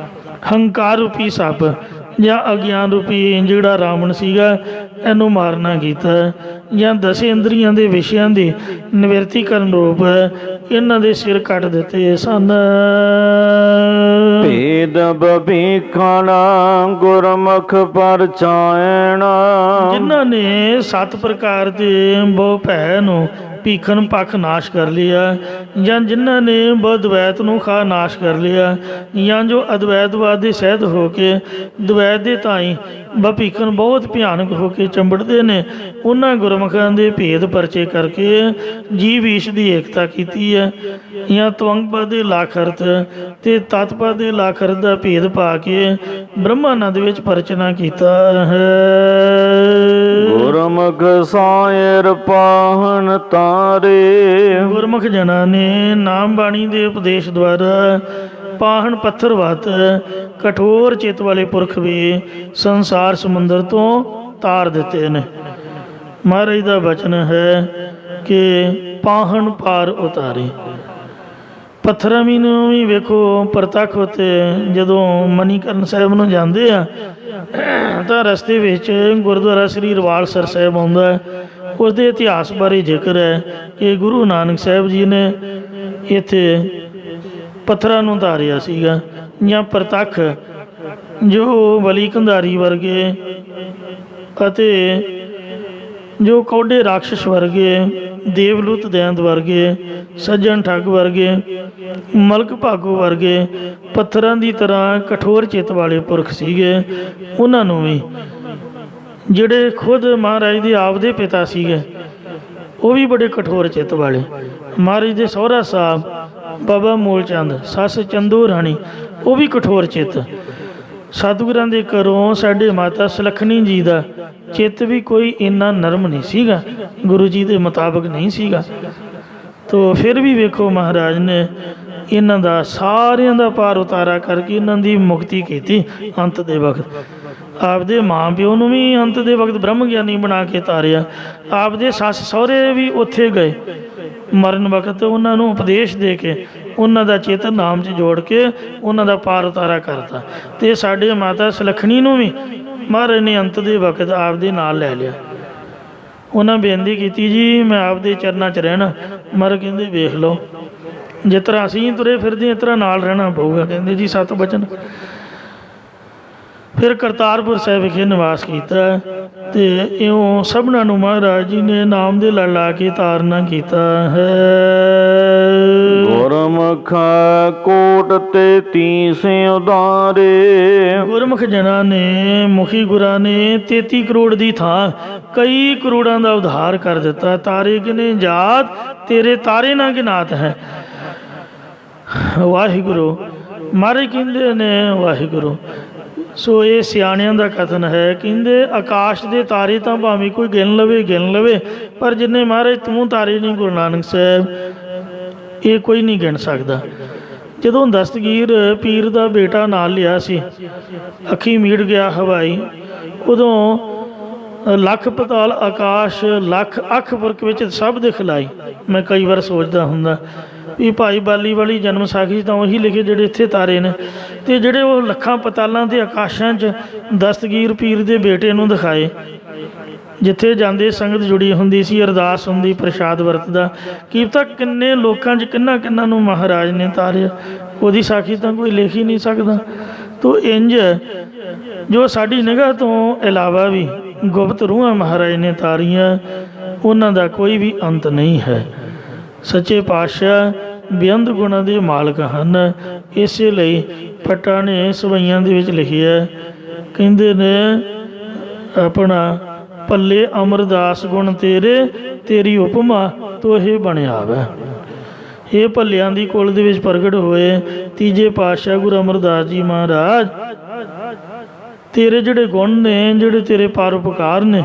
ਹੰਕਾਰ ਰੂਪੀ ਸੱਪ ਜਾਂ ਅਗਿਆਨ ਰੂਪੀ ਜਿਹੜਾ ਰਾਵਣ ਸੀਗਾ, ਇਹਨੂੰ ਮਾਰਨਾ ਕੀਤਾ। ਜਾਂ ਦਸ ਇੰਦਰੀਆਂ ਦੇ ਵਿਸ਼ਿਆਂ ਦੀ ਨਿਵਰਤੀ ਕਰਨ ਰੂਪ ਇਹਨਾਂ ਦੇ ਸਿਰ ਕੱਟ ਦਿੱਤੇ ਸਨ। ਭੇਦ ਬਭੀਖਣਾ ਗੁਰਮੁਖ ਪਰਚਾਇਣਾ, ਜਿਨ੍ਹਾਂ ਨੇ 7 ਪ੍ਰਕਾਰ ਦੇ ਬਹੁ ਭੈ ਨੂੰ ਭੀਖਣ ਪੱਖ ਨਾਸ਼ ਕਰ ਲਿਆ, ਜਾਂ ਜਿਨ੍ਹਾਂ ਨੇ ਬਦਵੈਤ ਨੂੰ ਖਾ ਨਾਸ਼ ਕਰ ਲਿਆ, ਜਾਂ ਜੋ ਅਦਵੈਤਵਾਦ ਦੇ ਸਹਿਤ ਹੋ ਕੇ ਦਵੈਤ ਦੇ ਤਾਈਂ ਭੀਖਣ ਬਹੁਤ ਭਿਆਨਕ ਹੋ ਕੇ ਚੰਬੜਦੇ ਨੇ, ਉਹਨਾਂ ਗੁਰਮੁਖਾਂ ਦੇ ਭੇਦ ਪਰਚੇ ਕਰਕੇ ਜੀਵ ਈਸ਼ ਦੀ ਏਕਤਾ ਕੀਤੀ ਹੈ। ਜਾਂ ਤਵੰਗ ਦੇ ਲਾਖਰਤ ਤੇ ਤਤਪਦ ਦੇ ਲਾਖਰਤ ਦਾ ਭੇਦ ਪਾ ਕੇ ਬ੍ਰਹਮਾਨੰਦ ਵਿੱਚ ਪਰਚਨਾ ਕੀਤਾ ਹੈ। ਗੁਰਮੁਖ ਸਾਇਰ ਪਾਹਨ ਤਾਰੇ, ਗੁਰਮੁਖ ਜਨਾਂ ਨੇ ਨਾਮ ਬਾਣੀ ਦੇ ਉਪਦੇਸ਼ ਦੁਆਰਾ ਪਾਹਣ ਪੱਥਰ ਵਤ ਕਠੋਰ ਚਿੱਤ ਵਾਲੇ ਪੁਰਖ ਵੀ ਸੰਸਾਰ ਸਮੁੰਦਰ ਤੋਂ ਤਾਰ ਦਿੱਤੇ ਨੇ। ਮਹਾਰਾਜ ਦਾ ਬਚਨ ਹੈ ਕਿ ਪਾਹਣ ਪਾਰ ਉਤਾਰੇ। ਪੱਥਰਾਂ ਵੀ ਨੂੰ ਵੀ ਵੇਖੋ ਪ੍ਰਤੱਖ ਉੱਤੇ ਜਦੋਂ ਮਨੀਕਰਨ ਸਾਹਿਬ ਨੂੰ ਜਾਂਦੇ ਆ ਤਾਂ ਰਸਤੇ ਵਿੱਚ ਗੁਰਦੁਆਰਾ ਸ੍ਰੀ ਰਵਾਲਸਰ ਸਾਹਿਬ ਆਉਂਦਾ, ਉਸ ਦੇ ਇਤਿਹਾਸ ਬਾਰੇ ਜ਼ਿਕਰ ਹੈ ਕਿ ਗੁਰੂ ਨਾਨਕ ਸਾਹਿਬ ਜੀ ਨੇ ਇੱਥੇ ਪੱਥਰਾਂ ਨੂੰ ਧਾਰਿਆ ਸੀਗਾ। ਜਾਂ ਪ੍ਰਤੱਖ ਜੋ ਬਲੀ ਕੰਧਾਰੀ ਵਰਗੇ ਅਤੇ ਜੋ ਕੌਡੇ ਰਾਖਸ਼ ਵਰਗੇ, ਦੇਵਲੁੱਤ ਦੈਂਤ ਵਰਗੇ, ਸੱਜਣ ਠੱਗ ਵਰਗੇ, ਮਲਕ ਭਾਗੋ ਵਰਗੇ ਪੱਥਰਾਂ ਦੀ ਤਰ੍ਹਾਂ ਕਠੋਰ ਚਿੱਤ ਵਾਲੇ ਪੁਰਖ ਸੀਗੇ, ਉਹਨਾਂ ਨੂੰ ਵੀ ਜਿਹੜੇ ਖੁਦ ਮਹਾਰਾਜ ਦੇ ਆਪ ਦੇ ਪਿਤਾ ਸੀਗੇ ਉਹ ਵੀ ਬੜੇ ਕਠੋਰ ਚਿੱਤ ਵਾਲੇ। ਮਹਾਰਾਜ ਦੇ ਸਹੁਰਾ ਸਾਹਿਬ ਬਾਬਾ ਮੂਲ ਚੰਦ, ਸੱਸ ਚੰਦੂ ਰਾਣੀ, ਉਹ ਵੀ ਕਠੋਰ ਚਿੱਤ। ਸਤਿਗੁਰਾਂ ਦੇ ਘਰੋਂ ਸਾਡੇ ਮਾਤਾ ਸੁਲੱਖਣੀ ਜੀ ਦਾ ਚਿੱਤ ਵੀ ਕੋਈ ਇੰਨਾ ਨਰਮ ਨਹੀਂ ਸੀਗਾ, ਗੁਰੂ ਜੀ ਦੇ ਮੁਤਾਬਕ ਨਹੀਂ ਸੀਗਾ। ਤੋ ਫਿਰ ਵੀ ਵੇਖੋ ਮਹਾਰਾਜ ਨੇ ਇਹਨਾਂ ਦਾ ਸਾਰਿਆਂ ਦਾ ਪਾਰ ਉਤਾਰਾ ਕਰਕੇ ਇਹਨਾਂ ਦੀ ਮੁਕਤੀ ਕੀਤੀ। ਅੰਤ ਦੇ ਵਕਤ ਆਪਦੇ ਮਾਂ ਪਿਓ ਨੂੰ ਵੀ ਅੰਤ ਦੇ ਵਕਤ ਬ੍ਰਹਮ ਗਿਆਨੀ ਬਣਾ ਕੇ ਤਾਰਿਆ। ਆਪਦੇ ਸੱਸ ਸਹੁਰੇ ਵੀ ਉੱਥੇ ਗਏ ਮਰਨ ਵਕਤ, ਉਹਨਾਂ ਨੂੰ ਉਪਦੇਸ਼ ਦੇ ਕੇ ਉਹਨਾਂ ਦਾ ਚਿੱਤ ਨਾਮ 'ਚ ਜੋੜ ਕੇ ਉਹਨਾਂ ਦਾ ਪਾਰ ਉਤਾਰਾ ਕਰਤਾ। ਅਤੇ ਸਾਡੇ ਮਾਤਾ ਸੁਲੱਖਣੀ ਨੂੰ ਵੀ ਮਹਾਰਾਜ ਨੇ ਅੰਤ ਦੇ ਵਕਤ ਆਪਦੇ ਨਾਲ ਲੈ ਲਿਆ। ਉਹਨਾਂ ਬੇਨਤੀ ਕੀਤੀ ਜੀ ਮੈਂ ਆਪਦੇ ਚਰਨਾਂ 'ਚ ਰਹਿਣਾ। ਮਹਾਰਾਜ ਕਹਿੰਦੇ ਵੇਖ ਲਓ, ਜਿਸ ਤਰ੍ਹਾਂ ਅਸੀਂ ਤੁਰੇ ਫਿਰਦੇ ਇਸ ਤਰ੍ਹਾਂ ਨਾਲ ਰਹਿਣਾ ਪਊਗਾ। ਕਹਿੰਦੇ ਜੀ 7 ਬਚਨ। ਫਿਰ ਕਰਤਾਰਪੁਰ ਸਾਹਿਬ ਵਿਖੇ ਨਿਵਾਸ ਕੀਤਾ ਅਤੇ ਇਉਂ ਸਭਨਾਂ ਨੂੰ ਮਹਾਰਾਜ ਜੀ ਨੇ ਨਾਮ ਦੇ ਲੜ ਲਾ ਕੇ ਤਾਰਨਾ ਕੀਤਾ ਹੈ। ਗੁਰਮੁਖ ਕੋਟ ਤੇ 33 ਉਦਾਰੇ, ਗੁਰਮੁਖ ਜਨਾਂ ਨੇ, ਮੁਖੀ ਗੁਰਾਂ ਨੇ 33 ਕਰੋੜ ਦੀ ਥਾਂ ਕਈ ਕਰੋੜਾਂ ਦਾ ਉਧਾਰ ਕਰ ਦਿੱਤਾ। ਤਾਰੇ ਗਿਨੇ ਜਾਤ ਤੇਰੇ ਤਾਰੇ ਨਾ ਗਿਨਾਤ ਹੈ। ਵਾਹਿਗੁਰੂ ਮਹਾਰਾਜ ਕਹਿੰਦੇ ਨੇ ਵਾਹਿਗੁਰੂ। ਸੋ ਇਹ ਸਿਆਣਿਆਂ ਦਾ ਕਥਨ ਹੈ, ਕਹਿੰਦੇ ਆਕਾਸ਼ ਦੇ ਤਾਰੇ ਤਾਂ ਭਾਵੇਂ ਕੋਈ ਗਿਣ ਲਵੇ, ਪਰ ਜਿੰਨੇ ਮਹਾਰਾਜ ਤੂੰ ਤਾਰੇ ਨਹੀਂ ਗੁਰੂ ਨਾਨਕ ਸਾਹਿਬ, ਇਹ ਕੋਈ ਨਹੀਂ ਗਿਣ ਸਕਦਾ। ਜਦੋਂ ਦਸਤਗੀਰ ਪੀਰ ਦਾ ਬੇਟਾ ਨਾਲ ਲਿਆ ਸੀ, ਅੱਖੀ ਮੀਟ ਗਿਆ ਹਵਾਈ, ਉਦੋਂ ਲੱਖ ਪਤਾਲ ਆਕਾਸ਼, ਲੱਖ ਅੱਖ ਪੁਰਖ ਵਿੱਚ ਸਭ ਦਿਖਲਾਈ। ਮੈਂ ਕਈ ਵਾਰ ਸੋਚਦਾ ਹੁੰਦਾ ਵੀ ਭਾਈ ਬਾਲੀ ਵਾਲੀ ਜਨਮ ਸਾਖੀ ਤਾਂ ਉਹੀ ਲਿਖੇ ਜਿਹੜੇ ਇੱਥੇ ਤਾਰੇ ਨੇ, ਅਤੇ ਜਿਹੜੇ ਉਹ ਲੱਖਾਂ ਪਤਾਲਾਂ ਦੇ ਆਕਾਸ਼ਾਂ 'ਚ ਦਸਤਗੀਰ ਪੀਰ ਦੇ ਬੇਟੇ ਨੂੰ ਦਿਖਾਏ। ਜਿੱਥੇ ਜਾਂਦੇ ਸੰਗਤ ਜੁੜੀ ਹੁੰਦੀ ਸੀ, ਅਰਦਾਸ ਹੁੰਦੀ, ਪ੍ਰਸ਼ਾਦ ਵਰਤਦਾ। ਕੀ ਪਤਾ ਕਿੰਨੇ ਲੋਕਾਂ 'ਚ ਕਿੰਨਾ ਨੂੰ ਮਹਾਰਾਜ ਨੇ ਤਾਰਿਆ। ਉਹਦੀ ਸਾਖੀ ਤਾਂ ਕੋਈ ਲਿਖ ਹੀ ਨਹੀਂ ਸਕਦਾ। ਤੋ ਇੰਜ ਜੋ ਸਾਡੀ ਨਿਗਾਹ ਤੋਂ ਇਲਾਵਾ ਵੀ ਗੁਪਤ ਰੂਹਾਂ ਮਹਾਰਾਜ ਨੇ ਤਾਰੀਆਂ, ਉਹਨਾਂ ਦਾ ਕੋਈ ਵੀ ਅੰਤ ਨਹੀਂ ਹੈ। ਸੱਚੇ ਪਾਤਸ਼ਾਹ ਬੇਅੰਤ ਗੁਣਾਂ ਦੇ ਮਾਲਕ ਹਨ। ਇਸੇ ਲਈ ਭੱਟਾ ਨੇ ਸਵਈਆਂ ਦੇ ਵਿੱਚ ਲਿਖਿਆ, ਕਹਿੰਦੇ ਨੇ ਆਪਣਾ ਭੱਲੇ ਅਮਰਦਾਸ ਗੁਣ ਤੇਰੇ, ਤੇਰੀ ਉਪਮਾ ਤੋਹੇ ਬਣਿਆ ਵੈ। ਇਹ ਭੱਲਿਆਂ ਦੀ ਕੁਲ ਦੇ ਵਿੱਚ ਪ੍ਰਗਟ ਹੋਏ ਤੀਜੇ ਪਾਤਸ਼ਾਹ ਗੁਰੂ ਅਮਰਦਾਸ ਜੀ ਮਹਾਰਾਜ, ਤੇਰੇ ਜਿਹੜੇ ਗੁਣ ਨੇ, ਜਿਹੜੇ ਤੇਰੇ ਪਰਉਪਕਾਰ ਨੇ,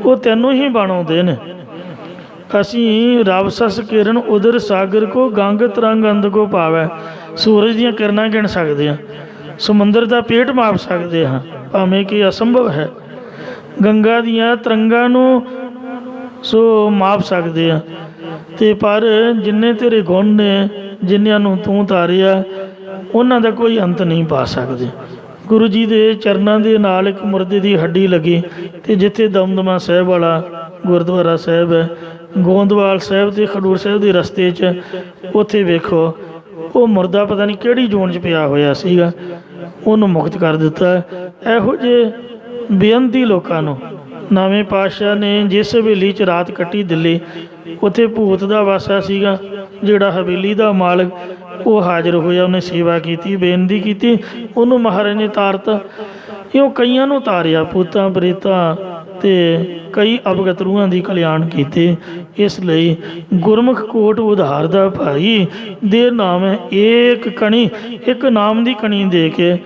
ਉਹ ਤੈਨੂੰ ਹੀ ਬਣਾਉਂਦੇ ਨੇ। ਅਸੀਂ ਰਬ ਸਸ ਕਿਰਨ ਉਦਰ ਸਾਗਰ ਕੋ ਗੰਗ ਤਰੰਗ ਅੰਧ ਕੋ ਪਾਵੈ। ਸੂਰਜ ਦੀਆਂ ਕਿਰਨਾਂ ਗਿਣ ਸਕਦੇ ਹਾਂ, ਸਮੁੰਦਰ ਦਾ ਪੇਟ ਮਾਪ ਸਕਦੇ ਹਾਂ, ਭਾਵੇਂ ਕਿ ਅਸੰਭਵ ਹੈ। ਗੰਗਾ ਦੀਆਂ ਤਰੰਗਾਂ ਨੂੰ ਸੋ ਮਾਪ ਸਕਦੇ ਹਾਂ, ਅਤੇ ਪਰ ਜਿੰਨੇ ਤੇਰੇ ਗੁਣ ਨੇ, ਜਿਨ੍ਹਾਂ ਨੂੰ ਤੂੰ ਤਾਰਿਆ, ਉਹਨਾਂ ਦਾ ਕੋਈ ਅੰਤ ਨਹੀਂ ਪਾ ਸਕਦੇ। ਗੁਰੂ ਜੀ ਦੇ ਚਰਨਾਂ ਦੇ ਨਾਲ ਇੱਕ ਮੁਰਦੇ ਦੀ ਹੱਡੀ ਲੱਗੀ, ਅਤੇ ਜਿੱਥੇ ਦਮਦਮਾ ਸਾਹਿਬ ਵਾਲਾ ਗੁਰਦੁਆਰਾ ਸਾਹਿਬ ਹੈ, ਗੋਂਦਵਾਲ ਸਾਹਿਬ ਅਤੇ ਖਡੂਰ ਸਾਹਿਬ ਦੇ ਰਸਤੇ 'ਚ, ਉੱਥੇ ਵੇਖੋ ਉਹ ਮੁਰਦਾ ਪਤਾ ਨਹੀਂ ਕਿਹੜੀ ਜੂਨ 'ਚ ਪਿਆ ਹੋਇਆ ਸੀਗਾ, ਉਹਨੂੰ ਮੁਕਤ ਕਰ ਦਿੱਤਾ। ਇਹੋ ਜਿਹੇ ਬੇਅੰਤੀ ਲੋਕਾਂ ਨੂੰ ਨਵੇਂ ਪਾਤਸ਼ਾਹ ਨੇ ਜਿਸ ਹਵੇਲੀ 'ਚ ਰਾਤ ਕੱਟੀ ਦਿੱਲੀ, ਉੱਥੇ ਭੂਤ ਦਾ ਵਾਸਾ ਸੀਗਾ। ਜਿਹੜਾ ਹਵੇਲੀ ਦਾ ਮਾਲਕ, ਉਹ ਹਾਜ਼ਰ ਹੋਇਆ, ਉਹਨੇ ਸੇਵਾ ਕੀਤੀ, ਬੇਨਤੀ ਕੀਤੀ, ਉਹਨੂੰ ਮਹਾਰਾਜ ਨੇ ਤਾਰਤਾ। ਇਉਂ ਕਈਆਂ ਨੂੰ ਤਾਰਿਆ, ਭੂਤਾਂ ਪ੍ਰੇਤਾਂ ਅਤੇ ਕਈ ਅਵਗਤ ਰੂਹਾਂ ਦੀ ਕਲਿਆਣ ਕੀਤੇ। ਇਸ ਲਈ ਗੁਰਮੁਖ ਕੋਟ ਉਧਾਰ ਦਾ ਭਾਈ ਦੇ ਨਾਮ ਹੈ ਏਕ ਕਣੀ, ਇੱਕ ਨਾਮ ਦੀ ਕਣੀ ਦੇ ਕੇ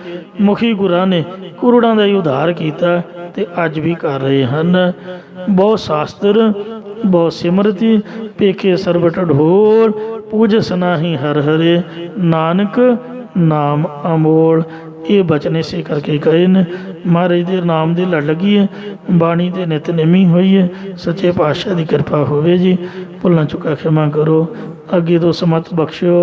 ਮੁਖੀ ਗੁਰਾਂ ਨੇ ਕੁਰੜਾਂ ਦਾ ਹੀ ਉਧਾਰ ਕੀਤਾ, ਅਤੇ ਅੱਜ ਵੀ ਕਰ ਰਹੇ ਹਨ। ਬਹੁਤ ਸ਼ਾਸਤਰ ਬਹੁਤ ਸਿਮਰਤੀ, ਪੇਖੇ ਸਰਬ ਢਢੋਲ, ਪੂਜਸ ਨਾਹੀ ਹਰ ਹਰੇ, ਨਾਨਕ ਨਾਮ ਅਮੋਲ। ਇਹ ਬਚਨ ਇਸੇ ਕਰਕੇ ਕਹੇ ਨੇ। ਮਹਾਰਾਜ ਦੇ ਨਾਮ ਦੀ ਲੜ ਲੱਗੀ ਹੈ, ਬਾਣੀ ਦੇ ਨਿਤਨੇਮੀ ਹੋਈ ਹੈ। ਸੱਚੇ ਪਾਤਸ਼ਾਹ ਦੀ ਕਿਰਪਾ ਹੋਵੇ ਜੀ। ਭੁੱਲਾਂ ਚੁੱਕਾ ਖਿਮਾ ਕਰੋ, ਅੱਗੇ ਤੋਂ ਸਮਤ ਬਖਸ਼ਿਓ।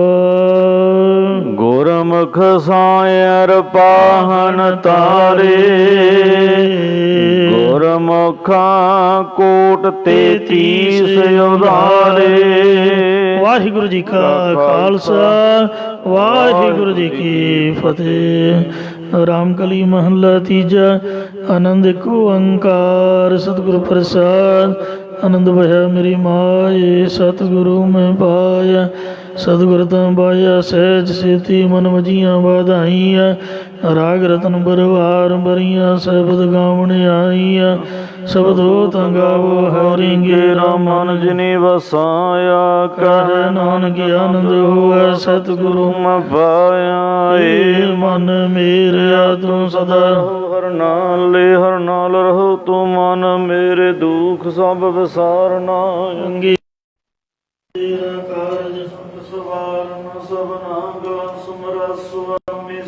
ਗੁਰਮੁਖ ਸਾਇਰ ਪਾਹਨ ਤਾਰੇ, ਗੁਰਮੁਖਾਂ ਕੋਟ 33 ਉਧਾਰੇ। ਵਾਹਿਗੁਰੂ ਜੀ ਕਾ ਖਾਲਸਾ, ਵਾਹਿਗੁਰੂ ਜੀ ਕੀ ਫਤਿਹ। ਰਾਮਕਲੀ ਮਹੱਲਾ ਤੀਜਾ। ਆਨੰਦ ਇੱਕ ਓੰਕਾਰ ਸਤਿਗੁਰ ਪ੍ਰਸਾਦ। ਆਨੰਦ ਭਇਆ ਮੇਰੀ ਮਾਏ, ਸਤਿਗੁਰੂ ਮੈਂ ਪਾਇਆ। ਸਤਿਗੁਰ ਤਾਂ ਬਾਇਆ ਸਹਿਜ ਸੇਤੀ, ਮਨ ਮਜੀਆਂ ਵਧਾਈਆਂ। ਰਾਗ ਰਤਨ ਬਰਵਾਰ ਬਰੀਆਂ, ਸ਼ਬਦ ਗਾਵਣ ਆਈਆਂ। ਸ਼ਬਦੋ ਤਾਂ ਗਾਵੋ ਹਰਿੰਗੇ, ਰਾਮ ਮਨ ਜਿਨੀ ਵਸਾਇਆ। ਕਹਿ ਨਾਨਕ ਆਨੰਦ ਹੋਆ, ਸਤਿਗੁਰੂ ਮੈਂ ਪਾਇਆ। ਏ ਮਨ ਮੇਰਿਆ ਤੂੰ ਸਦਾ ਹਰ ਨਾਲ ਲੈ, ਹਰ ਨਾਲ ਰਹੋ ਤੂੰ ਮਨ ਮੇਰੇ, ਦੁਖ ਸਭ ਵਿਸਾਰਨਾ। ਅੰਗੀ ਤੇਰਾ ਕਾਰਜ ਸਭ ਸਵਾਰਨ, ਸਭਨਾ ਗਾ ਸੁਮਰਸ ਸੁਆਮੀ।